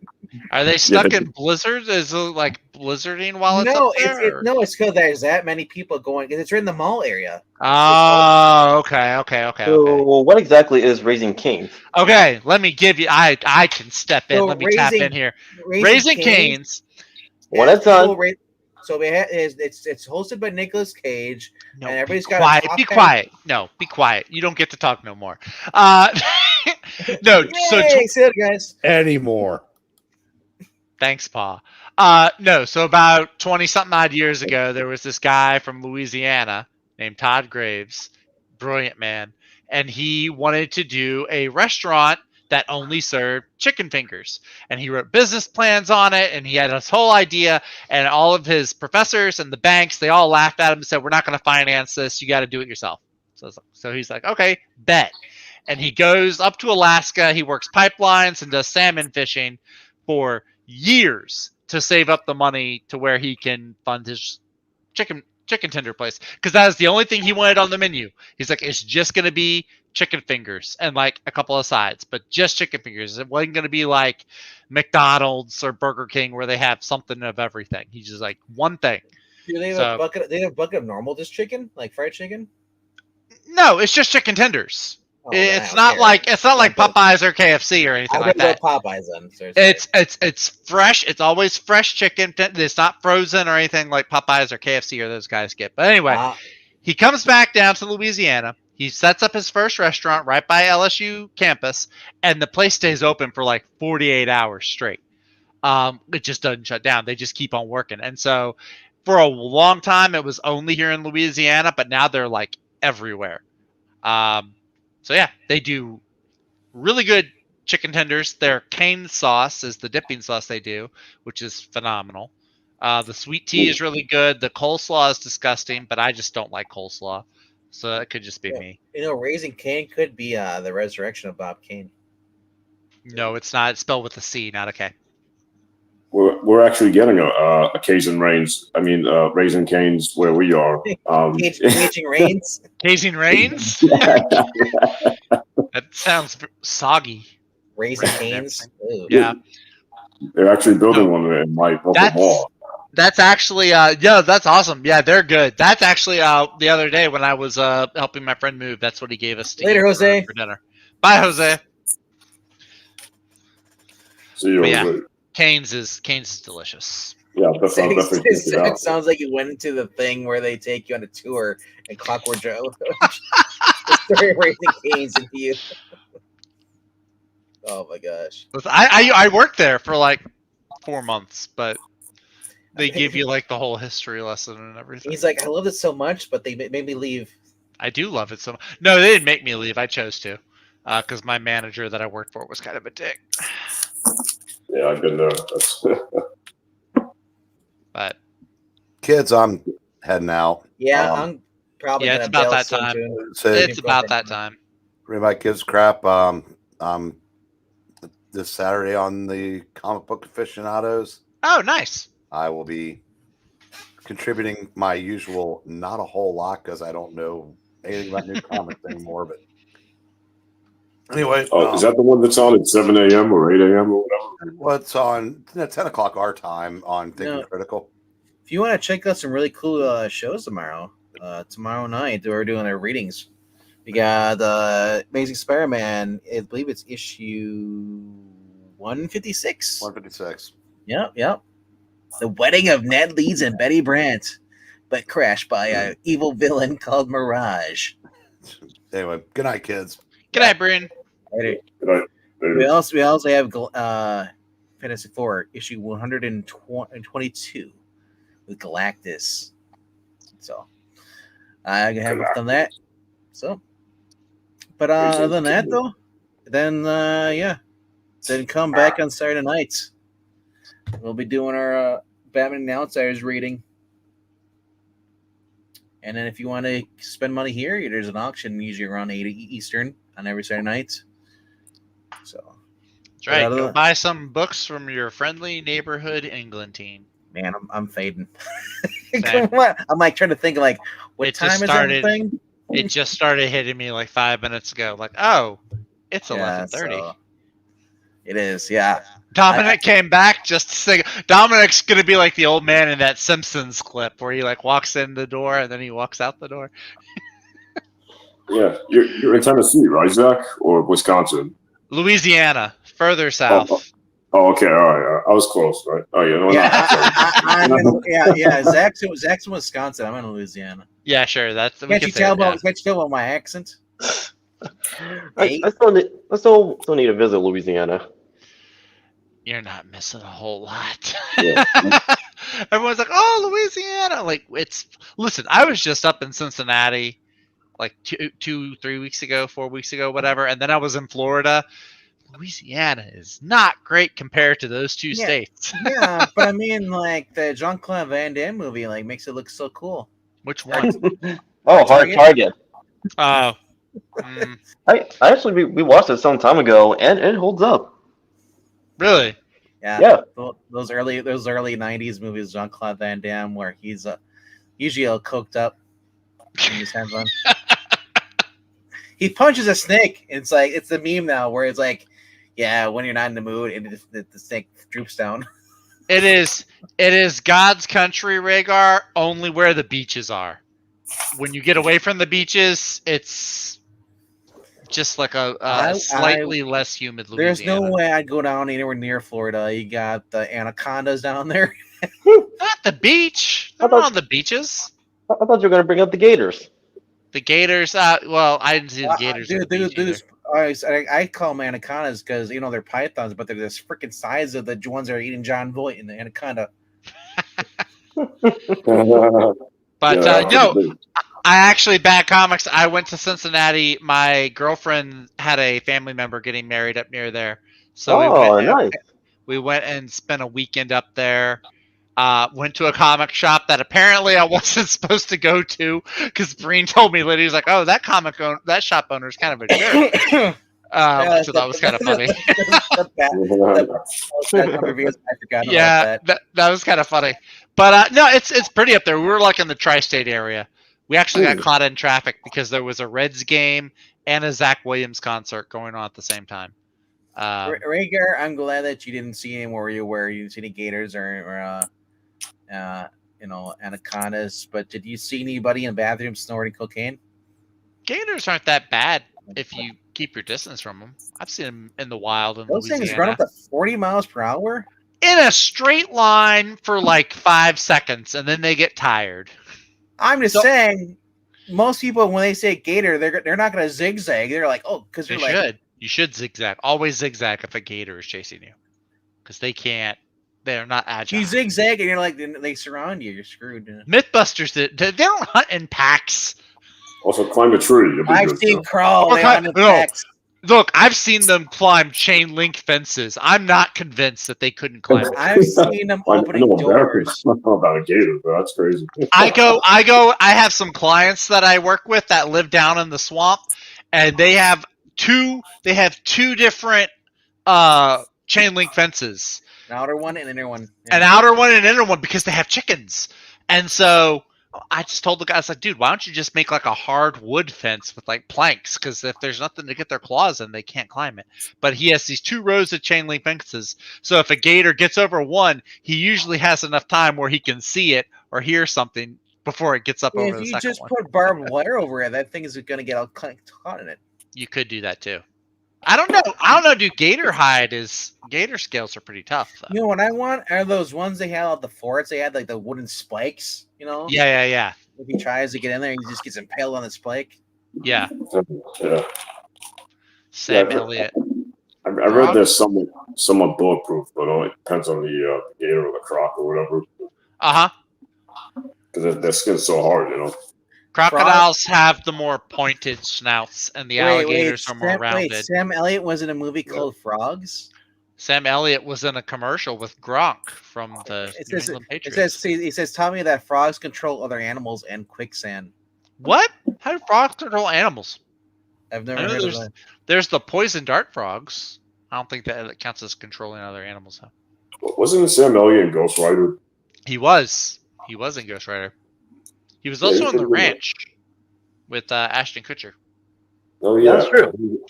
Are they stuck but- in blizzards? Is it like blizzarding while it's No, up there? or- it's because there's that many people going because it's right in the mall area. Oh, okay. So, what exactly is Raising Cane's? Okay, let me give you. I can step in. So Let me tap in here. Raising Cane's. One at a time. So it's hosted by Nicolas Cage. No, And be everybody's got a quiet. top Be hat. quiet. No, be quiet. You don't get to talk no more. No. So Yay, see you guys. Anymore. thanks, Pa. No. So about 20-something odd years ago, there was this guy from Louisiana named Todd Graves, brilliant man, and he wanted to do a restaurant that only served chicken fingers. And he wrote business plans on it, and he had this whole idea, and all of his professors and the banks, they all laughed at him and said, we're not going to finance this. You got to do it yourself. So he's like, okay, bet. And he goes up to Alaska. He works pipelines and does salmon fishing for years to save up the money to where he can fund his chicken tender place, because that is the only thing he wanted on the menu. He's like, it's just going to be chicken fingers and like a couple of sides, but just chicken fingers. It wasn't going to be like McDonald's or Burger King where they have something of everything. He's just like one thing. Do they have So- a bucket? They have a bucket of normal just chicken, like fried chicken. No, it's just chicken tenders. Oh, It's I not don't like care. Popeyes or KFC or anything I'll like go that. Popeyes then. Seriously. It's fresh. It's always fresh chicken. It's not frozen or anything like Popeyes or KFC or those guys get. But anyway, he comes back down to Louisiana. He sets up his first restaurant right by LSU campus, and the place stays open for like 48 hours straight. It just doesn't shut down. They just keep on working. And so for a long time, it was only here in Louisiana, but now they're like everywhere. So yeah, they do really good chicken tenders. Their cane sauce is the dipping sauce they do, which is phenomenal. The sweet tea is really good. The coleslaw is disgusting, but I just don't like coleslaw. So that could just be me. You know, Raising Cane could be the resurrection of Bob Kane. No, it's not. It's spelled with a C, not a K. What we're actually getting a Cajun Rains. I mean, Raising Canes where we are. Cajun Rains. Casing Rains? That sounds soggy. Raising Canes. Yeah. They're actually building one in my local mall. That's actually yeah, that's awesome. Yeah, they're good. That's actually the other day when I was helping my friend move. That's what he gave us to Later, eat Jose. for dinner. Bye, Jose. See you. But yeah. Later. Canes is delicious. Yeah, that's definitely check it out. It sounds like you went into the thing where they take you on a tour and Clockwork Joe started raising canes into you. Oh my gosh! I worked there for like 4 months, but they give you like the whole history lesson and everything. He's like, I love it so much, but they made me leave. I do love it so much. No, they didn't make me leave. I chose to, because my manager that I worked for was kind of a dick. Yeah, I've been there. That's But Kids, I'm heading out. Yeah, I'm probably. Yeah, gonna it's about bail that soon, time. too. So it's about that time. bring my kids crap. This Saturday on the Comic Book Aficionados, Oh, nice. I will be contributing my usual, not a whole lot because I don't know anything about new comics anymore. But anyway, is that the one that's on at 7 a.m. or 8 a.m. or whatever? what's on 10 o'clock our time on Thinking No. Critical? If you want to check out some really cool shows tomorrow night, we're doing our readings. We got Amazing Spider-Man. I believe it's issue 156. 156. Yep. The wedding of Ned Leeds and Betty Brant, but crashed by an evil villain called Mirage. Anyway, good night, kids. Good night, Breen. Later. Right. We also have Fantastic Four issue 122 with Galactus. So I have done that. So, but other than that though, then then come back on Saturday nights. We'll be doing our Batman and Outsiders reading. And then if you want to spend money here, there's an auction usually around 8 Eastern on every Saturday night. So That's right. Go buy some books from your friendly neighborhood Englentine. Man, I'm fading. Come on. I'm like trying to think like what time is everything? It just started hitting me like 5 minutes ago. Like, oh, it's 11:30. So it is, yeah. Dominic came back just to say Dominic's gonna be like the old man in that Simpsons clip where he like walks in the door and then he walks out the door. Yeah, you're in Tennessee, right, Zach, or Wisconsin? Louisiana, further south. Oh, okay, all right. I was close, right? Oh, yeah, no, yeah. Zach's in Wisconsin. I'm in Louisiana. Yeah, sure. That's can't you tell about my accent? I still need to visit Louisiana. You're not missing a whole lot. Yeah. Everyone's like, "Oh, Louisiana!" Like, listen. I was just up in Cincinnati, like 3 weeks ago, 4 weeks ago, whatever, and then I was in Florida. Louisiana is not great compared to those two states. Yeah, but I mean, like the Jean-Claude Van Damme movie, like makes it look so cool. Which one? Oh, Hard Target. Oh, I actually we watched it some time ago, and it holds up. Really? Yeah. Those early '90s movies, Jean-Claude Van Damme, where he's usually all coked up. He punches a snake. And it's the meme now where it's like, yeah, when you're not in the mood, and the snake droops down. It is God's country, Rhaegar, only where the beaches are. When you get away from the beaches, it's just like a slightly less humid Louisiana. There's no way I'd go down anywhere near Florida. You got the anacondas down there. Not the beach. They're not on the beaches. I thought you were going to bring up the Gators. The Gators. Well, I didn't see the Gators. Dude, I call them anacondas because they're pythons, but they're this freaking size of the ones that are eating John Voight in the anaconda. But no, I actually bad comics. I went to Cincinnati. My girlfriend had a family member getting married up near there, so nice. We went and spent a weekend up there. Went to a comic shop that apparently I wasn't supposed to go to because Breen told me later. He's like, "Oh, that shop owner is kind of a jerk." So that was kind of funny. I forgot Yeah, about that. that was kind of funny. But no, it's pretty up there. We were like in the tri-state area. We actually got caught in traffic because there was a Reds game and a Zach Williams concert going on at the same time. Rhaegar, I'm glad that you didn't see anywhere you didn't see any gators or anacondas. But did you see anybody in the bathroom snorting cocaine? Gators aren't that bad if you keep your distance from them. I've seen them in the wild in Those Louisiana. things run up to 40 miles per hour in a straight line for like 5 seconds, and then they get tired. I'm just saying, most people when they say gator, they're not going to zigzag. They're like, oh, because they should. You should zigzag. Always zigzag if a gator is chasing you, because they can't. They're not agile. You zigzag and you're like, they surround you. You're screwed. Mythbusters, they don't hunt in packs. Also, climb a tree. I've seen crawl. Look, I've seen them climb chain link fences. I'm not convinced that they couldn't climb. I've seen them opening doors. I don't know about a gator, but that's crazy. I have some clients that I work with that live down in the swamp, and they have two different chain link fences. An outer one and an inner one. An outer one and an inner one because they have chickens. And so I just told the guy, I was like, dude, why don't you just make like a hard wood fence with like planks? Because if there's nothing to get their claws in, they can't climb it. But he has these 2 rows of chain link fences. So if a gator gets over one, he usually has enough time where he can see it or hear something before it gets up over the second one. If you just put barbed wire over it, that thing is going to get all caught in it. You could do that too. I don't know, dude. Gator scales are pretty tough, though. You know what I want are those ones they had at the forts. They had like the wooden spikes, you know? Yeah. If he tries to get in there, he just gets impaled on the spike. Yeah. Yeah. Sam Elliott. I read there's somewhat bulletproof, but it depends on the gator or the croc or whatever. Because their skin's so hard, you know. Crocodiles have the more pointed snouts, and the alligators are more rounded. Sam Elliott was in a movie called Frogs? Sam Elliott was in a commercial with Gronk from the New England Patriots. It says, tell me that frogs control other animals and quicksand. What? How do frogs control animals? I've never heard of that. There's the poison dart frogs. I don't think that counts as controlling other animals, though. Wasn't Sam Elliott in Ghost Rider? He was. He was in Ghost Rider. He was also on The Ranch with Ashton Kutcher. Oh, yeah. That's true.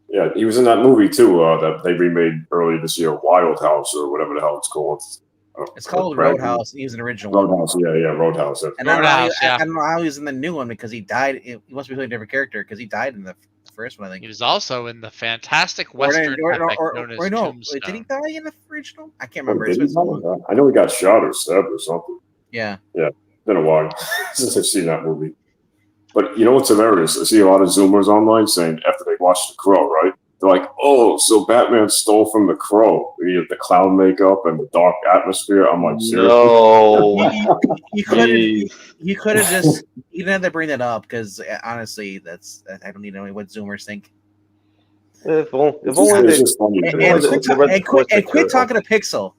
Yeah, he was in that movie, too, that they remade earlier this year, Wild House, or whatever the hell it's called. It's called Roadhouse. He was an original Roadhouse, yeah, Roadhouse. And I don't know how he was in the new one because he died. He must be a really different character because he died in the first one, I think. He was also in the fantastic Western epic known as Tombstone. Did he die in the original? I can't remember. I know he got shot or stabbed or something. Yeah. Yeah. Been a while since I've seen that movie. But you know what's hilarious? I see a lot of Zoomers online saying after they watched The Crow, right? They're like, oh, so Batman stole from The Crow. The clown makeup and the dark atmosphere. I'm like, seriously? No. You could have just, you didn't have to bring that up because honestly, I don't need to know what Zoomers think. If only they just funny. And quit talking to Pixel.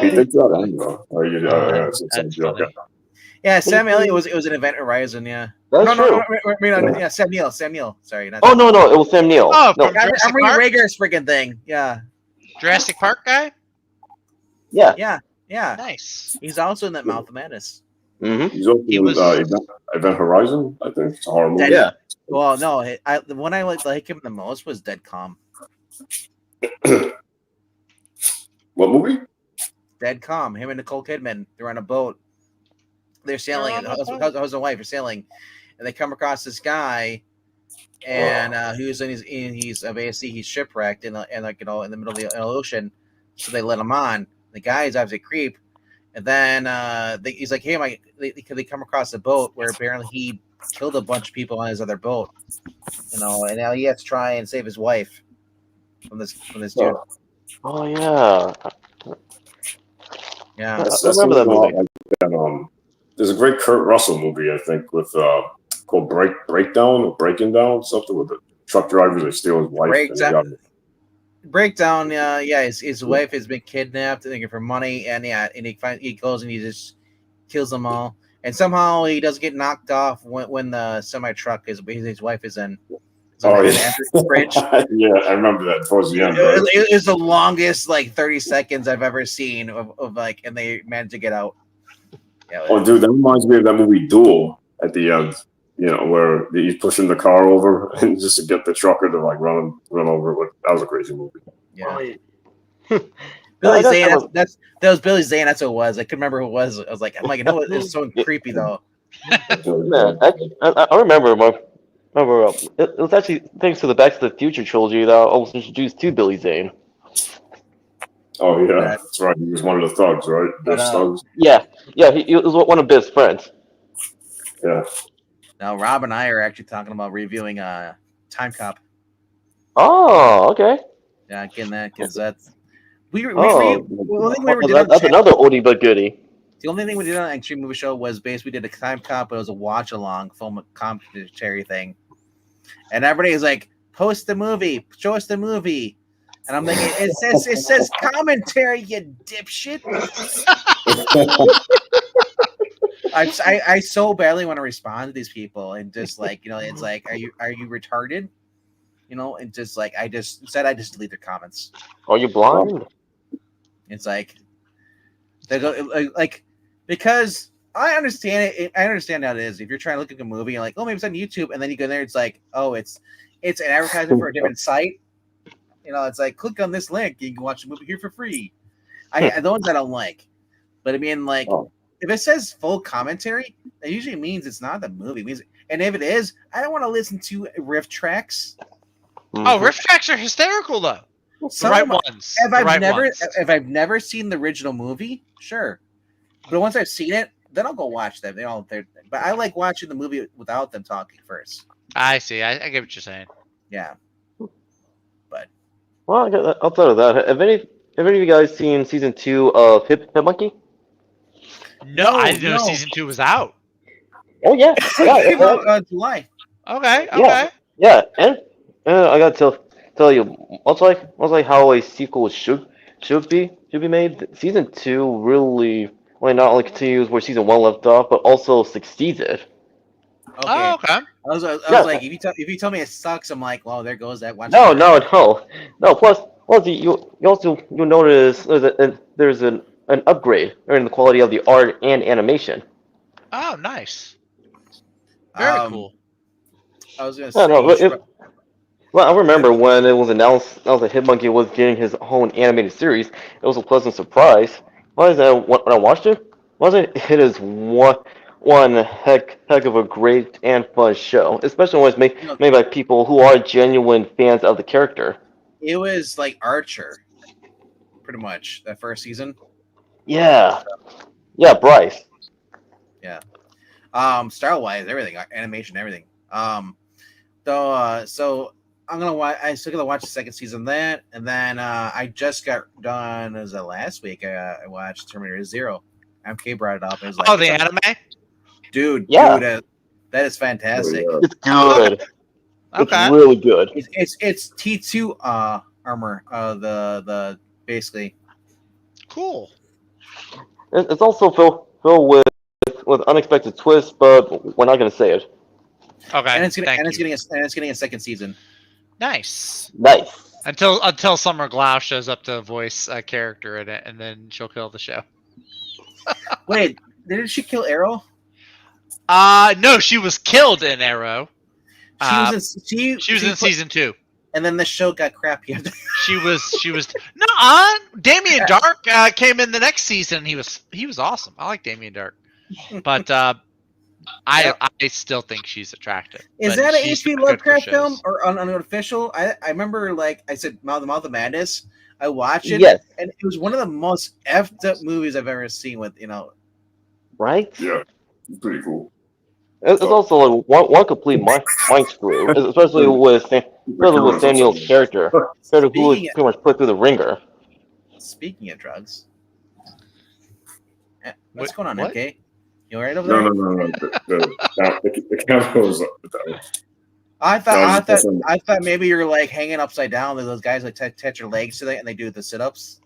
He thinks that, I don't know. Yeah, Sam Elliott was an Event Horizon. Yeah, that's true. Yeah, Sam Neill. Sorry. No, it was Sam Neill. Oh, no. I'm reading Rhaegar's freaking thing. Yeah, Jurassic Park guy. Yeah. Nice. He's also in that Mouth of Madness. Mm-hmm. He's also in Event Horizon. I think it's a horror movie. Yeah. Well, no, the one I like him the most was Dead Calm. What movie? Dead Calm. Him and Nicole Kidman. They're on a boat. They're sailing. Husband and wife are sailing, and they come across this guy, and he's basically he's shipwrecked in the middle of the ocean. So they let him on. The guy is obviously a creep, and then he's like, "Hey, they come across a boat where apparently he killed a bunch of people on his other boat, and now he has to try and save his wife from this dude." Oh yeah. Yeah, That's remember that movie. There's a great Kurt Russell movie, I think, with called Breakdown or Breaking Down, something with the truck drivers that steal his wife. Breakdown. His wife has been kidnapped, thinking for money, and he goes and he just kills them all. and somehow he doesn't get knocked off when the semi truck his wife is in. Oh, the yeah. bridge. Yeah, I remember that towards the end. Right? It was the longest like 30 seconds I've ever seen of like, and they managed to get out. Yeah, Oh, dude, that reminds me of that movie Duel at the end. You know, where he's pushing the car over and just to get the trucker to like run over it. That was a crazy movie. yeah. I Billy Zane, have that was Billy Zane. That's who it was. I couldn't remember who it was. I was like, you know what? It's so creepy though. Man, I remember it was actually thanks to the Back to the Future trilogy that I was introduced to Billy Zane. Oh yeah, that's right. He was one of the thugs, right? Biff's thugs. Yeah, he was one of Biff's friends. Yeah. Now Rob and I are actually talking about reviewing Time Cop. Oh, okay. Yeah, getting that because that's That's the another oldie but goodie. only thing we did on Extreme Movie Show was basically we did a Time Cop, but it was a watch along film commentary thing, and everybody's like, "Post the movie, show us the movie," and I'm thinking, it says commentary, you dipshit. I so badly want to respond to these people and just like, you know, it's like, are you retarded? You know, and just like I just delete their comments. Are you blind? It's like they go like because I understand it. I understand how it is. If you're trying to look at a movie, you're like, oh, maybe it's on YouTube, and then you go there, it's like, oh, it's an advertisement for a different site. You know, it's like click on this link, you can watch the movie here for free. The ones I don't like, but I mean, like, if it says full commentary, that usually means it's not the movie. It means, and if it is, I don't want to listen to riff tracks. Oh, riff tracks are hysterical though. The right ones. If I've never seen the original movie, sure, but once I've seen it, then I'll go watch them. But I like watching the movie without them talking first. I see. I get what you're saying. Yeah, but well, outside of that, have any of you guys seen season 2 of Hit Monkey? No, I didn't know season 2 was out. Oh yeah, July. Okay. Yeah, and I gotta tell you, much like how a sequel should be made. Season 2 really not only continues where season 1 left off, but also succeeded. Okay. Oh, okay. I was like, if you tell me it sucks, I'm like, well, there goes that one. No. Plus, you notice there's an upgrade in the quality of the art and animation. Oh, nice. Very cool. I was gonna say. Well, I remember when it was announced that Hitmonkey was getting his own animated series. It was a pleasant surprise. When I watched it, it is one heck of a great and fun show, especially when it's made by people who are genuine fans of the character. It was like Archer, pretty much that first season. Yeah, Bryce. Yeah. Style wise, everything, animation, everything. So I'm gonna watch. I still gotta watch the second season of that, and then I just got done. Was that last week? I watched Terminator Zero. MK brought it up. It was like, the anime, dude. Yeah. Dude, that is fantastic. It's good. Okay. It's really good. It's T2 armor. The basically. Cool. It's also filled with unexpected twists, but we're not gonna say it. Okay. And it's getting a second season. Nice. Until Summer Glau shows up to voice a character in it, and then she'll kill the show. Wait, didn't she kill Arrow? No, she was killed in Arrow. She was in season 2. And then the show got crappy. She was Damien Dark came in the next season. He was awesome. I like Damien Dark, but I still think she's attractive. Is that an H.P. Lovecraft film or unofficial? I remember, like I said, The Mouth of Madness. I watched it, and it was one of the most effed up movies I've ever seen. With right? Yeah, it's pretty cool. It's also like one complete mind screw, especially with Daniel's character, who was pretty much put through the ringer. Speaking of drugs, what's going on, MK? You all right over there? No. The camera was up. I thought maybe you're like hanging upside down. Those guys like touch your legs today and they do the sit-ups.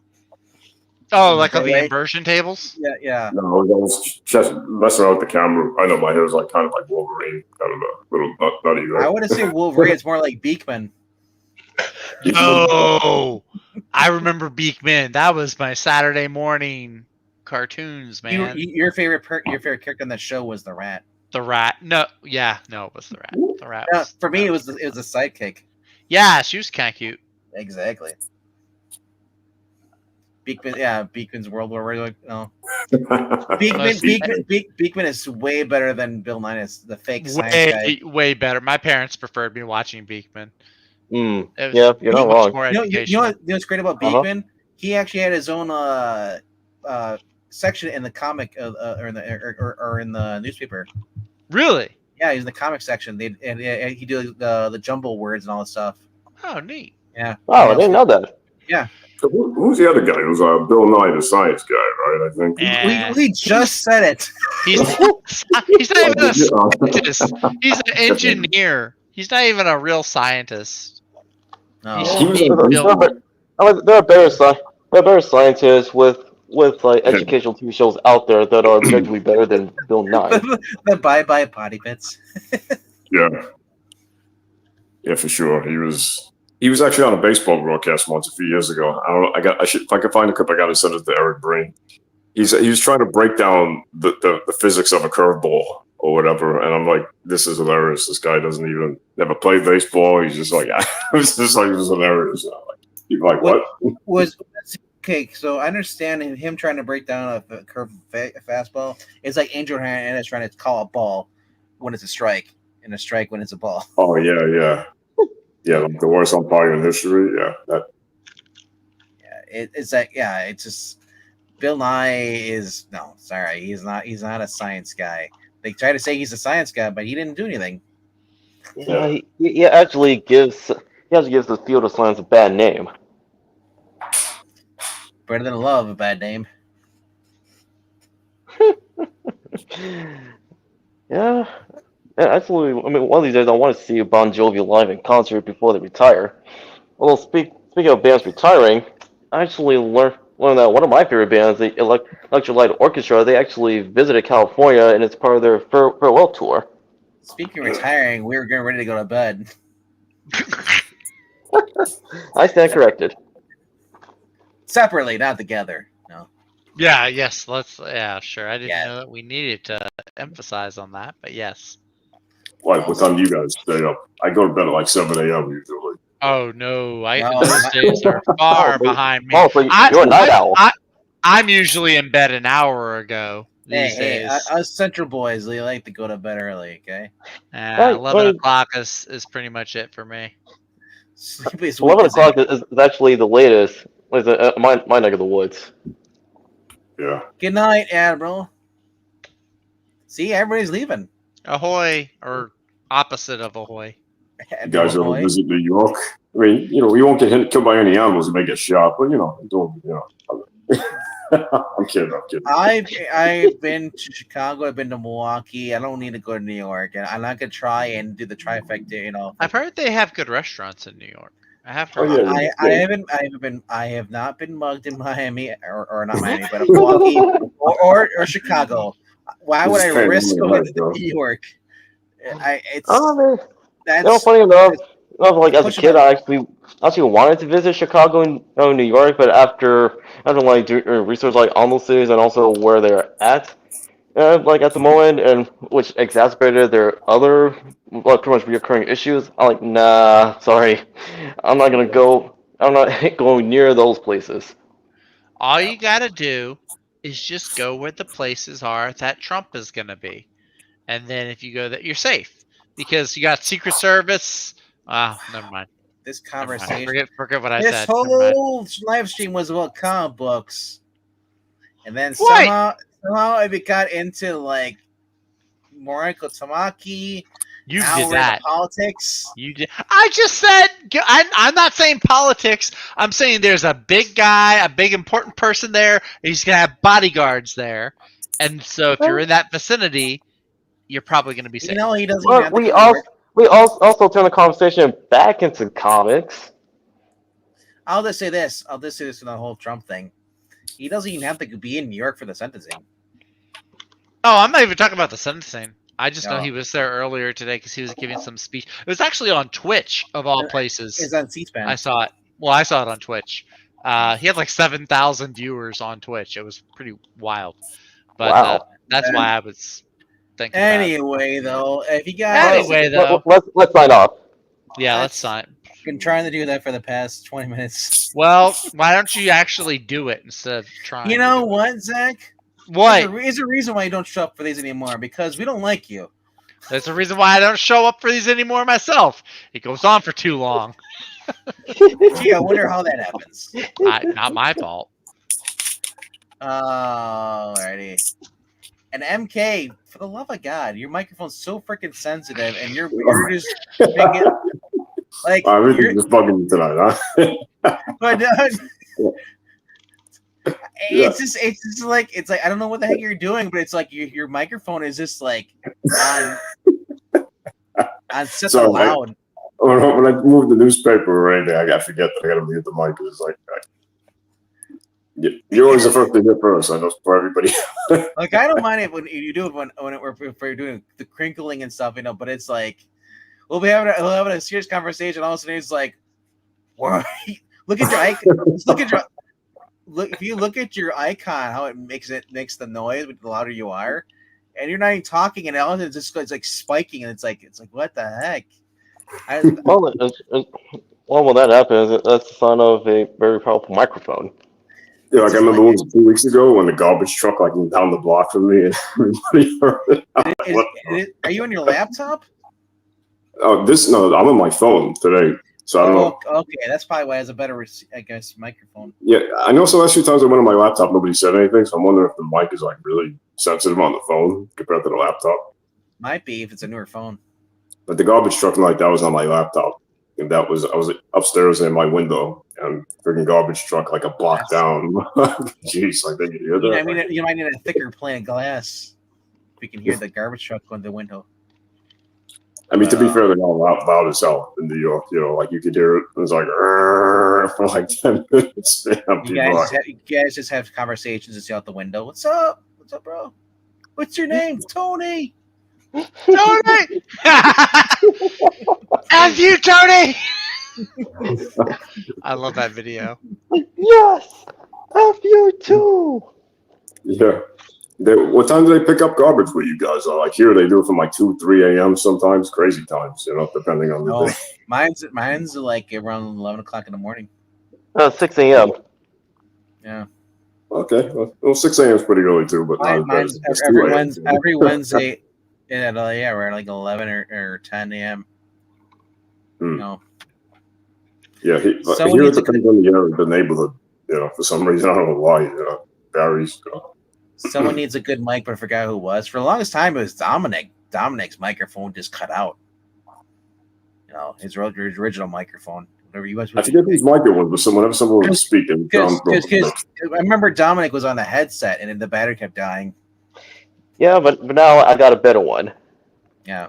Oh, In like on the doorway. inversion tables? Yeah, yeah. No, I was just messing around with the camera. I know my hair is like kind of like Wolverine, kind of a little nutty. I Right? wouldn't say Wolverine. It's more like Beekman. Yo, I remember Beekman. That was my Saturday morning cartoons, man. Your favorite character on that show was the rat. The rat. No, yeah, no, it was the rat. The rat. Yeah, Was, for me, it was the sidekick. yeah, she was kind of cute. Exactly. Beekman, yeah, Beekman's World War. No, Beekman is way better than Bill Nye is the fake science guy. Way better. My parents preferred me watching Beekman. Yeah, you're not wrong. More You know educational. what's great about Beekman? He actually had his own section in the comic or in the newspaper. Really? Yeah, he's in the comic section. He did the jumble words and all that stuff. Oh, neat. Yeah. Oh, I didn't know that. Yeah. So who's the other guy? It was Bill Nye, the science guy, right? I think. Yeah. We just said it. He's not even a scientist. He's an engineer. He's not even a real scientist. No. There are better scientists with like educational TV shows out there that are objectively better than Bill Nye. The bye potty bits. Yeah. Yeah, for sure. He was actually on a baseball broadcast once a few years ago. I don't know. If I can find a clip, I got to send it to Eric BREEN. He was trying to break down the physics of a curveball or whatever, and I'm like, this is hilarious. This guy doesn't even never played baseball. He's just like, it was hilarious. You're like, what? Okay, so I understand him trying to break down a curve fastball. It's like Angel Hernandez trying to call a ball when it's a strike, and a strike when it's a ball. Oh yeah. Yeah, like the worst umpire in history. Yeah, It's like it's just Bill Nye is he's not a science guy. They try to say he's a science guy, but he didn't do anything. Yeah, he actually gives the field of science a bad name. Better than love, a bad name. Yeah. Actually, I mean, one of these days I want to see Bon Jovi live in concert before they retire. Although, speaking of bands retiring, I actually learned that one of my favorite bands, the Electric Orchestra, they actually visited California, and it's part of their farewell tour. Speaking of retiring, we were getting ready to go to bed. I stand corrected. Separately, not together. No. Yeah, yes, sure. I didn't Yeah. know that we needed to emphasize on that, but yes. what time do you guys stay up? I go to bed at like 7 a.m. usually. Oh no, No, those days are far behind me. Oh, so you're a night owl. I'm usually in bed an hour ago these Hey, days. us Central boys, we like to go to bed early, okay? 11 o'clock is pretty much it for me. Sleepy as 11 weak as o'clock is actually the latest. My neck of the woods. Yeah. Good night, Admiral. See, everybody's leaving. Ahoy, or opposite of ahoy. You guys ever visit New York? I mean, we won't get killed by any animals and may get shot, but I'm kidding. I've been to Chicago. I've been to Milwaukee. I don't need to go to New York, and I'm not gonna try and do the trifecta. I've heard they have good restaurants in New York. I have Oh, heard. yeah. I have not been mugged in Miami or not Miami, but Milwaukee or Chicago. Why would I risk going to New York? Funny enough, like as a kid, I actually wanted to visit Chicago and New York, but after like doing research like on those cities and also where they're at, like at the moment, and which exacerbated their other pretty much recurring issues, I'm like, nah, sorry, I'm not going near those places. All you gotta do is just go where the places are that Trump is gonna be, and then if you go there, you're safe because you got Secret Service. Never mind. This conversation. Forget what I this said. This whole live stream was about comic books, and then somehow it got into like Moriko Tamaki. You now did we're that. into politics. You did. I just said. I'm not saying politics. I'm saying there's a big guy, a big important person there. He's gonna have bodyguards there, and so if you're in that vicinity, you're probably gonna be safe. He doesn't. Well, we also turn the conversation back into comics. I'll just say this. In the whole Trump thing. He doesn't even have to be in New York for the sentencing. Oh, I'm not even talking about the sentencing. I just know No. he was there earlier today because he was giving some speech. It was actually on Twitch, of all places. It's on C-SPAN. I saw it. Well, I saw it on Twitch. He had like 7,000 viewers on Twitch. It was pretty wild. But Wow. that's why I was thinking about it. Anyway, though, if you guys Anyway, though. Let's sign off. Yeah, let's sign. been trying to do that for the past 20 minutes. Well, why don't you actually do it instead of trying? You know what, Zach? What? There's a reason why you don't show up for these anymore, because we don't like you. That's the reason why I don't show up for these anymore myself. It goes on for too long. Gee, I wonder how that happens. Not my fault. Alrighty. And MK, for the love of God, your microphone's so freaking sensitive, and you're just making like Everything's just bugging me tonight, huh? But it's just like I don't know what the heck you're doing, but it's like your microphone is just like on such a loud. When I moved the newspaper or anything, I forget that I got to mute the mic. It's like you're always the first to hear first. I know for everybody. Like I don't mind it when you do it when you're doing the crinkling and stuff, you know. But it's like we'll having a serious conversation. All of a sudden, it's like, what? Look at your icon. If you look at your icon, how it makes the noise the louder you are, and you're not even talking, and all of a sudden it's like spiking, and it's like what the heck? Well, when that happens, that's the sign of a very powerful microphone. Yeah, like I remember it was 2 weeks ago when the garbage truck like went down the block from me, and everybody heard it. Are you on your laptop? Oh, no, I'm on my phone today, so I don't know. Okay, that's probably why it has a better, I guess, microphone. Yeah, I know. So last few times I went on my laptop, nobody said anything, so I'm wondering if the mic is like really sensitive on the phone compared to the laptop. Might be if it's a newer phone. But the garbage truck like that was on my laptop, and I was upstairs in my window, and freaking garbage truck like a block down. Jeez, like they could hear that. You might need a thicker pane of glass if you can hear the garbage truck going the window. I mean, to be fair, they're all loud as hell in New York. You know, like you could hear it. It was like for like 10 minutes. You guys just have conversations and see out the window. What's up? What's up, bro? What's your name? Tony. Tony! F you, Tony! I love that video. Yes! F you too! Yeah. What time do they pick up garbage with you guys? Like here, they do it from like 2, 3 a.m. sometimes, crazy times, you know, depending on the day. Mine's like around 11 o'clock in the morning. 6 a.m. Yeah. Okay. Well, 6 a.m. is pretty early too, but mine's every Wednesday. Yeah, we're at like 11 or 10 a.m. You know. Yeah, here it depends on the neighborhood. You know, for some reason I don't know why. You know, varies. You know. Someone needs a good mic, but I forgot who it was. For the longest time, it was Dominic. Dominic's microphone just cut out. You know, his original microphone. Whatever you guys. I forget whose mic it was, but whenever someone was speaking, because I remember Dominic was on the headset, and then the battery kept dying. Yeah, but now I got a better one. Yeah.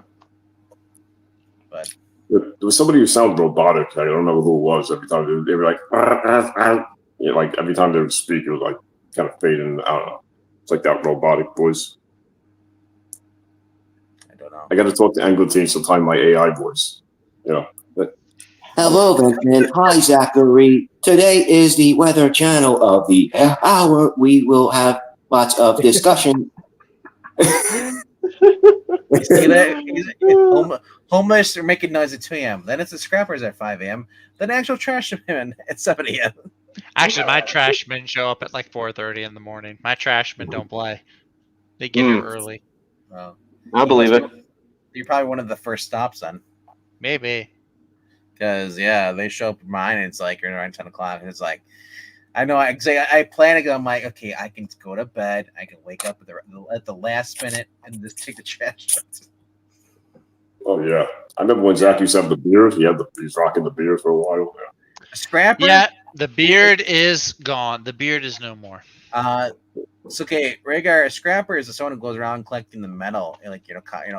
But there was somebody who sounded robotic. I don't remember who it was. Every time they were like, you know, like every time they would speak, it was like kind of fading. I don't know. It's like that robotic voice. I don't know. I got to talk to Englentine sometime. My AI voice. You know. Hello, VENKMAN. Hi, Zachary. Today is the weather channel of the hour. We will have lots of discussion. You see that? Homeless are making noise at 2 a.m. Then it's the scrappers at 5 a.m. Then actual trash men at 7 a.m. Actually, my trash men show up at like 4:30 in the morning. My trash men don't play. They get here early. Well, I believe it. You're probably one of the first stops then. Maybe. Because, yeah, they show up at mine and it's like around 10 o'clock. And it's like, I know, I plan to go. I'm like, okay, I can go to bed. I can wake up at the last minute and just take the trash out. Oh, yeah. I remember when Zach used to have the beard. He's rocking the beard for a while. Yeah. Scrapper? Yeah, the beard is gone. The beard is no more. It's okay. Rhaegar, a scrapper is someone who goes around collecting the metal, like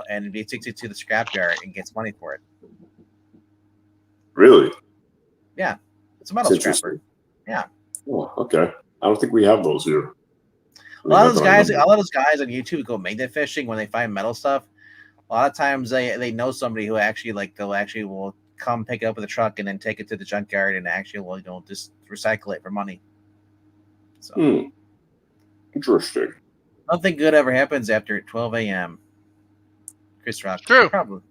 and he takes it to the scrapyard and gets money for it. Really? Yeah, it's a metal scrapper. Yeah. Oh, okay. I don't think we have those here. A lot of those guys on YouTube go magnet fishing when they find metal stuff. A lot of times they know somebody who actually will come pick it up with a truck and then take it to the junkyard and actually will just recycle it for money. So interesting. Nothing good ever happens after 12 a.m. Chris Rock. True. Probably.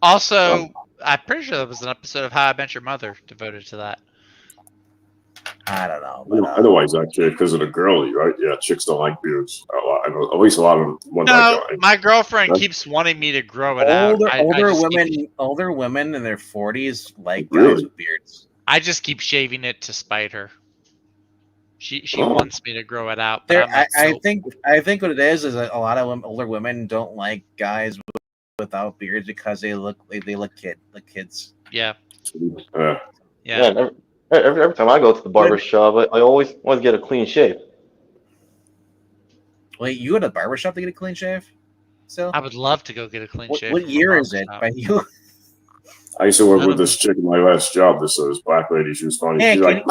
Also, I'm pretty sure there was an episode of How I Met Your Mother devoted to that. I don't know. But, I know why Zach did because of the girly, right? Yeah, chicks don't like beards. I know, at least a lot of them. No, my girlfriend keeps wanting me to grow it out. Older women in their 40s like Really? guys with beards. I just keep shaving it to spite her. She wants me to grow it out. There, But I'm like, I think what it is a lot of older women don't like guys without beards because they look kids. Yeah. Yeah. Every time I go to the barber shop, I always get a clean shave. Wait, you go to the barber shop to get a clean shave? So I would love to go get a clean shave. What year is it by you? I used to work with this chick in my last job. This black lady. She was funny. Hey, She's Like,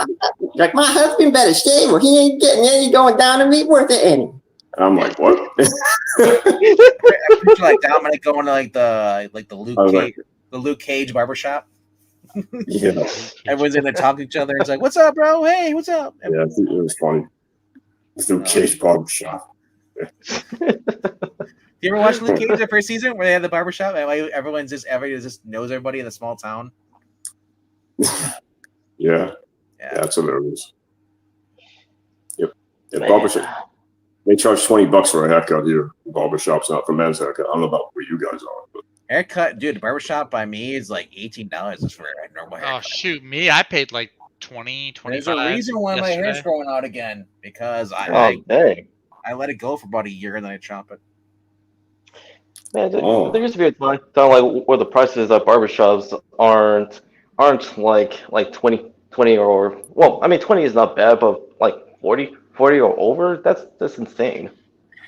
my husband better shave or he ain't getting any going down to me worth it any. I'm like, what? I picture like Dominic going to the Luke Cage barbershop. Yeah. Everyone's in there talking to each other. It's like, what's up, bro? Hey, what's up? Yeah, it was funny. Luke Cage barbershop. You ever watch Luke Cage the first season where they had the barbershop and everybody just knows everybody in the small town? Yeah, that's hilarious. Yep. Yeah, barbershop. They charge $20 for a haircut here. Barbershop's not for men's haircut. I don't know about where you guys are, but haircut, dude. The barbershop by me is like $18 just for a normal haircut. Oh shoot, me! I paid like 20, 25. There's a reason why my hair's growing out again because I let it go for about a year and then I chop it. Man, there used to be a time like where the prices at barbershops aren't like 20 or well, I mean 20 is not bad, but like 40 or over, that's insane.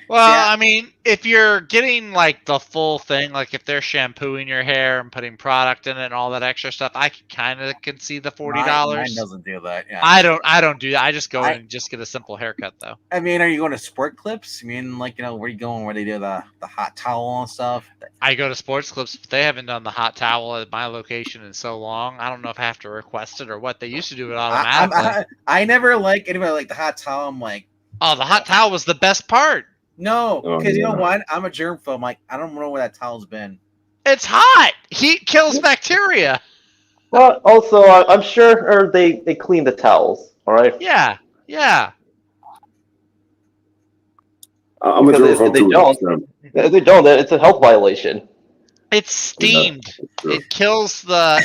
Well, I mean, if you're getting like the full thing, like if they're shampooing your hair and putting product in it and all that extra stuff, I kind of can see the $40. Mine doesn't do that. Yeah. I don't do that. I just go in and just get a simple haircut though. I mean, are you going to Sport Clips? I mean, like, where are you going? Where they do the hot towel and stuff? I go to Sports Clips, but they haven't done the hot towel at my location in so long. I don't know if I have to request it or what. They used to do it automatically. I never like anybody like the hot towel. I'm like, oh, the hot towel was the best part. No, because you know what? I'm a germ phone. Like, I don't know where that towel's been. It's hot. Heat kills bacteria. Well, also, I'm sure they clean the towels. All right. Yeah. I'm a germ phone too. If they don't, it's a health violation. It's steamed. It kills the.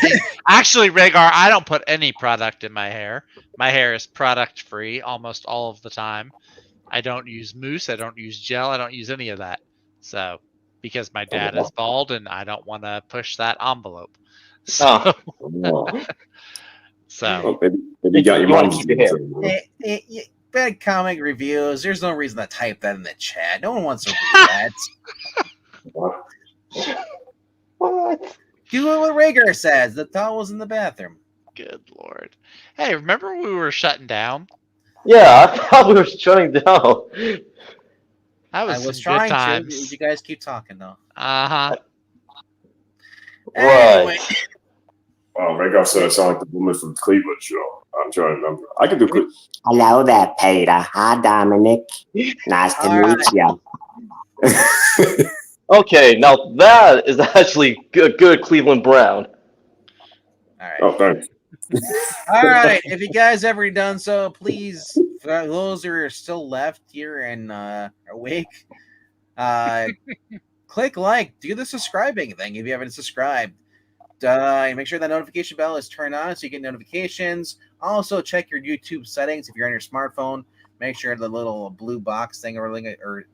Actually, Rhaegar, I don't put any product in my hair. My hair is product free almost all of the time. I don't use mousse. I don't use gel. I don't use any of that. So, because my dad is bald and I don't want to push that envelope. So, maybe you got your mom's bad comic reviews. There's no reason to type that in the chat. No one wants to read that. What? Do what Rhaegar says. The towel's in the bathroom. Good Lord. Hey, remember we were shutting down? Yeah, I thought we were shutting down. I was trying to. You guys keep talking though. Uh-huh. Anyway. Wow, Rhaegar said I sound like the woman from the Cleveland show. I'm trying to remember. I can do Cleveland. Hello there, Peter. Hi, Dominic. Nice to meet you. Okay, now that is actually good Cleveland Brown. All right. Oh, thanks. All right. If you guys ever done so, please, for those who are still left here and awake, click like, do the subscribing thing if you haven't subscribed. Make sure that notification bell is turned on so you get notifications. Also, check your YouTube settings if you're on your smartphone. Make sure the little blue box thing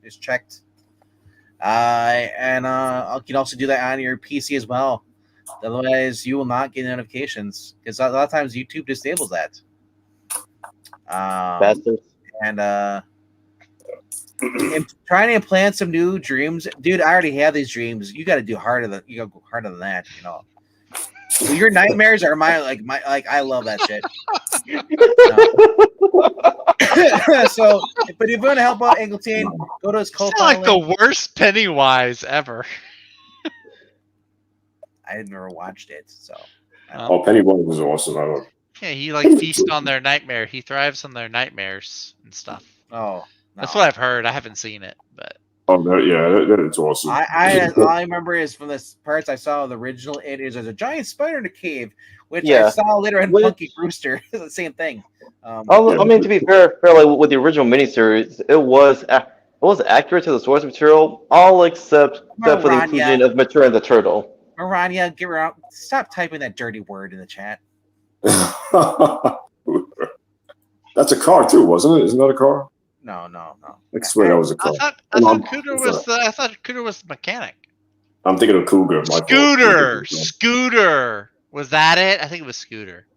is checked. And you can also do that on your PC as well. Otherwise, you will not get notifications because a lot of times YouTube disables that. Bastards. And trying to implant some new dreams, dude. I already have these dreams. You got to do harder than that, you know. Well, your nightmares are my I love that shit. So, but if you want to help out Englentine, go to his Sound Ko-Fi like the link. worst Pennywise ever. I never watched it, so. Oh, Pennywise was awesome. I don't. Yeah, he like feasts on their nightmare. He thrives on their nightmares and stuff. Oh, That's no. what I've heard. I haven't seen it, but Oh, that it's awesome. All I remember is from the parts I saw of the original. It is there's a giant spider in a cave, which I Yeah. saw later in Which- Punky Brewster. It's the same thing. I mean, to be fair, like with the original miniseries, it was accurate to the source material, all except for the Maranya. inclusion of Mature and the Turtle. Maranya, get her out. Stop typing that dirty word in the chat. That's a car too, wasn't it? Isn't that a car? No. I swear that was a I car. thought Cooter was the mechanic. I'm thinking of Cougar. My fault. Scooter. Was that it? I think it was Scooter.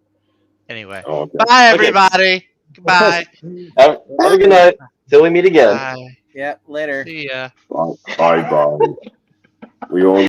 Anyway, Oh, okay. bye everybody. Goodbye. Have a good night. Till we meet again. Bye. Yeah, later. See ya. Bye. We all.